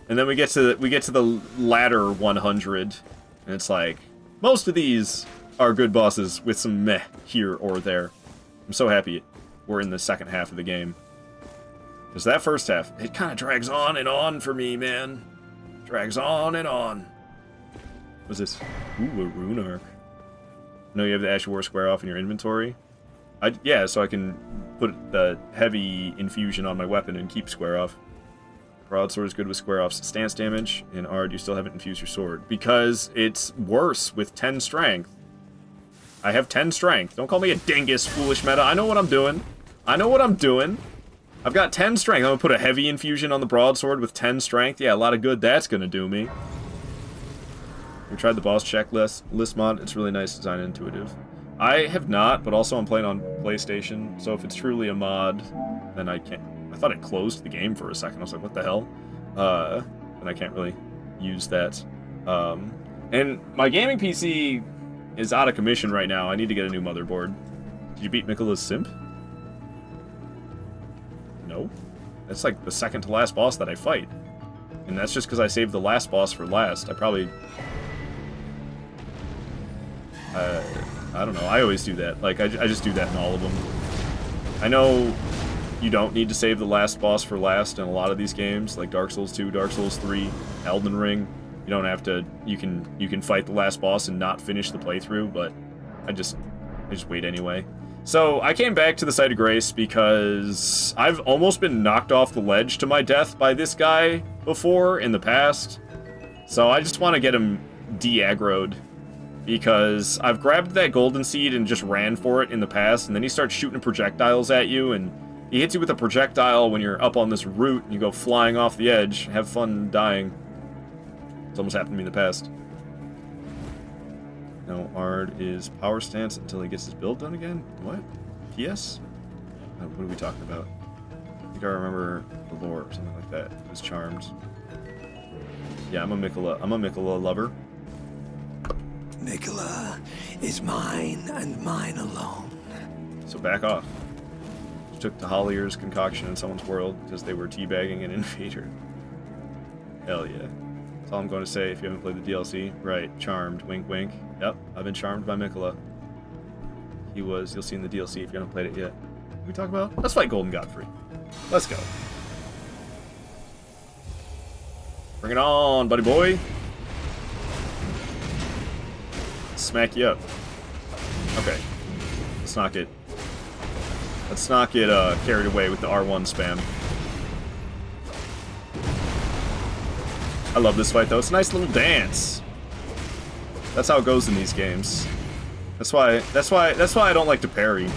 And then we get to the latter 100, and it's like, most of these are good bosses with some meh here or there. I'm so happy we're in the second half of the game. Because that first half, it kind of drags on and on for me, man. Drags on and on. What's this? Ooh, a rune arc. No, you have the Ash War Square Off in your inventory? Yeah, so I can put the heavy infusion on my weapon and keep Square Off. Broadsword is good with Square Off's stance damage. In Ard, you still haven't infused your sword. Because it's worse with 10 strength. I have 10 strength. Don't call me a dingus, foolish meta. I know what I'm doing. I know what I'm doing. I've got 10 strength. I'm gonna put a heavy infusion on the broadsword with 10 strength. Yeah, a lot of good that's gonna do me. You tried the boss checklist mod? It's really nice, design, and intuitive. I have not, but also I'm playing on PlayStation, so if it's truly a mod, then I can't. I thought it closed the game for a second. I was like, what the hell? And I can't really use that. And my gaming PC is out of commission right now. I need to get a new motherboard. Did you beat Miquella's Simp? No. That's like the second to last boss that I fight. And that's just because I saved the last boss for last. I probably... I don't know. I always do that. Like, I just do that in all of them. I know you don't need to save the last boss for last in a lot of these games, like Dark Souls 2, Dark Souls 3, Elden Ring. You don't have to. You can fight the last boss and not finish the playthrough, but I just wait anyway. So I came back to the Site of Grace because I've almost been knocked off the ledge to my death by this guy before in the past. So I just want to get him de-aggroed. Because I've grabbed that golden seed and just ran for it in the past, and then he starts shooting projectiles at you, and he hits you with a projectile when you're up on this route, and you go flying off the edge. Have fun dying. It's almost happened to me in the past. No, Ard is power stance until he gets his build done again? What? PS? What are we talking about? think I remember the lore or something like that. It was charmed. Yeah, I'm a Miquella lover. Miquella is mine and mine alone. So back off. Just took the Hollier's concoction in someone's world because they were teabagging an invader. Hell yeah. That's all I'm going to say if you haven't played the DLC. Right, charmed. Wink, wink. Yep, I've been charmed by Miquella. He was. You'll see in the DLC if you haven't played it yet. What are we talking about? Let's fight Golden Godfrey. Let's go. Bring it on, buddy boy. Smack you up. Okay. Let's not get carried away with the R1 spam. I love this fight though. It's a nice little dance. That's how it goes in these games. That's why I don't like to parry. It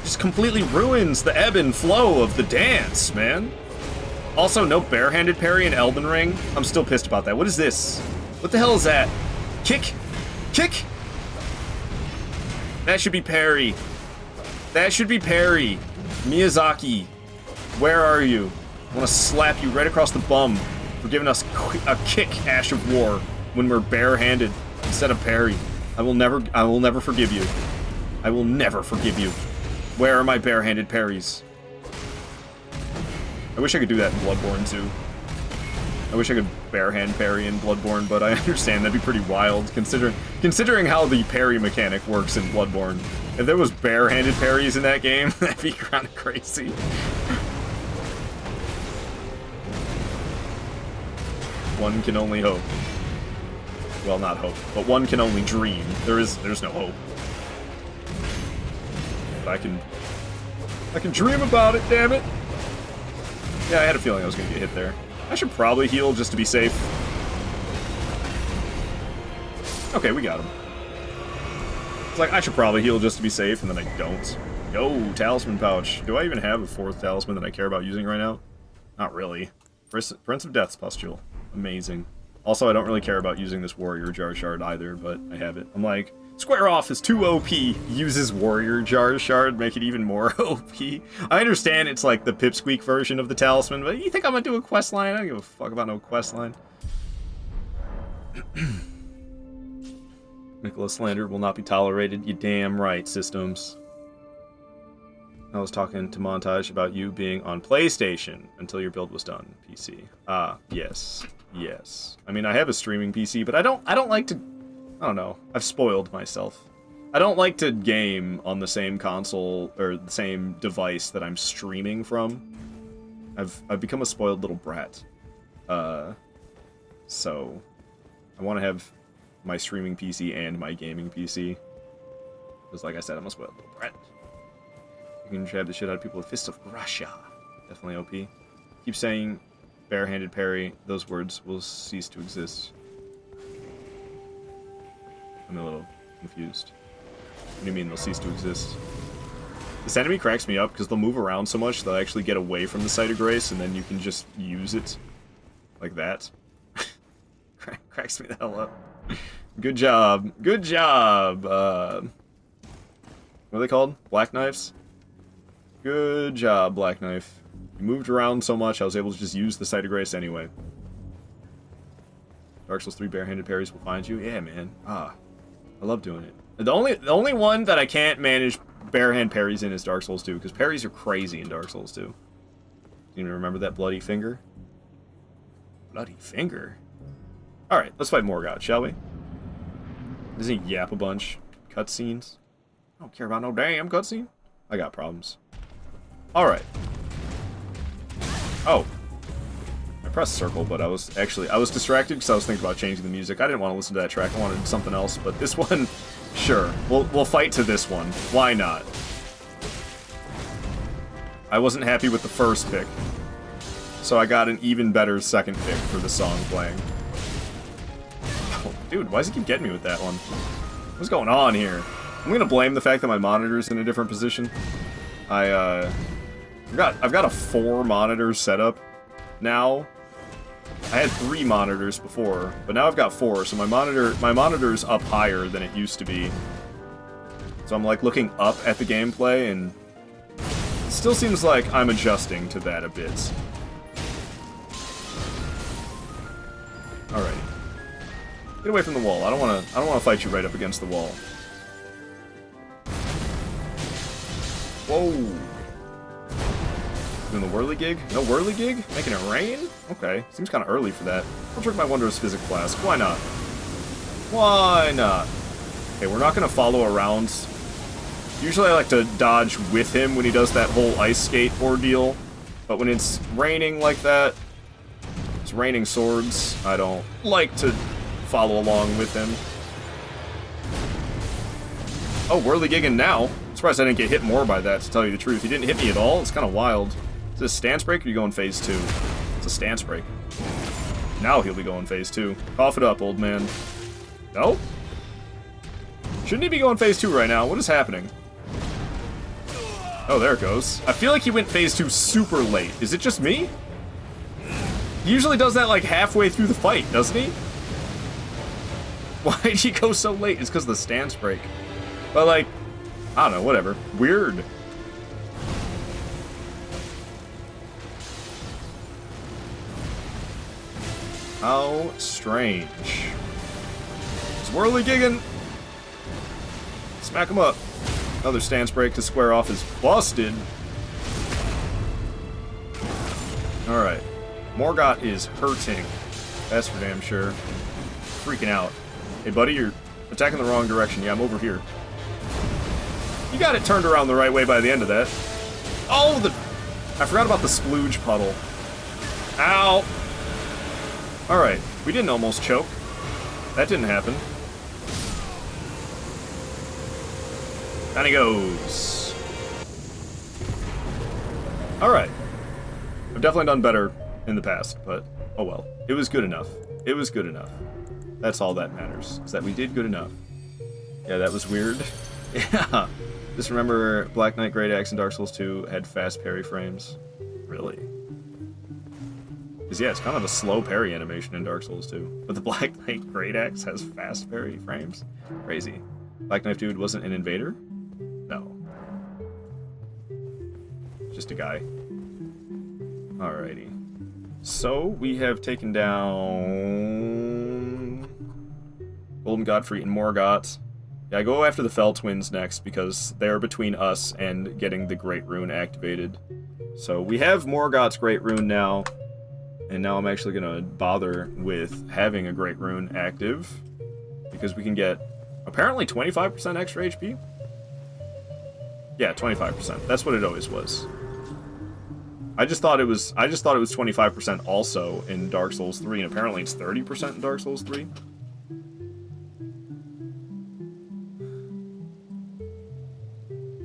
just completely ruins the ebb and flow of the dance, man. Also, no barehanded parry in Elden Ring. I'm still pissed about that. What is this? What the hell is that? Kick? Kick? That should be parry. That should be parry. Miyazaki, where are you? I want to slap you right across the bum for giving us a kick, Ash of War, when we're barehanded instead of parry. I will never forgive you. I will never forgive you. Where are my barehanded parries? I wish I could do that in Bloodborne too. I wish I could barehand parry in Bloodborne, but I understand that'd be pretty wild considering how the parry mechanic works in Bloodborne. If there was barehanded parries in that game, that'd be kind of crazy. One can only hope. Well, not hope, but one can only dream. There's no hope. But I can dream about it, damn it. Yeah, I had a feeling I was gonna get hit there. I should probably heal just to be safe. Okay, we got him. It's like, I should probably heal just to be safe, and then I don't. Yo, talisman pouch. Do I even have a 4th talisman that I care about using right now? Not really. Prince of Death's pustule. Amazing. Also, I don't really care about using this warrior jar shard either, but I have it. I'm like, Square Off is too OP. Uses warrior jar shard, make it even more OP. I understand it's like the pipsqueak version of the talisman, but you think I'm gonna do a quest line? I don't give a fuck about no quest line. Miquella slander will not be tolerated. You damn right, systems. I was talking to Montage about you being on PlayStation until your build was done. PC. Ah, yes. Yes. I mean, I have a streaming PC, but I don't like to... I don't know. I've spoiled myself. I don't like to game on the same console or the same device that I'm streaming from. I've become a spoiled little brat. So I want to have my streaming PC and my gaming PC. Because like I said, I'm a spoiled little brat. You can jab the shit out of people with Fists of Gracia. Definitely OP. Keep saying barehanded parry. Those words will cease to exist. I'm a little confused. What do you mean they'll cease to exist? This enemy cracks me up because they'll move around so much they'll actually get away from the Site of Grace and then you can just use it like that. Cracks me the hell up. Good job. Good job. What are they called? Black Knives? Good job, Black Knife. You moved around so much I was able to just use the Site of Grace anyway. Dark Souls 3 barehanded parries will find you? Yeah, man. Ah. I love doing it. The only one that I can't manage barehand parries in is Dark Souls 2, because parries are crazy in Dark Souls 2. Do you even remember that bloody finger? Bloody finger? Alright, let's fight Morgoth, shall we? Doesn't he yap a bunch? Cutscenes? I don't care about no damn cutscene. I got problems. Alright. Oh. I pressed circle, but I was distracted because I was thinking about changing the music. I didn't want to listen to that track. I wanted something else, but this one, sure. We'll fight to this one. Why not? I wasn't happy with the first pick, so I got an even better second pick for the song playing. Oh, dude, why does he keep getting me with that one? What's going on here? I'm gonna blame the fact that my monitor's in a different position. I've got a 4 monitor setup now. I had 3 monitors before, but now I've got 4, so my monitor's up higher than it used to be. So I'm like looking up at the gameplay, and still seems like I'm adjusting to that a bit. Alright. Get away from the wall. I don't wanna fight you right up against the wall. Whoa. Doing the whirligig? No whirligig? Making it rain? Okay. Seems kinda early for that. I'll drink my Wondrous Physic Flask. Why not? Why not? Okay, we're not gonna follow around. Usually I like to dodge with him when he does that whole ice skate ordeal. But when it's raining like that, it's raining swords, I don't like to follow along with him. Oh, whirligigging now. I'm surprised I didn't get hit more by that, to tell you the truth. He didn't hit me at all. It's kind of wild. Is this a stance break, or are you going phase 2? It's a stance break. Now he'll be going phase 2. Cough it up, old man. No? Shouldn't he be going phase 2 right now? What is happening? Oh, there it goes. I feel like he went phase 2 super late. Is it just me? He usually does that like halfway through the fight, doesn't he? Why did he go so late? It's because of the stance break. But like, I don't know, whatever. Weird. How strange. It's whirligigging. Smack him up. Another stance break to square off is busted. Alright. Morgott is hurting. That's for damn sure. Freaking out. Hey, buddy, you're attacking the wrong direction. Yeah, I'm over here. You got it turned around the right way by the end of that. Oh, I forgot about the splooge puddle. Ow! Alright, we didn't almost choke. That didn't happen. Down he goes. Alright. I've definitely done better in the past, but oh well. It was good enough. It was good enough. That's all that matters, is that we did good enough. Yeah, that was weird. Yeah. Just remember Black Knight Great Axe in Dark Souls 2 had fast parry frames. Really? Because yeah, it's kind of a slow parry animation in Dark Souls 2. But the Black Knight Great Axe has fast parry frames? Crazy. Black Knife Dude wasn't an invader? No. Just a guy. Alrighty. So, we have taken down Golden Godfrey and Morgott. Yeah, I go after the Fell Twins next because they're between us and getting the Great Rune activated. So we have Morgott's Great Rune now, and now I'm actually gonna bother with having a Great Rune active because we can get apparently 25% extra HP. Yeah, 25%. That's what it always was. I just thought it was 25% also in Dark Souls 3, and apparently it's 30% in Dark Souls 3.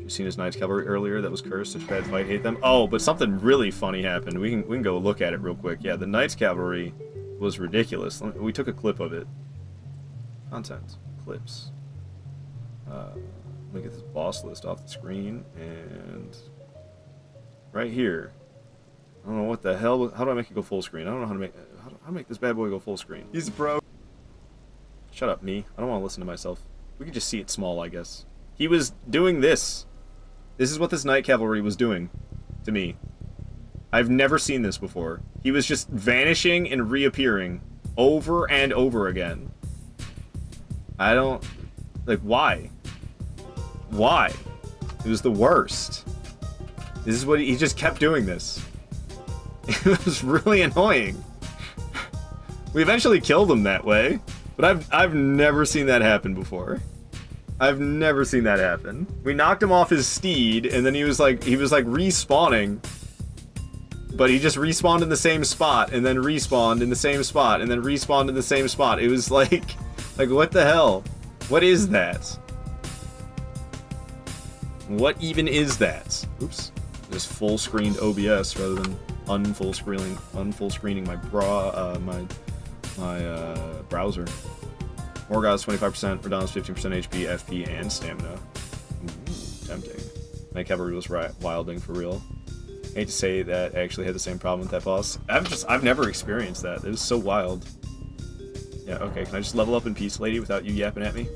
You seen his Knights Cavalry earlier that was cursed? Such bad fight, hate them. Oh, but something really funny happened. We can go look at it real quick. Yeah, the Knights Cavalry was ridiculous. We took a clip of it. Content clips. Let me get this boss list off the screen, and right here. I don't know what the hell. How do I make it go full screen? I don't know how to make this bad boy go full screen. He's bro. Shut up, me. I don't want to listen to myself. We can just see it small, I guess. He was doing this. This is what this Knight Cavalry was doing to me. I've never seen this before. He was just vanishing and reappearing over and over again. I don't... Like, why? Why? It was the worst. This is what he just kept doing this. It was really annoying. We eventually killed him that way, but I've never seen that happen before. I've never seen that happen. We knocked him off his steed, and then he was like respawning, but he just respawned in the same spot, and then respawned in the same spot, and then respawned in the same spot. It was like what the hell? What is that? What even is that? Oops. Just full screened OBS rather than unfull screening my browser. Morgott's 25%, Radon's 15% HP, FP, and stamina. Ooh, tempting. My cavalry was wilding for real. Hate to say that I actually had the same problem with that boss. I've never experienced that. It was so wild. Yeah, okay, can I just level up in peace, lady, without you yapping at me?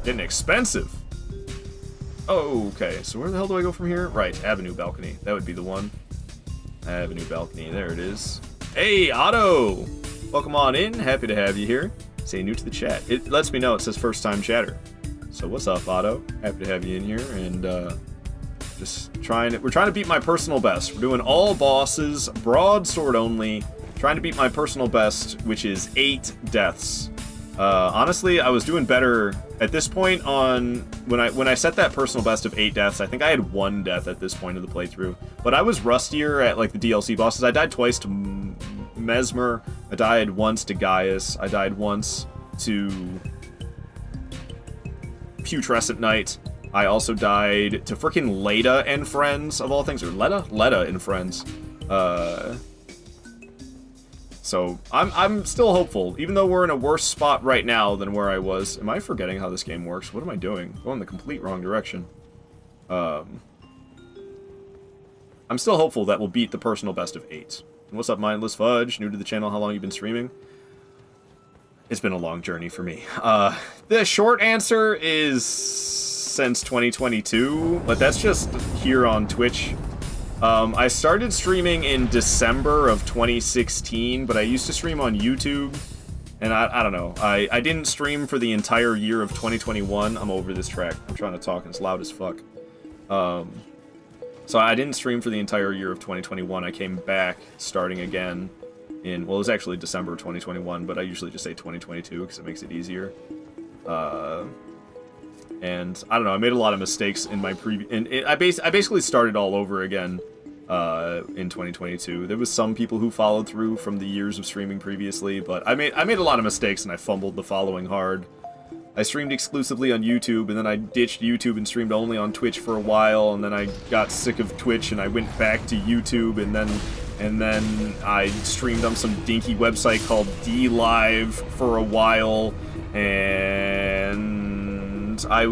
Getting expensive. Oh, okay. So where the hell do I go from here? Right, Avenue Balcony. That would be the one. Avenue Balcony. There it is. Hey, Otto! Welcome on in. Happy to have you here. Say new to the chat. It lets me know it says first time chatter. So what's up, Otto? Happy to have you in here, and we're trying to beat my personal best. We're doing all bosses, broadsword only, trying to beat my personal best, which is 8 deaths. Honestly, I was doing better at this point on when I set that personal best of 8 deaths. I think I had 1 death at this point of the playthrough, but I was rustier at like the DLC bosses. I died twice to Mesmer. I died once to Gaius. I died once to Putrescent Knight. I also died to frickin' Leda and Friends, of all things, or Leda? Leda and Friends. So, I'm still hopeful, even though we're in a worse spot right now than where I was. Am I forgetting how this game works? What am I doing? Going the complete wrong direction. I'm still hopeful that we'll beat the personal best of 8. And what's up, Mindless Fudge? New to the channel, how long you been streaming? It's been a long journey for me. The short answer is since 2022, but that's just here on Twitch. I started streaming in December of 2016, but I used to stream on YouTube, and I don't know. I didn't stream for the entire year of 2021. I'm over this track. I'm trying to talk, and it's loud as fuck. So I didn't stream for the entire year of 2021. I came back starting again in, well, it was actually December 2021, but I usually just say 2022 because it makes it easier. And I don't know, I made a lot of mistakes in my previous, and I basically started all over again in 2022. There was some people who followed through from the years of streaming previously, but I made a lot of mistakes and I fumbled the following hard. I streamed exclusively on YouTube, and then I ditched YouTube and streamed only on Twitch for a while, and then I got sick of Twitch and I went back to YouTube, and then I streamed on some dinky website called DLive for a while, and I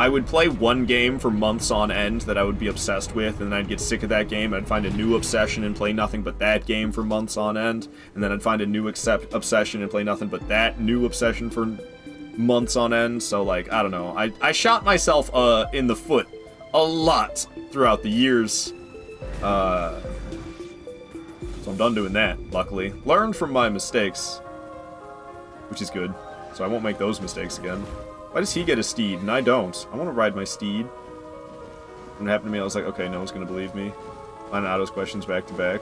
would play one game for months on end that I would be obsessed with, and then I'd get sick of that game, I'd find a new obsession and play nothing but that game for months on end, and then I'd find a new obsession and play nothing but that new obsession for months on end. So, like, I don't know, I shot myself in the foot a lot throughout the years, so I'm done doing that, luckily. Learned from my mistakes, which is good, so I won't make those mistakes again. Why does he get a steed and I don't? I want to ride my steed. When it happened to me, I was like, okay, no one's going to believe me. Line Otto's questions back to back.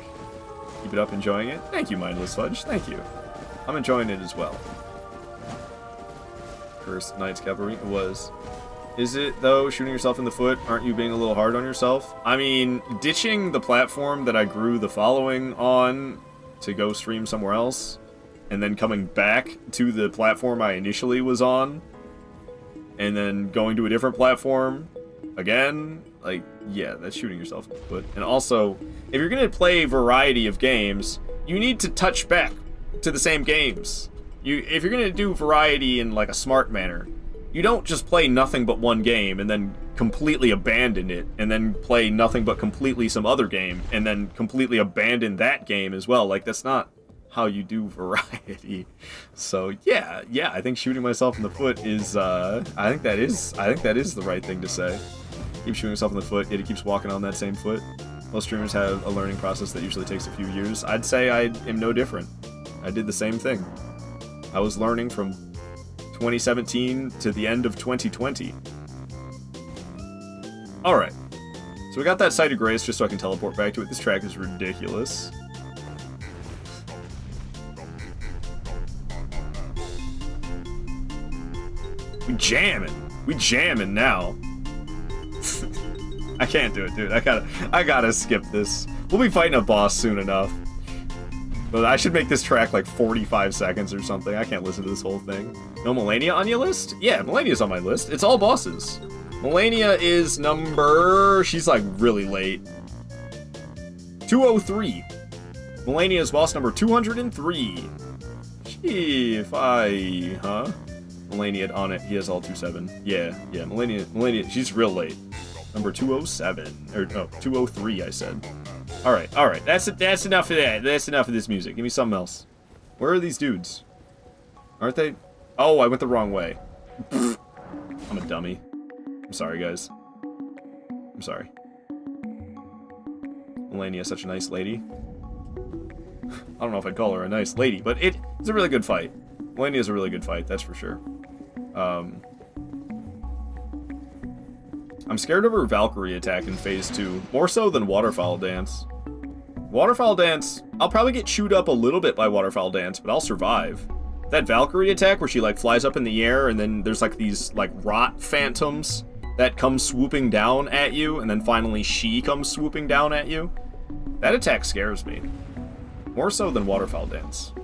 Keep it up, enjoying it. Thank you, Mindless Fudge. Thank you. I'm enjoying it as well. Cursed Knight's Cavalry. It was. Is it, though, shooting yourself in the foot? Aren't you being a little hard on yourself? I mean, ditching the platform that I grew the following on to go stream somewhere else, and then coming back to the platform I initially was on, and then going to a different platform again, like, yeah, that's shooting yourself in the foot. And also, if you're gonna play a variety of games, you need to touch back to the same games. If you're gonna do variety in, like, a smart manner, you don't just play nothing but one game and then completely abandon it, and then play nothing but completely some other game, and then completely abandon that game as well. Like, that's not how you do variety. So yeah, I think shooting myself in the foot is I think that is the right thing to say. Keep shooting yourself in the foot, yet it keeps walking on that same foot. Most streamers have a learning process that usually takes a few years. I'd say I am no different. I did the same thing. I was learning from 2017 to the end of 2020. Alright. So we got that Site of Grace just so I can teleport back to it. This track is ridiculous. We jamming now. I can't do it, dude. I gotta skip this. We'll be fighting a boss soon enough. But I should make this track like 45 seconds or something. I can't listen to this whole thing. No Melania on your list? Yeah, Melania's on my list. It's all bosses. Melania is number... she's like really late. 203. Melania is boss number 203. Gee, if I... huh? Melania on it. He has all 27. Yeah, Melania, she's real late. Number 207. Or, no, 203, I said. Alright. That's enough of that. That's enough of this music. Give me something else. Where are these dudes? Aren't they? Oh, I went the wrong way. I'm I'm a dummy. I'm sorry, guys. I'm sorry. Melania is such a nice lady. I don't know if I'd call her a nice lady, but it's a really good fight. Melania is a really good fight, that's for sure. I'm scared of her Valkyrie attack in Phase 2, more so than Waterfowl Dance. Waterfowl Dance, I'll probably get chewed up a little bit by Waterfowl Dance, but I'll survive. That Valkyrie attack where she, like, flies up in the air and then there's, like, these, like, rot phantoms that come swooping down at you, and then finally she comes swooping down at you. That attack scares me. More so than Waterfowl Dance.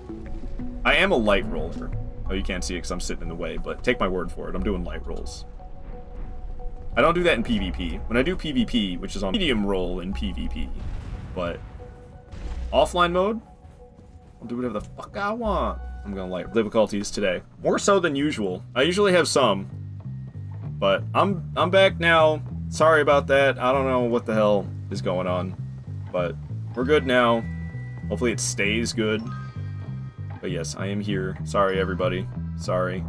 I am a light roller. Oh, you can't see it because I'm sitting in the way, but take my word for it, I'm doing light rolls. I don't do that in PvP. When I do PvP, which is on medium roll in PvP, but offline mode, I'll do whatever the fuck I want. I'm gonna light difficulties today. More so than usual. I usually have some, but I'm back now. Sorry about that. I don't know what the hell is going on, but we're good now. Hopefully it stays good. But yes, I am here. Sorry, everybody. Sorry.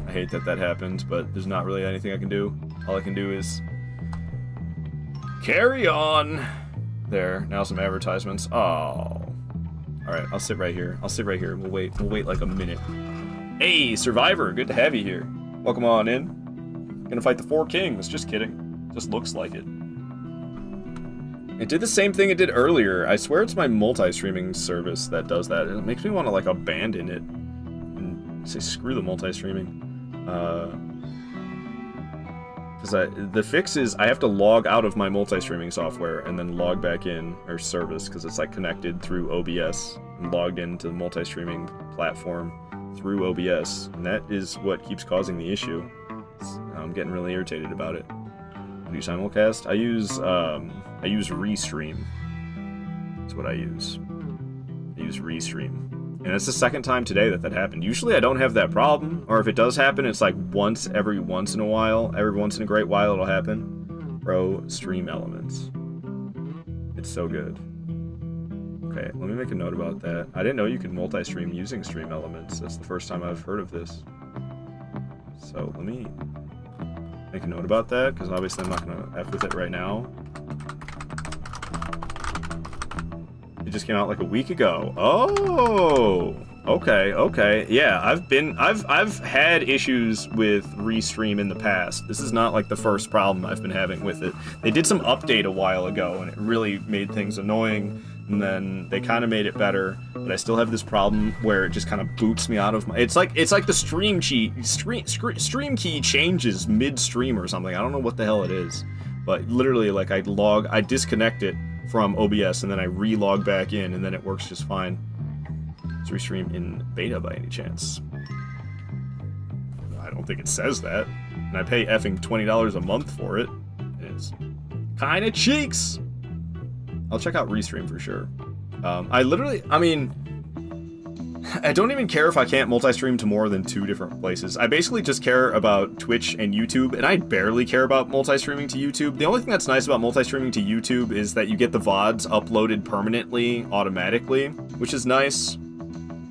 I hate that that happened, but there's not really anything I can do. All I can do is carry on. There, now some advertisements. Oh. Alright, I'll sit right here. I'll sit right here. We'll wait like a minute. Hey, Survivor, good to have you here. Welcome on in. Gonna fight the 4 kings. Just kidding. Just looks like it. It did the same thing it did earlier. I swear it's my multi-streaming service that does that. It makes me want to, like, abandon it. And say, screw the multi-streaming. Because the fix is I have to log out of my multi-streaming software and then log back in, or service, because it's, like, connected through OBS and logged into the multi-streaming platform through OBS. And that is what keeps causing the issue. I'm getting really irritated about it. Do you simulcast? I use Restream. That's what I use. I use Restream. And it's the second time today that happened. Usually I don't have that problem, or if it does happen, it's like every once in a while. Every once in a great while it'll happen. Pro Stream Elements. It's so good. Okay, let me make a note about that. I didn't know you could multi-stream using Stream Elements. That's the first time I've heard of this. So let me make a note about that, because obviously I'm not going to F with it right now. It just came out like a week ago. Oh, okay. Yeah, I've had issues with Restream in the past. This is not like the first problem I've been having with it. They did some update a while ago, and it really made things annoying. And then they kind of made it better, but I still have this problem where it just kind of boots me out of my. It's like the stream key changes mid-stream or something. I don't know what the hell it is, but literally, like, I disconnect it from OBS and then I re-log back in, and then it works just fine. Is Restream in beta by any chance? I don't think it says that, and I pay effing $20 a month for it. It's kind of cheeks. I'll check out Restream for sure. I don't even care if I can't multi-stream to more than 2 different places. I basically just care about Twitch and YouTube, and I barely care about multi-streaming to YouTube. The only thing that's nice about multi-streaming to YouTube is that you get the VODs uploaded permanently, automatically, which is nice.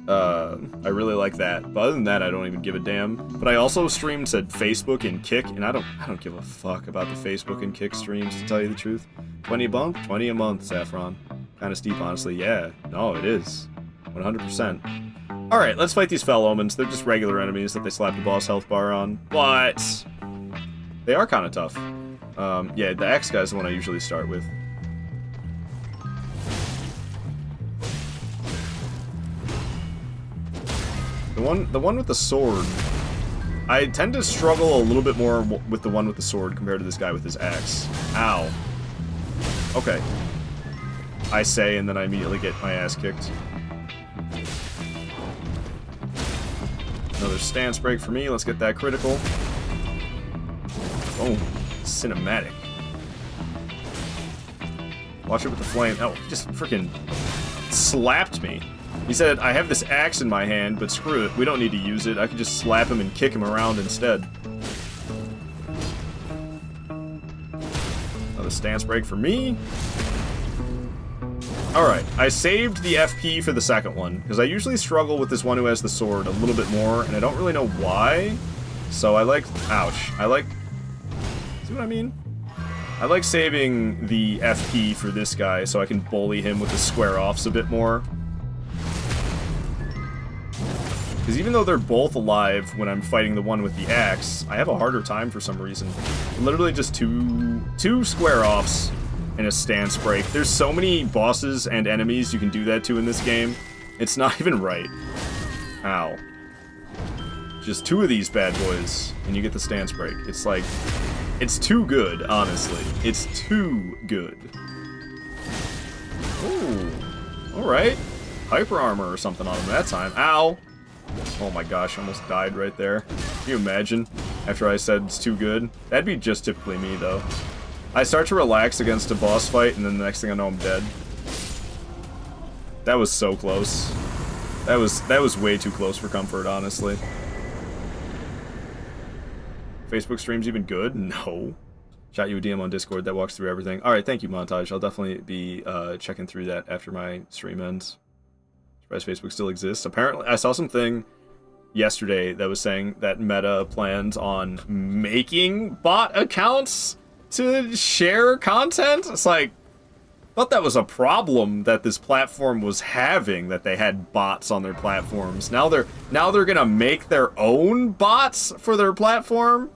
I really like that. But other than that, I don't even give a damn. But I also streamed to Facebook and Kick, and I don't give a fuck about the Facebook and Kick streams, to tell you the truth. 20 a month? 20 a month, Saffron. Kinda steep, honestly. Yeah. No, it is. 100%. Alright, let's fight these Fell Omens. They're just regular enemies that they slap the boss health bar on. But they are kinda tough. Yeah, the X guy's the one I usually start with. The one with the sword. I tend to struggle a little bit more with the one with the sword compared to this guy with his axe. Ow. Okay. I say, and then I immediately get my ass kicked. Another stance break for me. Let's get that critical. Oh, cinematic. Watch it with the flame. Oh, he just freaking slapped me. He said, I have this axe in my hand, but screw it. We don't need to use it. I can just slap him and kick him around instead. Another stance break for me. Alright, I saved the FP for the second one, because I usually struggle with this one who has the sword a little bit more, and I don't really know why. So I like... Ouch. I like... See what I mean? I like saving the FP for this guy so I can bully him with the square-offs a bit more. Because even though they're both alive when I'm fighting the one with the axe, I have a harder time for some reason. Literally just two square-offs and a stance break. There's so many bosses and enemies you can do that to in this game. It's not even right. Ow. Just 2 of these bad boys, and you get the stance break. It's like... It's too good, honestly. It's too good. Ooh. Alright. Hyper armor or something on him that time. Ow! Oh my gosh, I almost died right there. Can you imagine? After I said it's too good? That'd be just typically me, though. I start to relax against a boss fight, and then the next thing I know, I'm dead. That was so close. That was way too close for comfort, honestly. Facebook stream's even good? No. Shot you a DM on Discord that walks through everything. Alright, thank you, Montage. I'll definitely be checking through that after my stream ends. Surprised Facebook still exists. Apparently, I saw something yesterday that was saying that Meta plans on making bot accounts to share content. It's like, I thought that was a problem that this platform was having, that they had bots on their platforms. Now they're gonna make their own bots for their platform.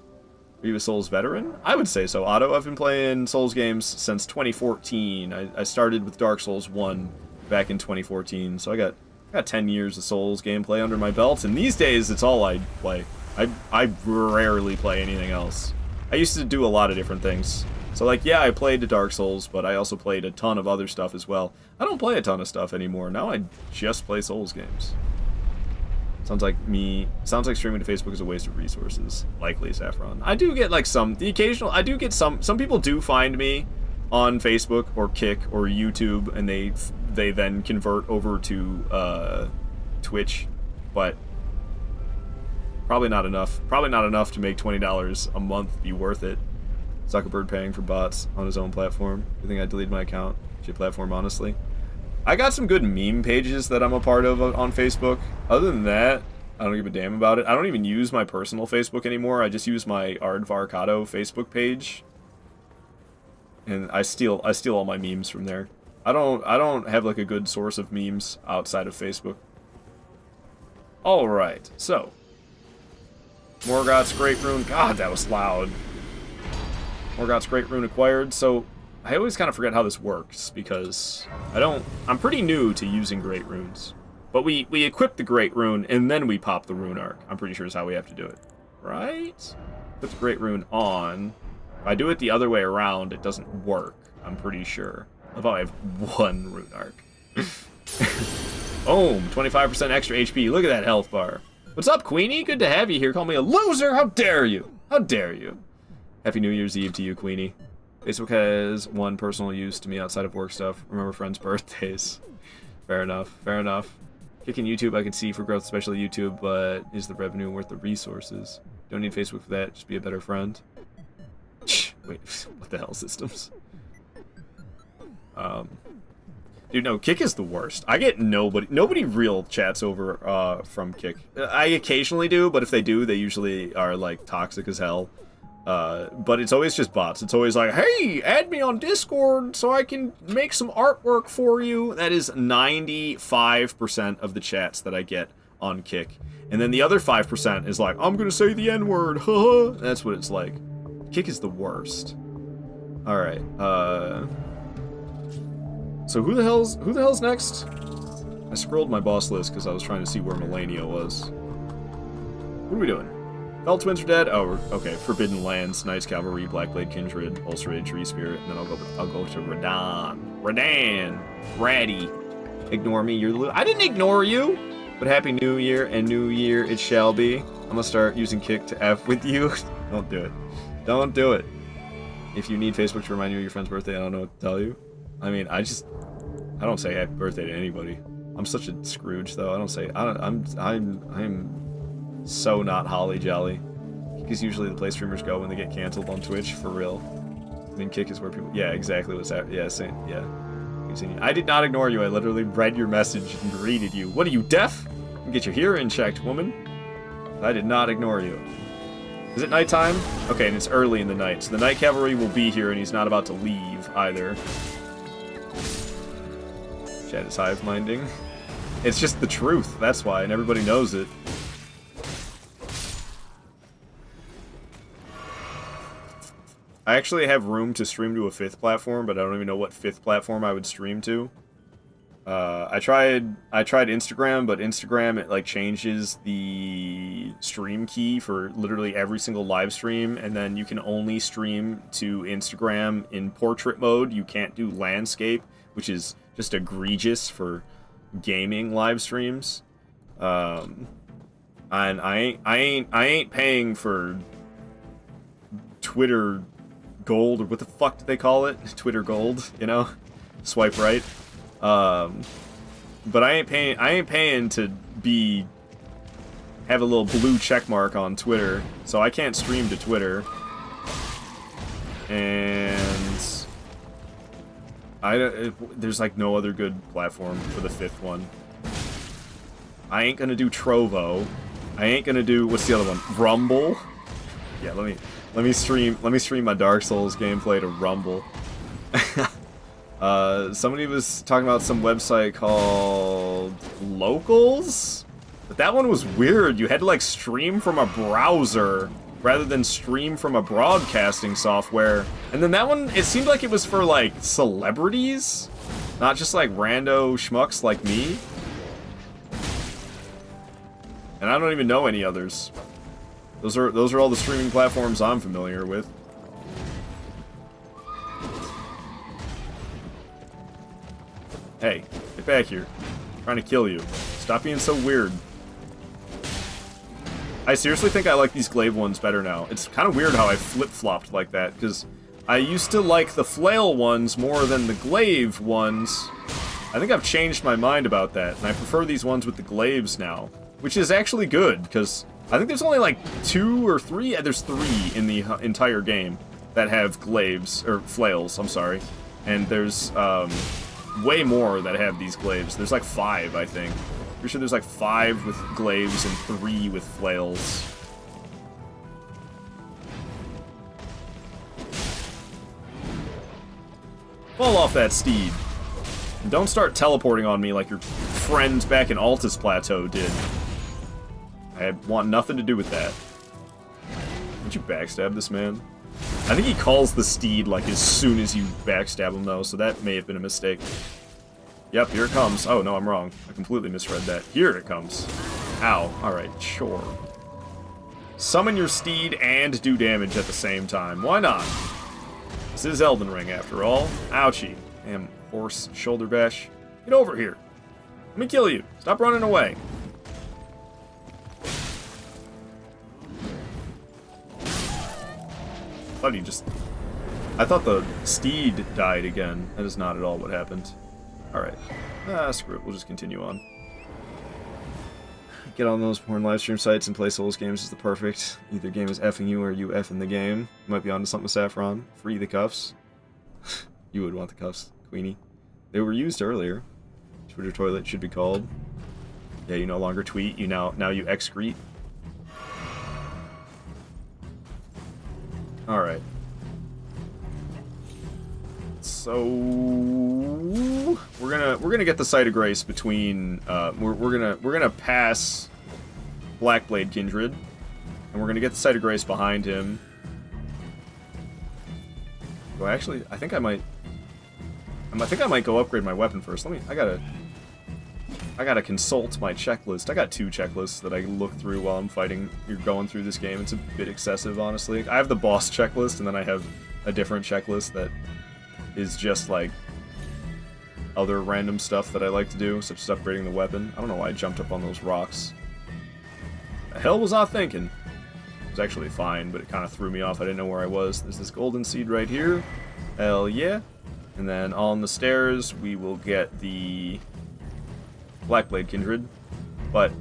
Are you a Souls veteran? I would say so, Otto. I've been playing Souls games since 2014. I started with Dark Souls 1 back in 2014, so I got 10 years of Souls gameplay under my belt, and these days it's all I play. I rarely play anything else. I used to do a lot of different things. So, like, yeah, I played the Dark Souls, but I also played a ton of other stuff as well. I don't play a ton of stuff anymore. Now I just play Souls games. Sounds like streaming to Facebook is a waste of resources. Likely, Saffron. I do get, like, I do get some people do find me on Facebook or Kick or YouTube, and they then convert over to Twitch, but probably not enough. Probably not enough to make $20 a month be worth it. Zuckerberg paying for bots on his own platform. I think I deleted my account. Shit platform, honestly. I got some good meme pages that I'm a part of on Facebook. Other than that, I don't give a damn about it. I don't even use my personal Facebook anymore. I just use my Ardvarkado Facebook page. And I steal all my memes from there. I don't have like a good source of memes outside of Facebook. Alright, so. Morgoth's Great Rune. God, that was loud. Morgoth's Great Rune acquired, so I always kind of forget how this works, because I'm pretty new to using Great Runes. But we equip the Great Rune, and then we pop the Rune Arc. I'm pretty sure is how we have to do it. Right? Put the Great Rune on. If I do it the other way around, it doesn't work. I'm pretty sure. If I have 1 Rune Arc. Boom! 25% extra HP. Look at that health bar. What's up, Queenie? Good to have you here. Call me a loser. How dare you? How dare you? Happy New Year's Eve to you, Queenie. Facebook has 1 personal use to me outside of work stuff. Remember friends' birthdays. Fair enough. Fair enough. Kicking YouTube I can see for growth, especially YouTube, but is the revenue worth the resources? Don't need Facebook for that. Just be a better friend. Wait, what the hell, systems? Dude, no, Kick is the worst. I get nobody real chats over from Kick. I occasionally do, but if they do, they usually are like toxic as hell. But it's always just bots. It's always like, hey, add me on Discord so I can make some artwork for you. That is 95% of the chats that I get on Kick. And then the other 5% is like, I'm gonna say the N-word, haha. That's what it's like. Kick is the worst. Alright, so who the hell's next? I scrolled my boss list because I was trying to see where Melania was. What are we doing? Fell Twins are dead. Oh, okay. Forbidden Lands, Knights Cavalry, Blackblade Kindred, Ulcerated Tree Spirit, and then I'll go to Radan, Ratty. Ignore me. I didn't ignore you. But Happy New Year and New Year it shall be. I'm gonna start using Kick to F with you. Don't do it. Don't do it. If you need Facebook to remind you of your friend's birthday, I don't know what to tell you. I mean, I don't say happy birthday to anybody. I'm such a Scrooge, though. I'm so not holly jolly. Kick is usually the place streamers go when they get canceled on Twitch, for real. I mean, Kick is where people... Yeah, exactly what's happening. Yeah, same. Yeah. Continue. I did not ignore you. I literally read your message and greeted you. What are you, deaf? Get your hearing checked, woman. I did not ignore you. Is it nighttime? Okay, and it's early in the night, so the night cavalry will be here, and he's not about to leave either. Chat is hive-minding. It's just the truth, that's why, and everybody knows it. I actually have room to stream to a 5th platform, but I don't even know what 5th platform I would stream to. I tried Instagram, but Instagram, it like changes the stream key for literally every single live stream, and then you can only stream to Instagram in portrait mode. You can't do landscape, which is just egregious for gaming live streams. And I ain't paying for Twitter Gold, or what the fuck do they call it? Twitter Gold, you know? Swipe right. But I ain't paying to have a little blue check mark on Twitter, so I can't stream to Twitter. And there's like no other good platform for the 5th one. I ain't gonna do Trovo. I ain't gonna do, what's the other one? Rumble? Yeah, let me stream my Dark Souls gameplay to Rumble. Somebody was talking about some website called Locals? But that one was weird. You had to like stream from a browser rather than stream from a broadcasting software. And then that one, it seemed like it was for like celebrities, not just like rando schmucks like me. And I don't even know any others. Those are all the streaming platforms I'm familiar with. Hey, get back here. I'm trying to kill you. Stop being so weird. I seriously think I like these glaive ones better now. It's kind of weird how I flip-flopped like that, because I used to like the flail ones more than the glaive ones. I think I've changed my mind about that, and I prefer these ones with the glaives now. Which is actually good, because I think there's only like 2 or 3, there's 3 in the entire game that have glaives, or flails, I'm sorry. And there's, way more that have these glaives. There's like 5, I think. Pretty sure there's like 5 with glaives and 3 with flails. Fall off that steed. And don't start teleporting on me like your friends back in Altus Plateau did. I want nothing to do with that. Did you backstab this man? I think he calls the steed like as soon as you backstab him though, so that may have been a mistake. Yep, here it comes. Oh no, I'm wrong. I completely misread that. Here it comes. Ow. Alright, sure. Summon your steed and do damage at the same time. Why not? This is Elden Ring after all. Ouchie. Damn horse shoulder bash. Get over here. Let me kill you. Stop running away. I thought the steed died again. That is not at all what happened. Alright. Screw it. We'll just continue on. Get on those porn live stream sites and play Souls games is the perfect. Either game is effing you or you effing the game. You might be onto something with Saffron. Free the cuffs. You would want the cuffs, Queenie. They were used earlier. Twitter toilet should be called. Yeah, you no longer tweet. You now you excrete. Alright. So we're gonna get the Sight of Grace between we're gonna pass Blackblade Kindred, and we're gonna get the Sight of Grace behind him. Well, actually, I think I might go upgrade my weapon first. I gotta consult my checklist. I got 2 checklists that I look through while I'm fighting. You're going through this game. It's a bit excessive, honestly. I have the boss checklist, and then I have a different checklist that is just like other random stuff that I like to do, such as upgrading the weapon. I don't know why I jumped up on those rocks. The hell was I thinking? It was actually fine, but it kind of threw me off. I didn't know where I was. There's this golden seed right here. Hell yeah. And then on the stairs, we will get the Blackblade Kindred. But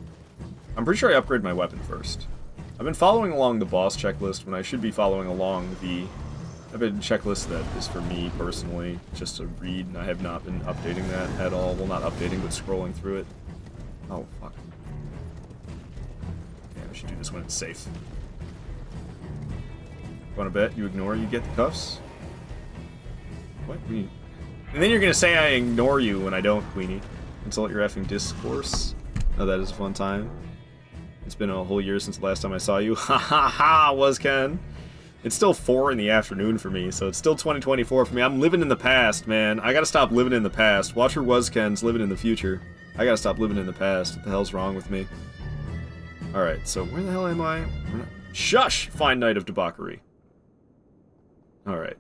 I'm pretty sure I upgraded my weapon first. I've been following along the boss checklist when I should be following along the checklist that is for me personally, just to read, and I have not been updating that at all. Well, not updating, but scrolling through it. Oh, fuck. Yeah, I should do this when it's safe. Want to bet you ignore you get the cuffs? What? And then you're gonna say I ignore you when I don't, Queenie. Insult your effing discourse. Oh, that is a fun time. It's been a whole year since the last time I saw you. Ha ha ha, was Ken. It's still 4 in the afternoon for me, so it's still 2024 for me. I'm living in the past, man. I gotta stop living in the past. Watcher was Ken's living in the future. I gotta stop living in the past. What the hell's wrong with me? Alright, so where the hell am I? Shush! Fine night of debauchery. Alright.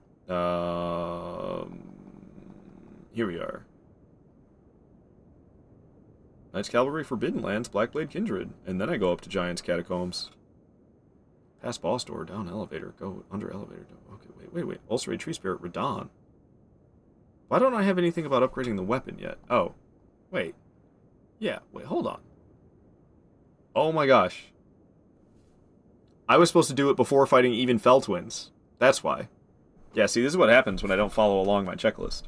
Here we are. Knights Cavalry, Forbidden Lands, Blackblade Kindred. And then I go up to Giant's Catacombs. Past boss door, down elevator, go under elevator. Okay, wait. Ulcerate Tree Spirit, Radon. Why don't I have anything about upgrading the weapon yet? Oh. Wait. Yeah, wait, hold on. Oh my gosh. I was supposed to do it before fighting even Fell Twins. That's why. Yeah, see, this is what happens when I don't follow along my checklist.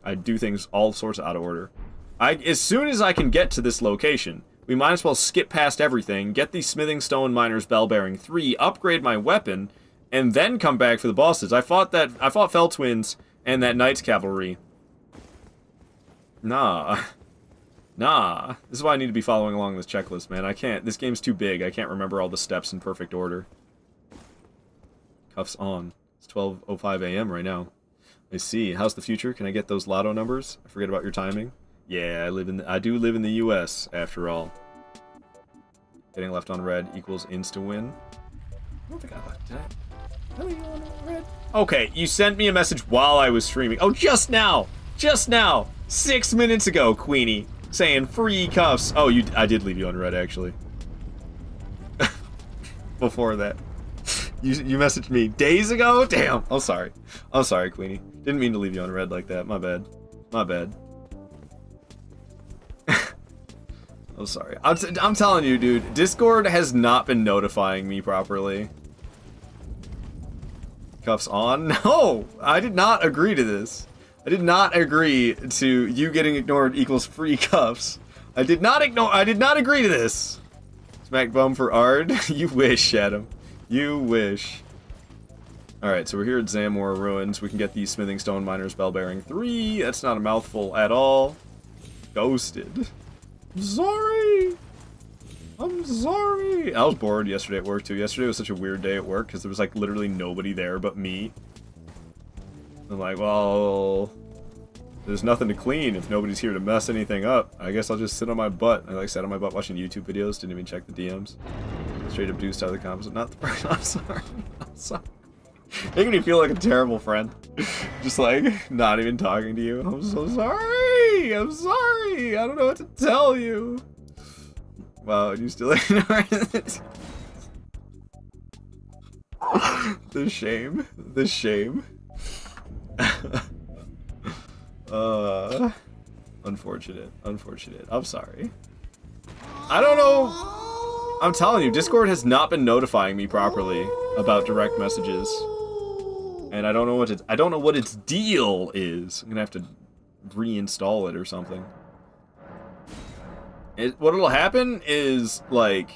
I do things all sorts of out of order. As soon as I can get to this location, we might as well skip past everything, get the Smithing Stone Miner's Bell Bearing 3, upgrade my weapon, and then come back for the bosses. I fought Fell Twins and that Knights Cavalry. Nah. This is why I need to be following along this checklist, man. I can't. This game's too big. I can't remember all the steps in perfect order. Cuffs on. It's 12:05 a.m. right now. I see. How's the future? Can I get those lotto numbers? I forget about your timing. Yeah, I do live in the U.S. after all. Getting left on red equals insta-win. I don't think I left. Did I leave you on red? Okay, you sent me a message while I was streaming. Oh, just now! Just now! 6 minutes ago, Queenie. Saying free cuffs. Oh, I did leave you on red, actually. Before that. You messaged me days ago? Damn. I'm sorry. I'm sorry, Queenie. Didn't mean to leave you on red like that. My bad. My bad. I'm sorry. I'm telling you, dude. Discord has not been notifying me properly. Cuffs on? No! I did not agree to this. I did not agree to you getting ignored equals free cuffs. I did not agree to this. Smack bum for Ard? You wish, Adam. You wish. Alright, so we're here at Zamor Ruins. We can get the Smithing Stone Miner's Bell Bearing 3. That's not a mouthful at all. Ghosted. I'm sorry. I'm sorry. I was bored yesterday at work, too. Yesterday was such a weird day at work, because there was, like, literally nobody there but me. I'm like, well, there's nothing to clean if nobody's here to mess anything up. I guess I'll just sit on my butt. I, like, sat on my butt watching YouTube videos, didn't even check the DMs. Straight up deuced out of the comments. Not the person. I'm sorry. I'm sorry. Making me feel like a terrible friend. Just like, not even talking to you. I'm so sorry. I'm sorry. I don't know what to tell you. Wow, you still ignore it. The shame. The shame. Unfortunate. Unfortunate. I'm sorry. I don't know. I'm telling you, Discord has not been notifying me properly about direct messages. And I don't know what its deal is. I'm gonna have to reinstall it or something. What'll happen is, like,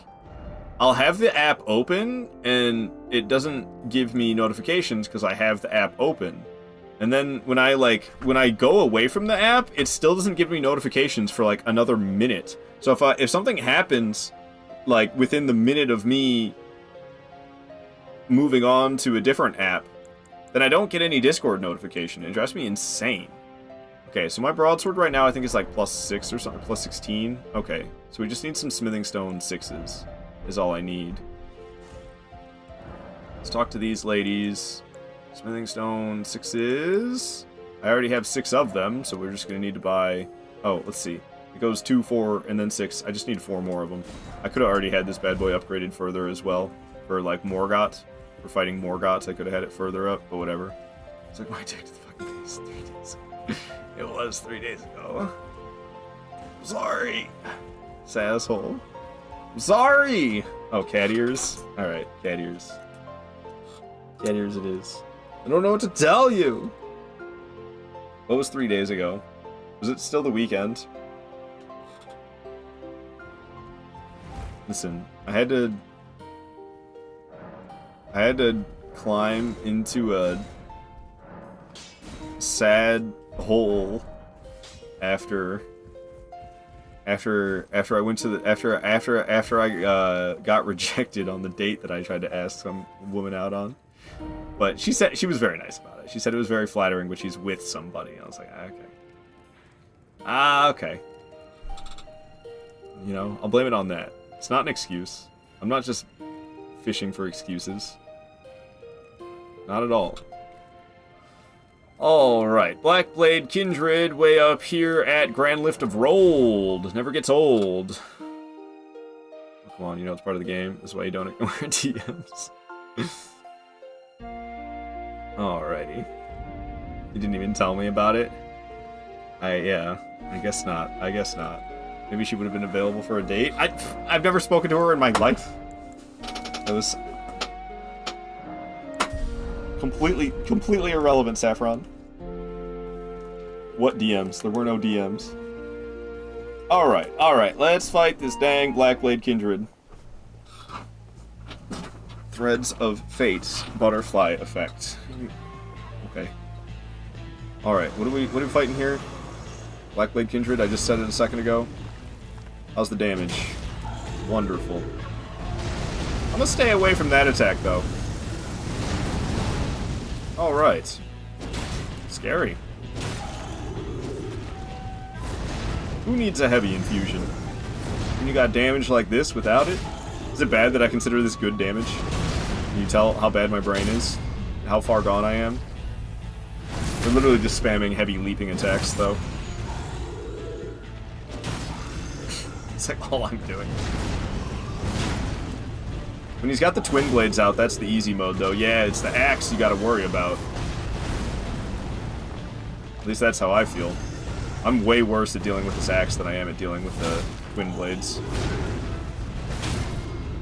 I'll have the app open and it doesn't give me notifications because I have the app open. And then when I go away from the app, it still doesn't give me notifications for like another minute. So if something happens like within the minute of me moving on to a different app, then I don't get any Discord notification. It drives me insane. Okay, so my broadsword right now I think is like +6 or something, +16. Okay, so we just need some smithing stone 6s is all I need. Let's talk to these ladies. Smithing stone 6s. I already have 6 of them, so we're just gonna need to buy. Oh, let's see. It goes 2, 4, and then 6. I just need 4 more of them. I could have already had this bad boy upgraded further as well for like Morgott. For fighting Morgotts, I could have had it further up, but whatever. It's like my take to the fucking base 3 days ago. It was 3 days ago. I'm sorry. Sasshole. I'm sorry! Oh, cat ears? Alright, cat ears. Cat ears it is. I don't know what to tell you! What was 3 days ago? Was it still the weekend? Listen, I had to climb into a sad hole after I went to the after I got rejected on the date that I tried to ask some woman out on. But she said she was very nice about it. She said it was very flattering, but she's with somebody. I was like, okay. Okay. You know, I'll blame it on that. It's not an excuse. I'm not just fishing for excuses. Not at all. Alright, Blackblade Kindred way up here at Grand Lift of Rold. Never gets old. Come on, you know it's part of the game. That's why you don't ignore DMs. Alrighty. You didn't even tell me about it? Yeah, I guess not. I guess not. Maybe she would have been available for a date? I've never spoken to her in my life. That was completely irrelevant, Saffron. What DMs? There were no DMs. Alright, let's fight this dang Blackblade Kindred. Threads of Fate, Butterfly Effect. Okay. Alright, what are we fighting here? Blackblade Kindred, I just said it a second ago. How's the damage? Wonderful. I'm gonna stay away from that attack, though. Alright. Scary. Who needs a heavy infusion? When you got damage like this without it? Is it bad that I consider this good damage? Can you tell how bad my brain is? How far gone I am? We're literally just spamming heavy leaping attacks, though. It's like all I'm doing. When he's got the twin blades out, that's the easy mode, though. Yeah, it's the axe you gotta worry about. At least that's how I feel. I'm way worse at dealing with this axe than I am at dealing with the twin blades.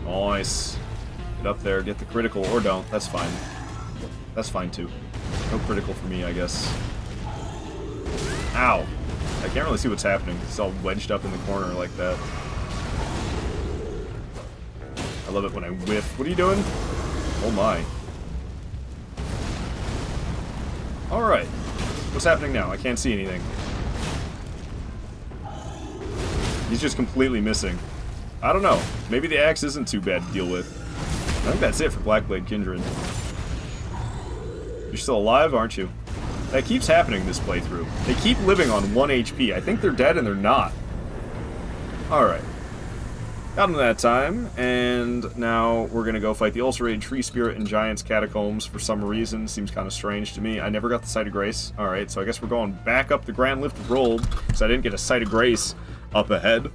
Nice. Get up there, get the critical, or don't. That's fine. That's fine, too. No critical for me, I guess. Ow. I can't really see what's happening. It's all wedged up in the corner like that. I love it when I whiff. What are you doing? Oh my. Alright. What's happening now? I can't see anything. He's just completely missing. I don't know. Maybe the axe isn't too bad to deal with. I think that's it for Blackblade Kindred. You're still alive, aren't you? That keeps happening this playthrough. They keep living on 1 HP. I think they're dead and they're not. Alright. Got them that time, and now we're gonna go fight the Ulcerated Tree Spirit in Giant's Catacombs for some reason. Seems kind of strange to me. I never got the Sight of Grace. Alright, so I guess we're going back up the Grand Lift of Rold, because I didn't get a Sight of Grace up ahead.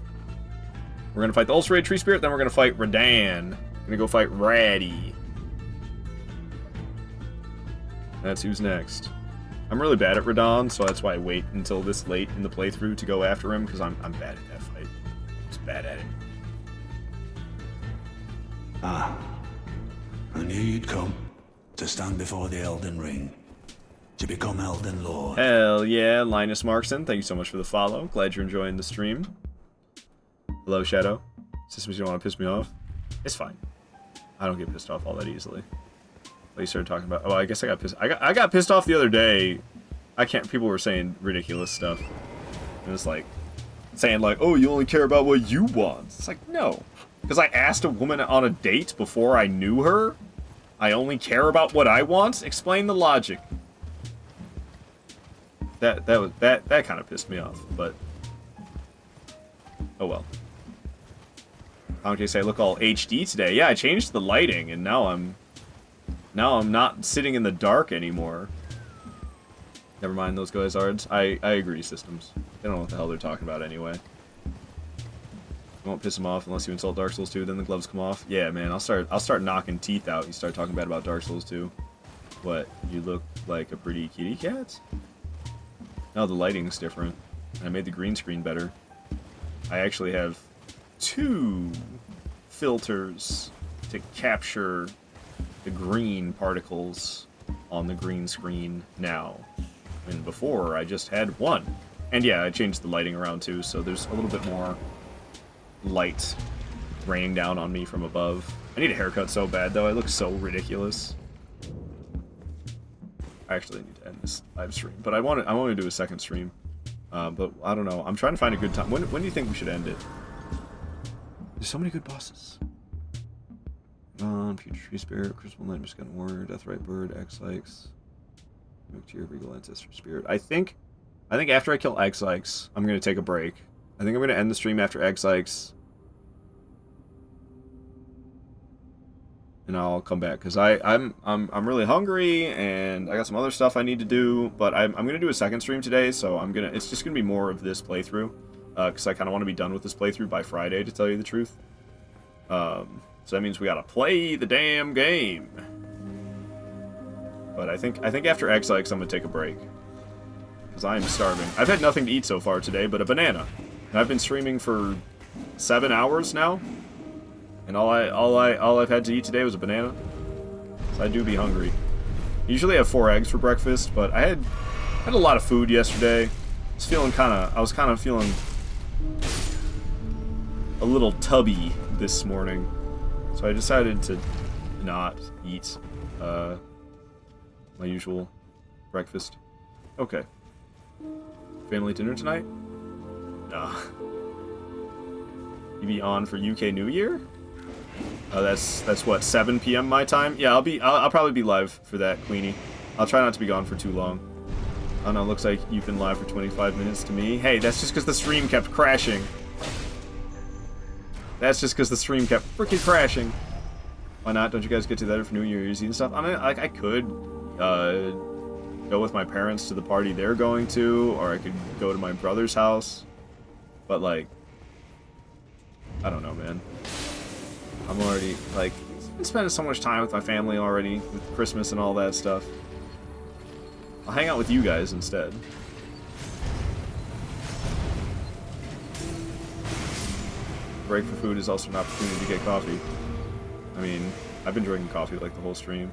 We're gonna fight the Ulcerated Tree Spirit, then we're gonna fight Radan. We're gonna go fight Ratty. That's who's next. I'm really bad at Radon, so that's why I wait until this late in the playthrough to go after him, because I'm bad at that fight. Just bad at it. Ah, I knew you'd come to stand before the Elden Ring, to become Elden Lord. Hell yeah, Linus Markson, thank you so much for the follow. Glad you're enjoying the stream. Hello, Shadow. Systems, you don't want to piss me off? It's fine. I don't get pissed off all that easily. What you started talking about? Oh, I guess I got pissed. I got pissed off the other day. People were saying ridiculous stuff. It was like saying like, "Oh, you only care about what you want." It's like, no, because I asked a woman on a date before I knew her. I only care about what I want. Explain the logic. That kind of pissed me off, but oh well. How say I look all HD today? Yeah, I changed the lighting, and now I'm not sitting in the dark anymore. Never mind those guys-ards. I agree, Systems. They don't know what the hell they're talking about anyway. I won't piss them off unless you insult Dark Souls 2, then the gloves come off. Yeah, man, I'll start knocking teeth out. You start talking bad about Dark Souls 2. What? You look like a pretty kitty cat? No, the lighting's different. I made the green screen better. I actually have 2 filters to capture the green particles on the green screen now. And before, I just had 1. And yeah, I changed the lighting around too, so there's a little bit more light raining down on me from above. I need a haircut so bad, though. I look so ridiculous. I actually need to end this live stream, but I want to do a second stream. But I don't know. I'm trying to find a good time. When do you think we should end it? There's so many good bosses. Future Tree Spirit, Crystal Nightmare Skin Warrior, Deathrite Bird, X-Likes. Move to your Regal Ancestor Spirit. I think after I kill X-Likes, I'm gonna take a break. I think I'm gonna end the stream after X-Likes. And I'll come back because I'm really hungry and I got some other stuff I need to do. But I'm gonna do a second stream today, so it's just gonna be more of this playthrough, because I kind of want to be done with this playthrough by Friday, to tell you the truth. So that means we gotta play the damn game. But I think after X-Likes I'm gonna take a break because I am starving. I've had nothing to eat so far today, but a banana. And I've been streaming for 7 hours now. And all I've had to eat today was a banana. So I do be hungry. Usually I have 4 eggs for breakfast, but I had a lot of food yesterday. I was kind of feeling a little tubby this morning. So I decided to not eat my usual breakfast. Okay. Family dinner tonight? Nah. You be on for UK New Year? That's what, 7 p.m. my time? Yeah, I'll probably be live for that, Queenie. I'll try not to be gone for too long. Oh no, looks like you've been live for 25 minutes to me. Hey, that's just because the stream kept crashing. That's just because the stream kept freaking crashing. Why not? Don't you guys get together for New Year's Eve and stuff? I mean, like, I could go with my parents to the party they're going to, or I could go to my brother's house. But, like, I don't know, man. I'm already, like, been spending so much time with my family already, with Christmas and all that stuff. I'll hang out with you guys instead. Break for food is also an opportunity to get coffee. I mean, I've been drinking coffee like the whole stream.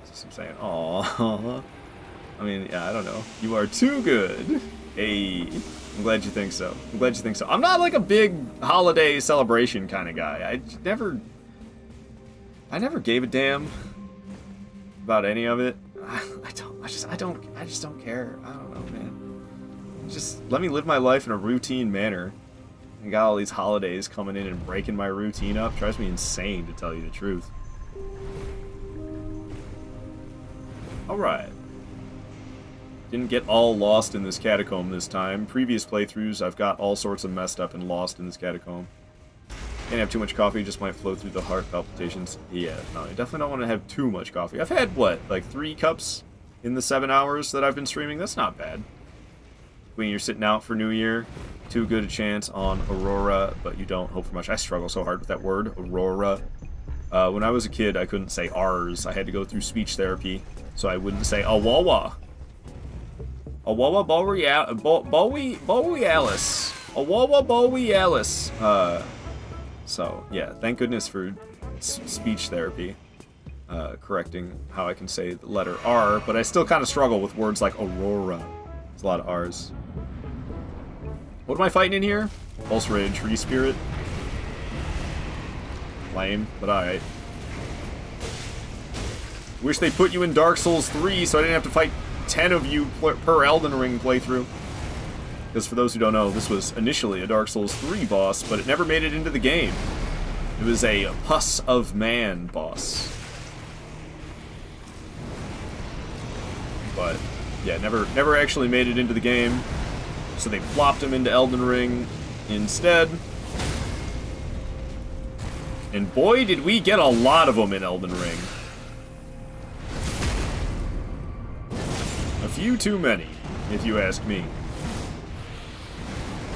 That's what I'm saying. Aww. I mean, yeah, I don't know. You are too good. Hey, I'm glad you think so. I'm glad you think so. I'm not like a big holiday celebration kind of guy. I never gave a damn about any of it. I just don't care. I don't know, man. Just let me live my life in a routine manner. I got all these holidays coming in and breaking my routine up. Drives me insane, to tell you the truth. Alright. Didn't get all lost in this catacomb this time. Previous playthroughs, I've got all sorts of messed up and lost in this catacomb. Can't have too much coffee, just might flow through the heart palpitations. Yeah, no, I definitely don't want to have too much coffee. I've had, what, like 3 cups in the 7 hours that I've been streaming? That's not bad. When you're sitting out for New Year, too good a chance on Aurora, but you don't hope for much. I struggle so hard with that word, Aurora. When I was a kid, I couldn't say R's. I had to go through speech therapy, so I wouldn't say Awawa. Awawa Borealis. Awawa Borealis. So, yeah, thank goodness for speech therapy. Correcting how I can say the letter R, but I still kind of struggle with words like Aurora. There's a lot of R's. What am I fighting in here? Ulcerated Tree Spirit. Lame, but alright. Wish they put you in Dark Souls 3 so I didn't have to fight 10 of you per Elden Ring playthrough. Because for those who don't know, this was initially a Dark Souls 3 boss, but it never made it into the game. It was a Pus of Man boss. But, yeah, never actually made it into the game. So they plopped him into Elden Ring instead. And boy, did we get a lot of them in Elden Ring. A few too many, if you ask me.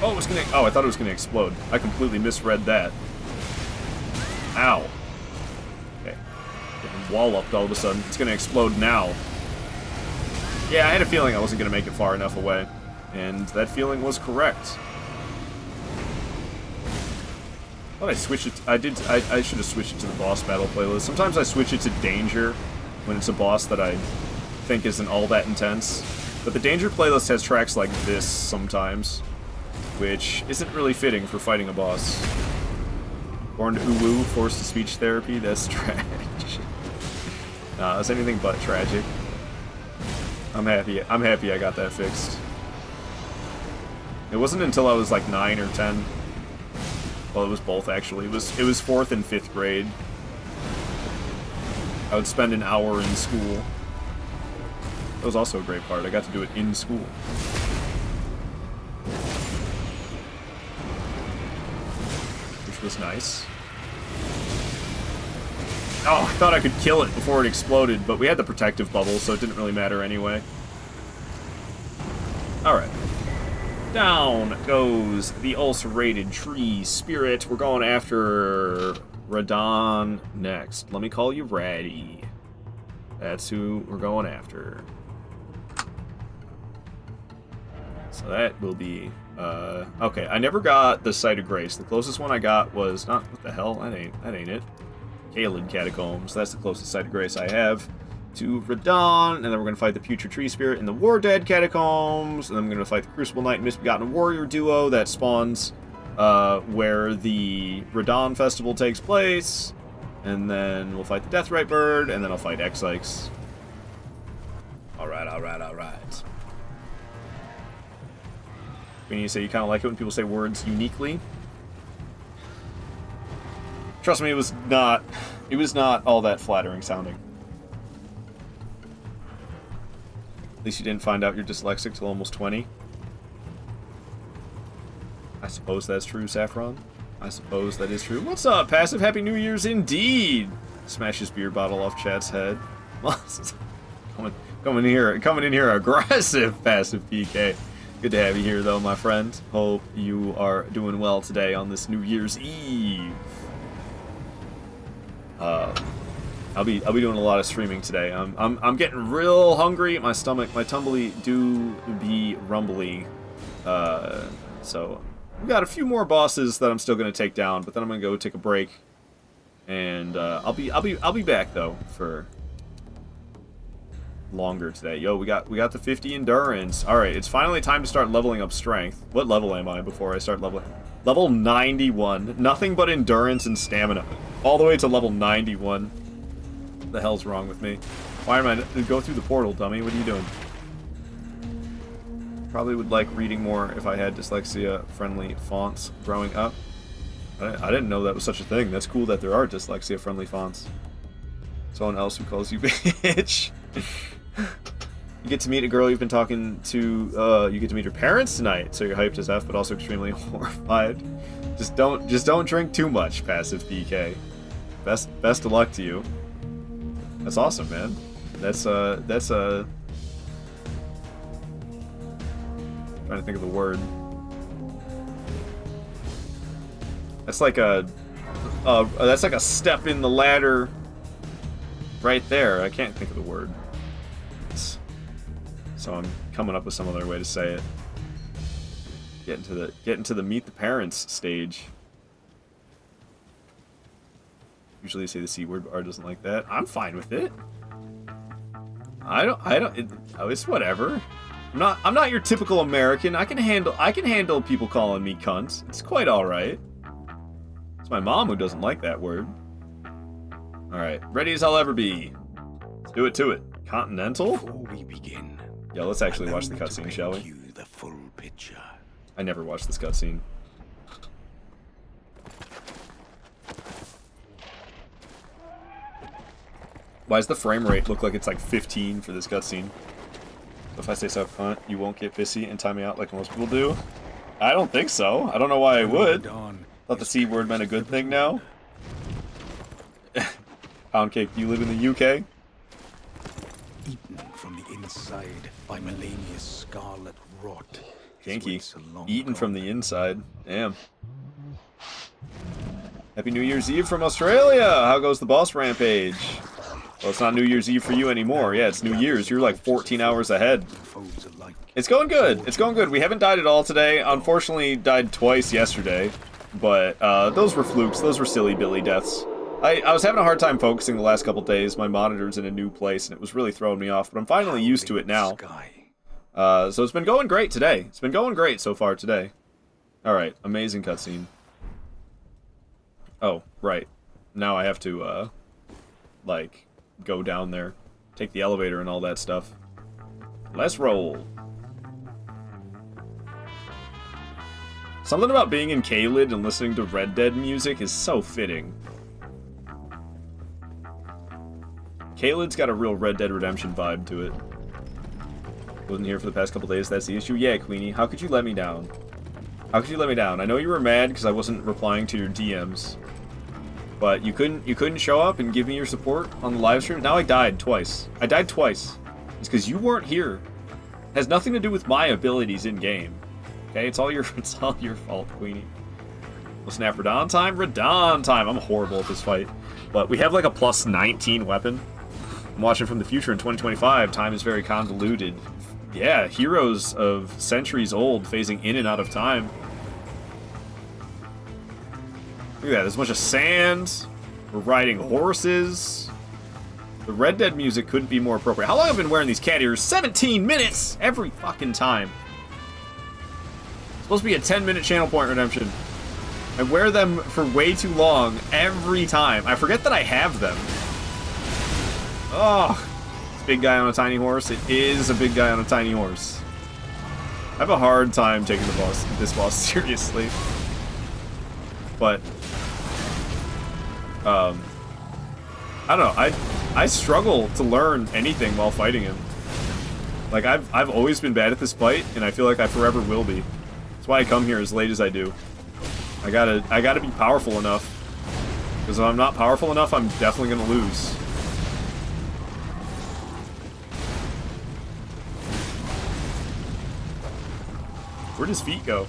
Oh, I thought it was gonna explode. I completely misread that. Ow. Okay. Getting walloped all of a sudden. It's gonna explode now. Yeah, I had a feeling I wasn't gonna make it far enough away. And that feeling was correct. I thought I switched it. I should have switched it to the boss battle playlist. Sometimes I switch it to danger when it's a boss that I think isn't all that intense. But the danger playlist has tracks like this sometimes, which isn't really fitting for fighting a boss. Born to Uwu, forced to speech therapy. That's tragic. Nah, it's anything but tragic. I'm happy I got that fixed. It wasn't until I was like 9 or 10. Well, it was both actually. It was 4th and 5th grade. I would spend an hour in school. That was also a great part. I got to do it in school. Which was nice. Oh, I thought I could kill it before it exploded, but we had the protective bubble, so it didn't really matter anyway. Alright. Down goes the ulcerated tree spirit. We're going after Radon next. Let me call you Ratty. That's who we're going after. So that will be... okay, I never got the Site of Grace. The closest one I got was... not... what the hell? That ain't it. Caelid Catacombs. That's the closest Site of Grace I have to Radon, and then we're going to fight the Putrid Tree Spirit in the War Dead Catacombs, and then we're going to fight the Crucible Knight and Misbegotten Warrior duo that spawns where the Radon Festival takes place, and then we'll fight the Deathrite Bird, and then I'll fight X-Ikes. Alright. When you say you kind of like it when people say words uniquely? Trust me, it was not all that flattering sounding. At least you didn't find out you're dyslexic till almost 20. I suppose that's true, Saffron. I suppose that is true. What's up, Passive? Happy New Year's indeed! Smash his beer bottle off Chat's head. coming in here aggressive, Passive PK. Good to have you here, though, my friend. Hope you are doing well today on this New Year's Eve. I'll be doing a lot of streaming today. I'm getting real hungry. My tumbly do be rumbly. So we got a few more bosses that I'm still gonna take down, but then I'm gonna go take a break, and I'll be back though for longer today. Yo, we got the 50 endurance. All right, it's finally time to start leveling up strength. What level am I before I start leveling? Level 91. Nothing but endurance and stamina, all the way to level 91. What the hell's wrong with me? Why am I... go through the portal, dummy. What are you doing? Probably would like reading more if I had dyslexia-friendly fonts growing up. I didn't know that was such a thing. That's cool that there are dyslexia-friendly fonts. Someone else who calls you bitch. You get to meet a girl you've been talking to, you get to meet her parents tonight, so you're hyped as F, but also extremely horrified. Just don't drink too much, Passive PK. Best of luck to you. That's awesome, man. That's trying to think of the word. That's like a step in the ladder right there. I can't think of the word. So I'm coming up with some other way to say it. Get into the meet the parents stage. Usually say the C word, but R doesn't like that. I'm fine with it. It's whatever. I'm not your typical American. I can handle people calling me cunts. It's quite alright. It's my mom who doesn't like that word. Alright, ready as I'll ever be. Let's do it to it. Continental? Before we begin, yeah, let's actually watch the cutscene, shall we? you the full picture. I never watched this cutscene. Why does the frame rate look like it's like 15 for this cutscene? If I say so, cunt, you won't get pissy and time me out like most people do? I don't think so. I don't know why I would. Thought the C word meant a good thing now. Pound cake, you live in the UK? Eaten from the inside by Melania's scarlet rot. Kinky. Eaten from the inside. Damn. Happy New Year's Eve from Australia! How goes the boss rampage? Well, it's not New Year's Eve for you anymore. Yeah, it's New Year's. You're like 14 hours ahead. It's going good. It's going good. We haven't died at all today. Unfortunately, died twice yesterday. But those were flukes. Those were silly Billy deaths. I was having a hard time focusing the last couple days. My monitor's in a new place, and it was really throwing me off. But I'm finally used to it now. So it's been going great today. It's been going great so far today. Alright, amazing cutscene. Oh, right. Now I have to, like, go down there. Take the elevator and all that stuff. Let's roll. Something about being in Caelid and listening to Red Dead music is so fitting. Caelid's got a real Red Dead Redemption vibe to it. Wasn't here for the past couple days, that's the issue? Yeah, Queenie, how could you let me down? How could you let me down? I know you were mad because I wasn't replying to your DMs. But you couldn't show up and give me your support on the live stream? Now I died twice. I died twice. It's because you weren't here. It has nothing to do with my abilities in-game. Okay, it's all your fault, Queenie. Well, snap Radon time? Radon time! I'm horrible at this fight. But we have like a plus 19 weapon. I'm watching from the future in 2025. Time is very convoluted. Yeah, heroes of centuries old phasing in and out of time. Look at that, there's a bunch of sand. We're riding horses. The Red Dead music couldn't be more appropriate. How long have I been wearing these cat ears? 17 minutes! Every fucking time. It's supposed to be a 10-minute channel point redemption. I wear them for way too long every time. I forget that I have them. Oh, it's a big guy on a tiny horse. It is a big guy on a tiny horse. I have a hard time taking this boss seriously. But I don't know. I struggle to learn anything while fighting him. Like I've always been bad at this fight, and I feel like I forever will be. That's why I come here as late as I do. I gotta be powerful enough. Because if I'm not powerful enough, I'm definitely gonna lose. Where'd his feet go?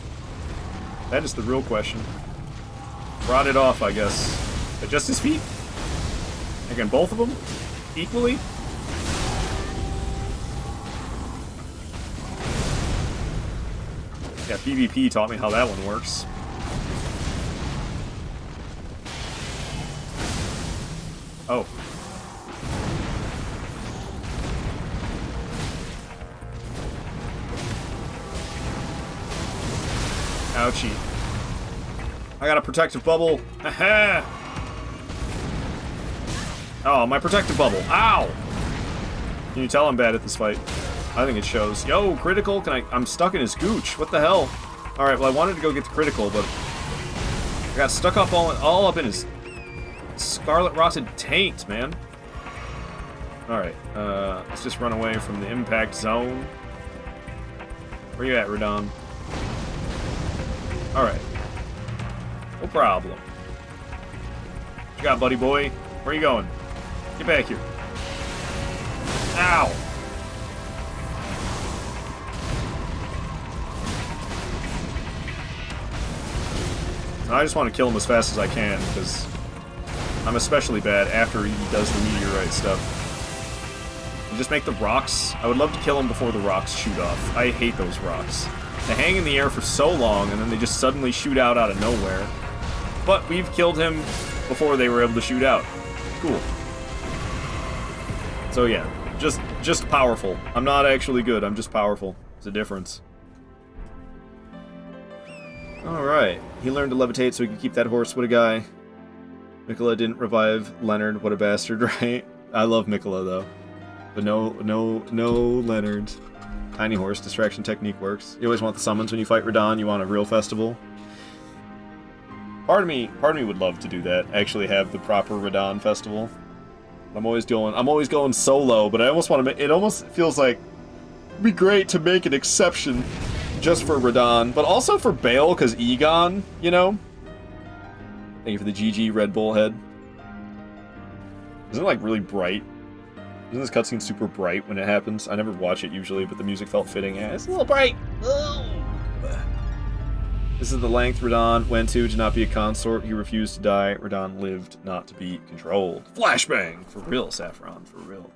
That is the real question. Brought it off, I guess. But just his feet? Again, both of them? Equally? Yeah, PvP taught me how that one works. Oh. Ouchie. I got a protective bubble. Haha! Oh, my protective bubble. Ow! Can you tell I'm bad at this fight? I think it shows. Yo, critical? I'm stuck in his gooch. What the hell? Alright, well I wanted to go get the critical, but I got stuck up all up in his scarlet rotted taint, man. Alright, let's just run away from the impact zone. Where you at, Radon? Alright. No problem. What you got, buddy boy? Where you going? Get back here. Ow! I just want to kill him as fast as I can, because I'm especially bad after he does the meteorite stuff. And just make the rocks... I would love to kill him before the rocks shoot off. I hate those rocks. They hang in the air for so long, and then they just suddenly shoot out of nowhere. But we've killed him before they were able to shoot out. Cool. So yeah, just powerful. I'm not actually good, I'm just powerful. It's a difference. Alright. He learned to levitate so he could keep that horse. What a guy. Mikola didn't revive Leonard. What a bastard, right? I love Mikola, though. But no Leonard. Tiny horse distraction technique works. You always want the summons when you fight Radon. You want a real festival. Part of me would love to do that. Actually have the proper Radon festival. I'm always going solo, but I almost want to make it almost feels like it'd be great to make an exception just for Radon, but also for Bale, because Egon, you know? Thank you for the GG Red Bull head. Isn't it like really bright? Isn't this cutscene super bright when it happens? I never watch it usually, but the music felt fitting. Yeah, it's a little bright. Oh. This is the length Radon went to not be a consort. He refused to die. Radon lived not to be controlled. Flashbang! For real, Saffron, for real.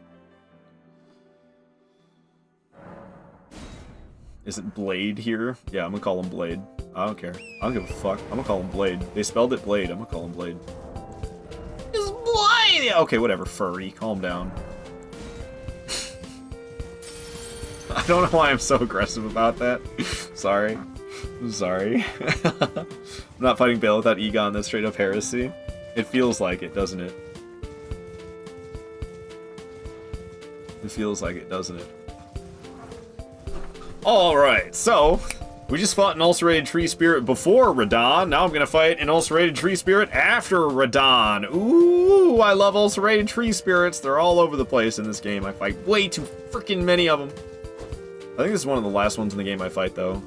Is it Blade here? Yeah, I'm gonna call him Blade. I don't care. I don't give a fuck. I'm gonna call him Blade. They spelled it Blade. I'm gonna call him Blade. It's Blade! Okay, whatever, furry. Calm down. I don't know why I'm so aggressive about that. Sorry. I'm sorry. I'm not fighting Bale without Egon. That's straight up heresy. It feels like it, doesn't it? It feels like it, doesn't it? Alright, so we just fought an ulcerated tree spirit before Radon. Now I'm gonna fight an ulcerated tree spirit after Radon. Ooh, I love ulcerated tree spirits. They're all over the place in this game. I fight way too freaking many of them. I think this is one of the last ones in the game I fight, though.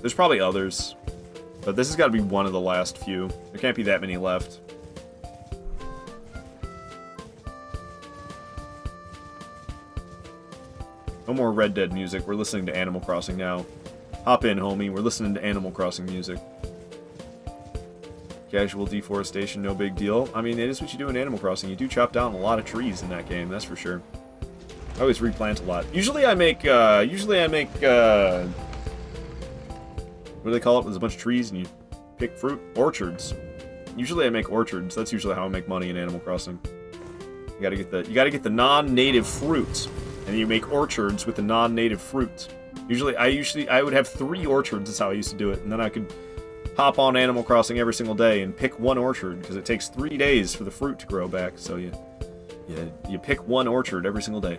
There's probably others, but this has got to be one of the last few. There can't be that many left. No more Red Dead music. We're listening to Animal Crossing now. Hop in, homie. We're listening to Animal Crossing music. Casual deforestation, no big deal. I mean, it is what you do in Animal Crossing. You do chop down a lot of trees in that game, that's for sure. I always replant a lot. Usually I make, what do they call it? There's a bunch of trees and you pick fruit? Orchards. Usually I make orchards. That's usually how I make money in Animal Crossing. You gotta get the non-native fruit. And you make orchards with the non-native fruit. I would have 3 orchards, that's how I used to do it. And then I could hop on Animal Crossing every single day and pick 1 orchard, because it takes 3 days for the fruit to grow back. So you pick 1 orchard every single day.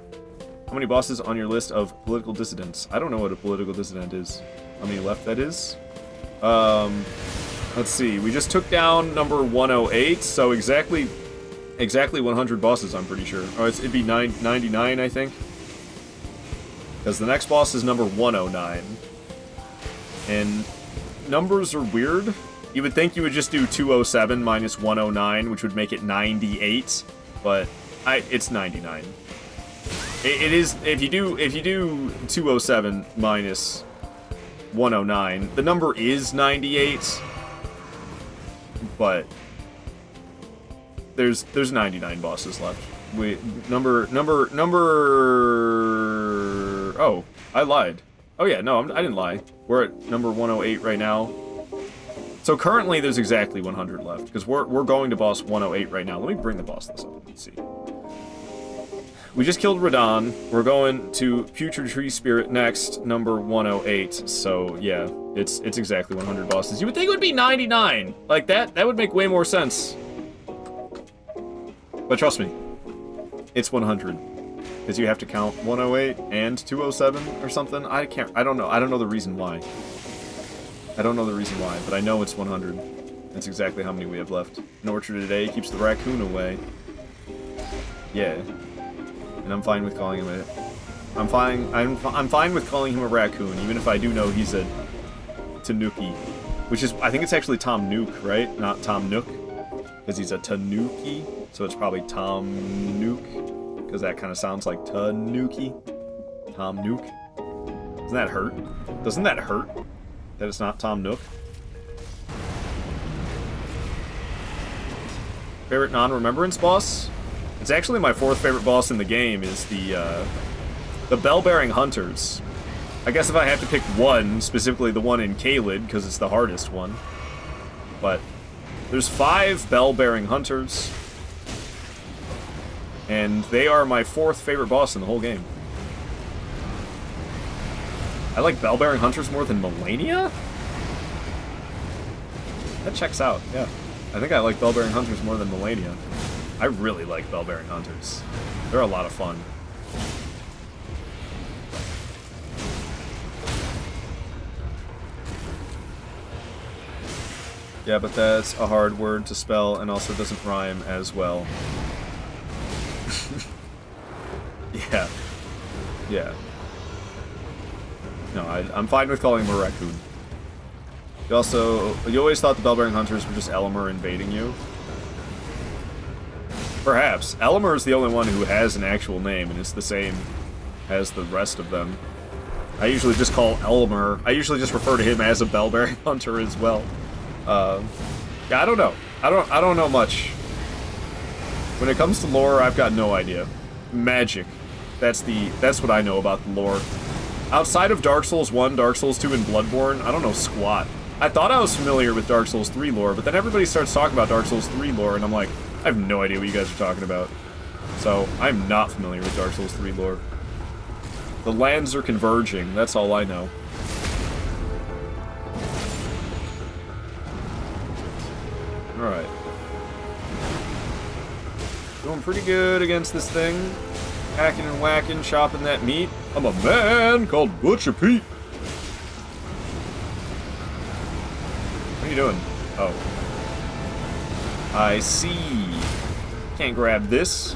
How many bosses on your list of political dissidents? I don't know what a political dissident is. How many left that is? Let's see. We just took down number 108, so exactly 100 bosses, I'm pretty sure. Oh, it'd be 99, I think. Because the next boss is number 109. And numbers are weird. You would think you would just do 207 minus 109, which would make it 98, but it's 99. It is, if you do 207 minus 109, the number is 98, but there's 99 bosses left. Oh, I lied. Oh yeah, no, I didn't lie. We're at number 108 right now. So currently there's exactly 100 left, because we're going to boss 108 right now. Let me bring the boss list up. Let's see. We just killed Radon. We're going to Putrid Tree Spirit next, number 108. So yeah, it's exactly 100 bosses. You would think it would be 99. Like that would make way more sense. But trust me, it's 100. Because you have to count 108 and 207 or something. I don't know. I don't know the reason why. I don't know the reason why, but I know it's 100. That's exactly how many we have left. An orchard today keeps the raccoon away. Yeah. And I'm fine with calling him a... I'm fine with calling him a raccoon, even if I do know he's a tanuki. Which is, I think it's actually Tom Nook, right? Not Tom Nook. Because he's a tanuki, so it's probably Tom Nook. Because that kind of sounds like tanuki. Tom Nook. Doesn't that hurt? Doesn't that hurt? That it's not Tom Nook? Favorite non-remembrance boss? It's actually my 4th favorite boss in the game, is the Bell-Bearing Hunters. I guess if I have to pick one, specifically the one in Caelid, because it's the hardest one. But there's 5 Bell-Bearing Hunters. And they are my 4th favorite boss in the whole game. I like Bell-Bearing Hunters more than Melania? That checks out, yeah. I think I like Bell-Bearing Hunters more than Melania. I really like Bell-Bearing Hunters. They're a lot of fun. Yeah, but that's a hard word to spell and also doesn't rhyme as well. Yeah. Yeah. No, I'm fine with calling him a raccoon. You always thought the Bell-Bearing Hunters were just Elmer invading you? Perhaps. Elmer is the only one who has an actual name, and it's the same as the rest of them. I usually just call Elmer. I usually just refer to him as a Bell-Bearing Hunter as well. Yeah, I don't know. I don't know much. When it comes to lore, I've got no idea. Magic. That's what I know about the lore. Outside of Dark Souls 1, Dark Souls 2, and Bloodborne, I don't know squat. I thought I was familiar with Dark Souls 3 lore, but then everybody starts talking about Dark Souls 3 lore, and I'm like, I have no idea what you guys are talking about. So, I'm not familiar with Dark Souls 3 lore. The lands are converging, that's all I know. Alright. Doing pretty good against this thing. Hacking and whacking, chopping that meat. I'm a man called Butcher Pete. What are you doing? Oh. I see. Can't grab this.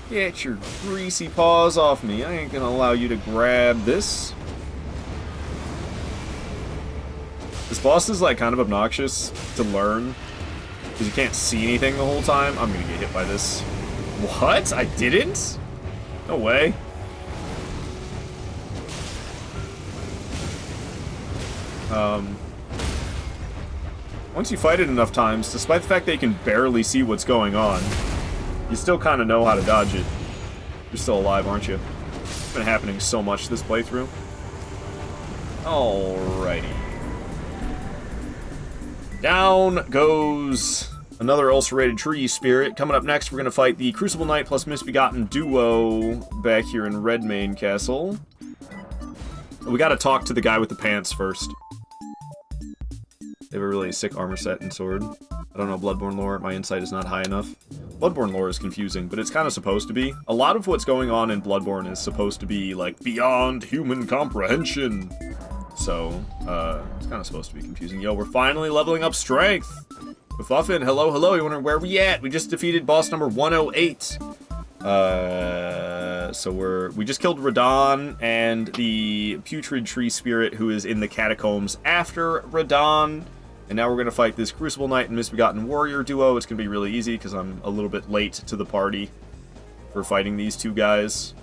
Get your greasy paws off me. I ain't gonna allow you to grab this. This boss is like kind of obnoxious to learn because you can't see anything the whole time. I'm gonna get hit by this. What? I didn't? No way. Once you fight it enough times, despite the fact that you can barely see what's going on, you still kind of know how to dodge it. You're still alive, aren't you? It's been happening so much this playthrough. Alrighty. Down goes another ulcerated tree spirit. Coming up next, we're going to fight the Crucible Knight plus Misbegotten duo back here in Redmane Castle. We got to talk to the guy with the pants first. They have a really sick armor set and sword. I don't know Bloodborne lore. My insight is not high enough. Bloodborne lore is confusing, but it's kind of supposed to be. A lot of what's going on in Bloodborne is supposed to be, like, beyond human comprehension. So, it's kind of supposed to be confusing. Yo, we're finally leveling up strength! With Muffin, hello, hello, you wonder where we at? We just defeated boss number 108. So we just killed Radon and the Putrid Tree Spirit who is in the catacombs after Radon. And now we're going to fight this Crucible Knight and Misbegotten Warrior duo. It's going to be really easy because I'm a little bit late to the party for fighting these two guys.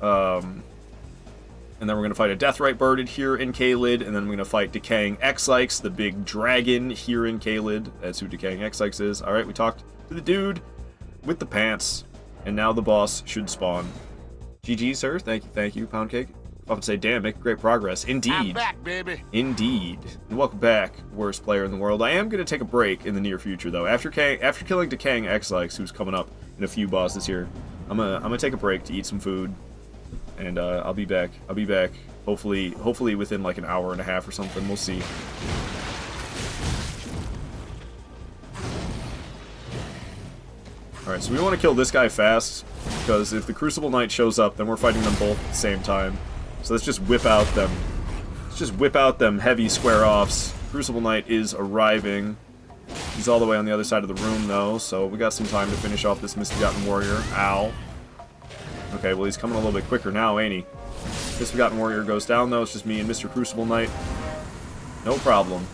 And then we're going to fight a Deathrite Birded here in Caelid, and then we're going to fight Decaying Exikes, the big dragon here in Caelid. That's who Decaying Exikes is. Alright, we talked to the dude with the pants, and now the boss should spawn. GG, sir. Thank you, Pound Cake. I would say, damn, make great progress. Indeed. I'm back, baby. Indeed. And welcome back, worst player in the world. I am going to take a break in the near future, though. After killing Decaying Exikes, who's coming up in a few bosses here, I'm gonna take a break to eat some food. And I'll be back. I'll be back. Hopefully within like an hour and a half or something. We'll see. Alright, so we want to kill this guy fast, because if the Crucible Knight shows up, then we're fighting them both at the same time. So let's just whip out them. Let's just whip out them heavy square-offs. Crucible Knight is arriving. He's all the way on the other side of the room, though, so we got some time to finish off this Misbegotten Warrior. Ow. Okay, well, he's coming a little bit quicker now, ain't he? Misbegotten Warrior goes down, though. It's just me and Mr. Crucible Knight. No problem.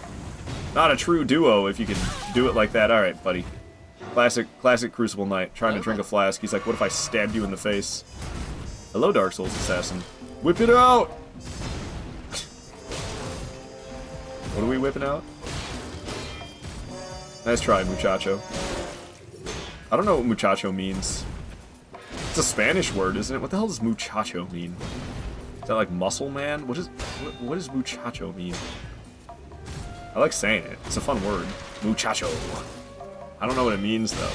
Not a true duo if you can do it like that. Alright, buddy. Classic Crucible Knight. Trying to drink a flask. He's like, what if I stabbed you in the face? Hello, Dark Souls Assassin. Whip it out! What are we whipping out? Nice try, muchacho. I don't know what muchacho means. It's a Spanish word, isn't it? What the hell does muchacho mean? Is that like muscle man? What does muchacho mean? I like saying it. It's a fun word. Muchacho. I don't know what it means, though.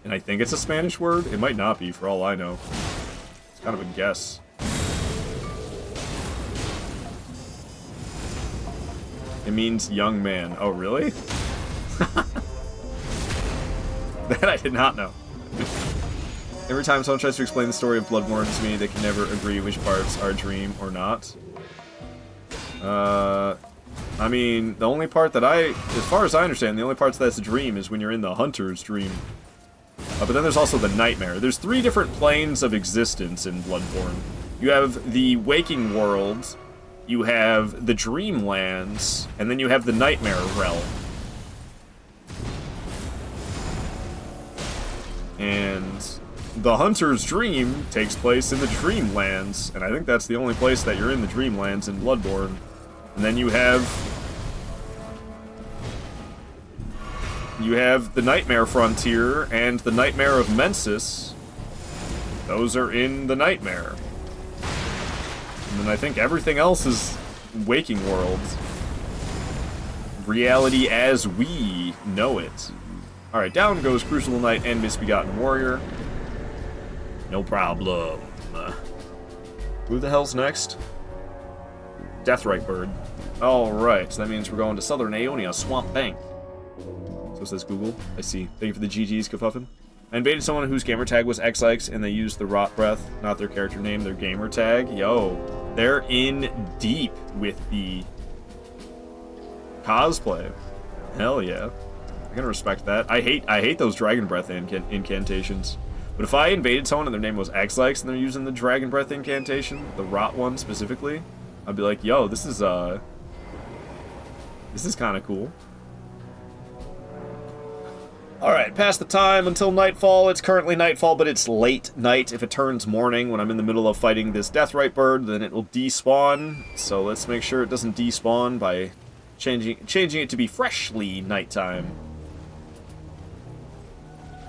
And I think it's a Spanish word. It might not be, for all I know. It's kind of a guess. It means young man. Oh, really? That I did not know. Every time someone tries to explain the story of Bloodborne to me, they can never agree which parts are dream or not. I mean, the only part that as far as I understand, the only parts that's a dream is when you're in the Hunter's dream. But then there's also the Nightmare. There's 3 different planes of existence in Bloodborne. You have the waking world, you have the Dreamlands, and then you have the Nightmare realm. And the Hunter's dream takes place in the Dreamlands, and I think that's the only place that you're in the Dreamlands in Bloodborne. And then you have the Nightmare Frontier and the Nightmare of Mensis. Those are in the Nightmare. And then I think everything else is Waking World. Reality as we know it. Alright, down goes Crucible Knight and Misbegotten Warrior. No problem. Who the hell's next? Deathrite Bird. Alright, so that means we're going to Southern Aeonia Swamp Bank. So So says Google. I see. Thank you for the GGs, Kafuffin. I invaded someone whose gamer tag was XX, and they used the rot breath, not their character name, their gamer tag. Yo, they're in deep with the cosplay. Hell yeah. I can respect that. I hate those dragon breath incantations. But if I invaded someone and their name was XX and they're using the dragon breath incantation, the rot one specifically, I'd be like, yo, this is kind of cool. Alright, past the time until nightfall. It's currently nightfall, but it's late night. If it turns morning when I'm in the middle of fighting this deathrite bird, then it will despawn. So let's make sure it doesn't despawn by changing it to be freshly nighttime.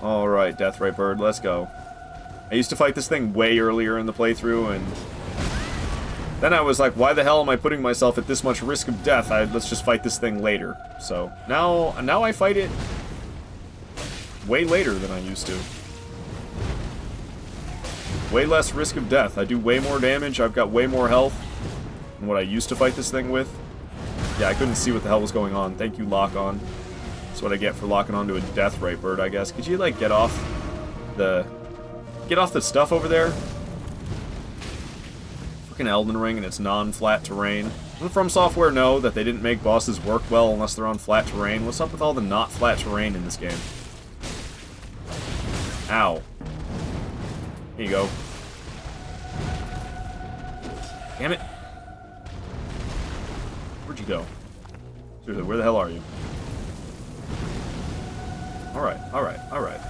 Alright, deathrite bird, let's go. I used to fight this thing way earlier in the playthrough, and then I was like, why the hell am I putting myself at this much risk of death? Let's just fight this thing later. So now I fight it way later than I used to. Way less risk of death. I do way more damage. I've got way more health than what I used to fight this thing with. Yeah, I couldn't see what the hell was going on. Thank you, Lock On. That's what I get for locking onto a deathrite bird, I guess. Could you, like, get off the stuff over there? Fucking Elden Ring and its non-flat terrain. Doesn't From Software know that they didn't make bosses work well unless they're on flat terrain? What's up with all the not flat terrain in this game? Ow. Here you go. Damn it. Where'd you go? Seriously, where the hell are you? Alright, alright, alright.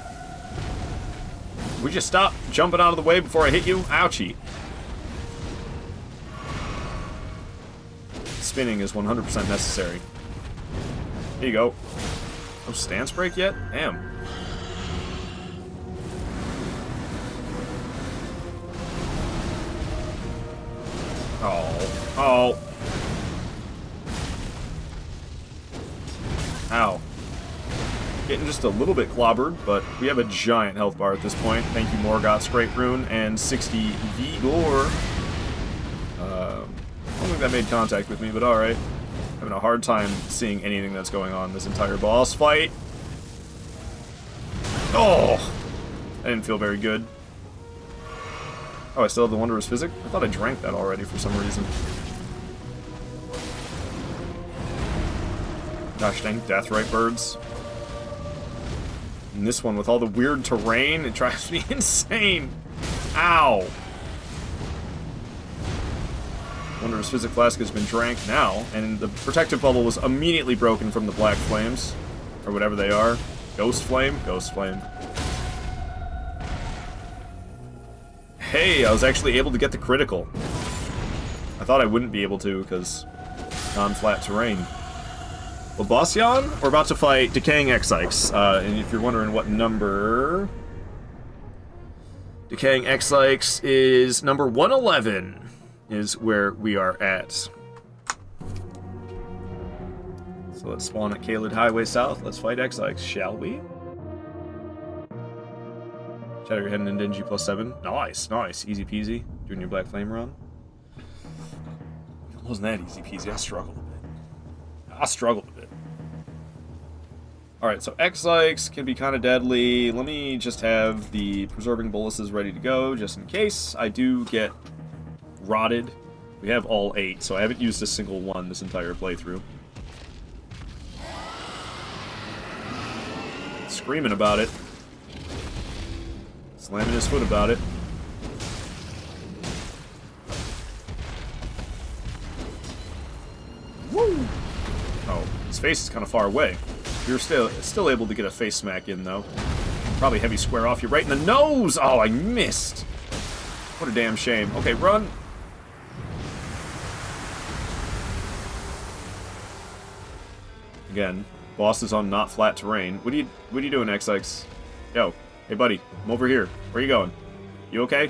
Would you stop jumping out of the way before I hit you? Ouchie. Spinning is 100% necessary. Here you go. No stance break yet? Damn. Oh. Oh. Ow. Getting just a little bit clobbered, but we have a giant health bar at this point. Thank you, Morgoth's Great Rune, and 60 Vigor. I don't think that made contact with me, but alright. Having a hard time seeing anything that's going on this entire boss fight. Oh! I didn't feel very good. Oh, I still have the Wondrous Physic? I thought I drank that already for some reason. Gosh dang, deathrite birds. And this one, with all the weird terrain, it drives me insane. Ow! Wondrous Physic Flask has been drank now, and the protective bubble was immediately broken from the black flames. Or whatever they are. Ghost Flame? Ghost Flame. Hey, I was actually able to get the critical. I thought I wouldn't be able to, because non-flat terrain. Well, Bossyan, we're about to fight Decaying X-Ikes. And if you're wondering what number... Decaying X-Ikes is number 111, is where we are at. So let's spawn at Caelid Highway South. Let's fight X-Ikes, shall we? Shadow, you're heading into Dingy +7. Nice, nice. Easy peasy. Doing your Black Flame run. It wasn't that easy peasy. I struggled a bit. Alright, so X-Ikes can be kind of deadly. Let me just have the Preserving Boluses ready to go, just in case I do get rotted. We have all 8, so I haven't used a single one this entire playthrough. Screaming about it. Slamming his foot about it. Woo! Oh, his face is kind of far away. You're still able to get a face smack in, though. Probably heavy square off you right in the nose! Oh, I missed! What a damn shame. Okay, run! Again, boss is on not flat terrain. What are you doing, X-Ikes? Yo, hey buddy, I'm over here. Where you going? You okay?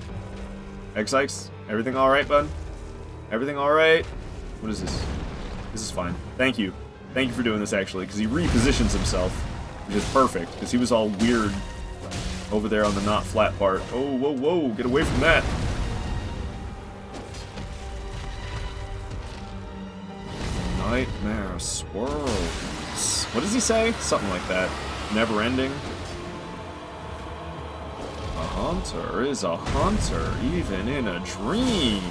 X-Ikes? Everything alright, bud? Everything alright? What is this? This is fine. Thank you. Thank you for doing this, actually, because he repositions himself, which is perfect, because he was all weird over there on the not flat part. Oh, whoa, whoa, get away from that. Nightmare Swirl. What does he say? Something like that. Never ending. A hunter is a hunter, even in a dream.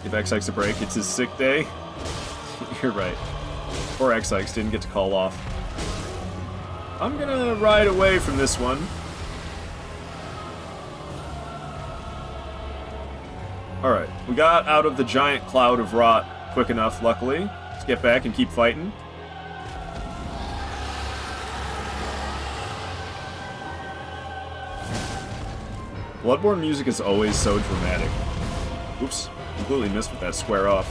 Give XX a break, it's his sick day. You're right. Poor XX didn't get to call off. I'm gonna ride away from this one. Alright, we got out of the giant cloud of rot quick enough, luckily. Let's get back and keep fighting. Bloodborne music is always so dramatic. Oops, completely missed with that square off.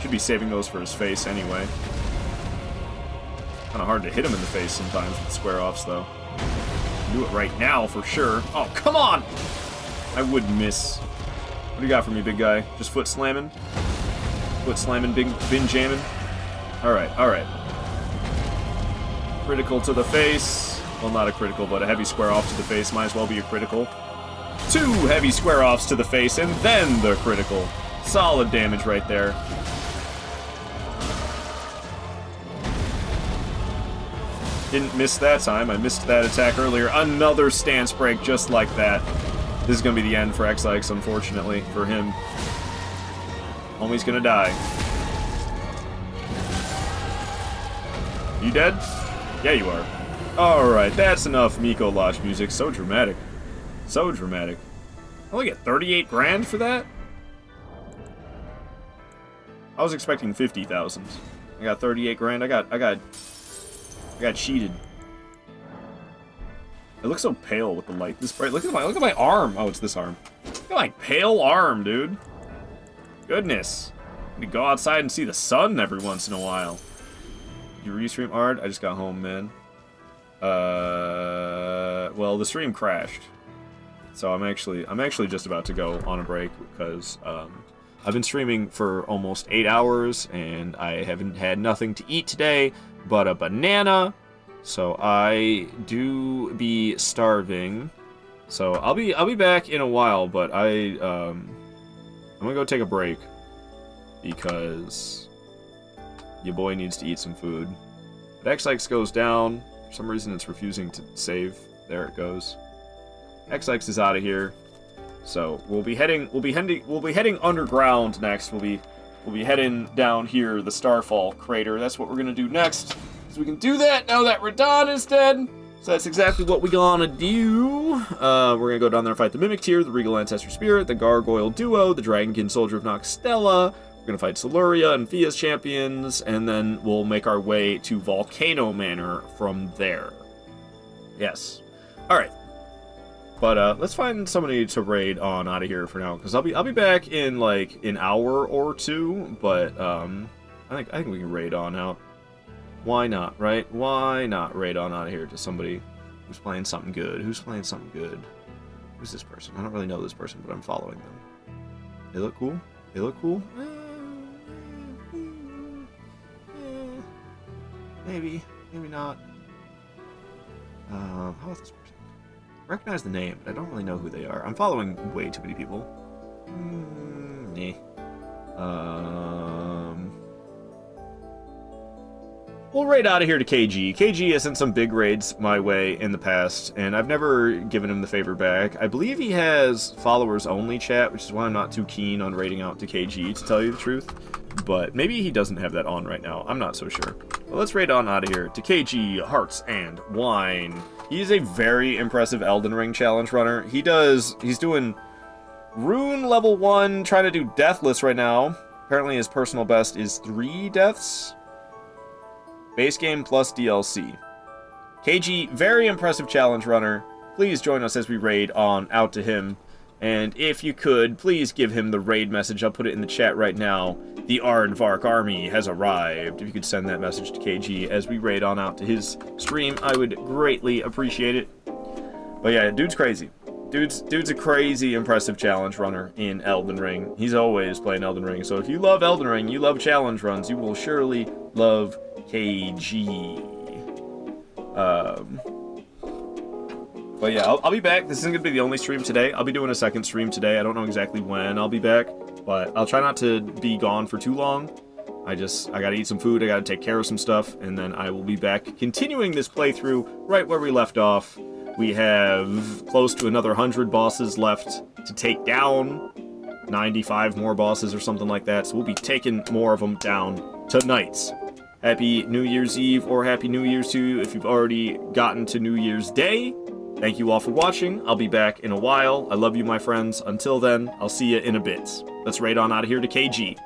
Should be saving those for his face anyway. Kinda hard to hit him in the face sometimes with square offs, though. Do it right now for sure. Oh, come on! I would miss. What do you got for me, big guy? Just foot slamming? Foot slamming, bin jamming? Alright, alright. Critical to the face. Well, not a critical, but a heavy square off to the face. Might as well be a critical. 2 heavy square offs to the face, and then the critical. Solid damage right there. Didn't miss that time. I missed that attack earlier. Another stance break just like that. This is going to be the end for XX, unfortunately, for him. Homie's going to die. You dead? Yeah, you are. Alright, that's enough Miko Lash music. So dramatic. So dramatic. I only get 38 grand for that? I was expecting 50,000. I got 38 grand. I got cheated. It looks so pale with the light this bright. Look at my arm. Oh, it's this arm. Look at my pale arm, dude. Goodness. We go outside and see the sun every once in a while. You restream hard? I just got home, man. Well, the stream crashed. So I'm actually just about to go on a break because I've been streaming for almost 8 hours and I haven't had nothing to eat today but a banana. So I do be starving. So I'll be back in a while, but I'm gonna go take a break because your boy needs to eat some food. But XX goes down. For some reason it's refusing to save. There it goes. XX is out of here. So we'll be heading underground next. We'll be heading down here, the Starfall crater. That's what we're gonna do next. So we can do that now that Radahn is dead. So that's exactly what we gonna do. We're gonna go down there and fight the Mimic Tier, the Regal Ancestor Spirit, the Gargoyle Duo, the Dragonkin Soldier of Noxtella. We're gonna fight Celuria and Fia's champions, and then we'll make our way to Volcano Manor from there. Yes. Alright. But let's find somebody to raid on out of here for now, because I'll be back in like an hour or two. But I think we can raid on out. Why not, right? Why not raid on out of here to somebody who's playing something good? Who's playing something good? Who's this person? I don't really know this person, but I'm following them. They look cool. They look cool. Maybe, maybe not. How about this person? I recognize the name, but I don't really know who they are. I'm following way too many people. Nah. We'll raid out of here to KG. KG has sent some big raids my way in the past, and I've never given him the favor back. I believe he has followers-only chat, which is why I'm not too keen on raiding out to KG, to tell you the truth. But maybe he doesn't have that on right now. I'm not so sure. But let's raid on out of here to KG Hearts and Wine. He's a very impressive Elden Ring challenge runner. He's doing Rune level 1, trying to do Deathless right now. Apparently his personal best is 3 deaths. Base game plus DLC. KG, very impressive challenge runner. Please join us as we raid on out to him. And if you could, please give him the raid message. I'll put it in the chat right now. The Aardvark army has arrived. If you could send that message to KG as we raid on out to his stream, I would greatly appreciate it. But yeah, dude's crazy. Dude's a crazy impressive challenge runner in Elden Ring. He's always playing Elden Ring. So if you love Elden Ring, you love challenge runs, you will surely love KG. But yeah, I'll be back. This isn't going to be the only stream today. I'll be doing a second stream today. I don't know exactly when I'll be back, but I'll try not to be gone for too long. I gotta eat some food, I gotta take care of some stuff, and then I will be back continuing this playthrough right where we left off. We have close to another 100 bosses left to take down. 95 more bosses or something like that, so we'll be taking more of them down tonight. Happy New Year's Eve, or Happy New Year's to you if you've already gotten to New Year's Day. Thank you all for watching. I'll be back in a while. I love you, my friends. Until then, I'll see you in a bit. Let's raid on out of here to KG.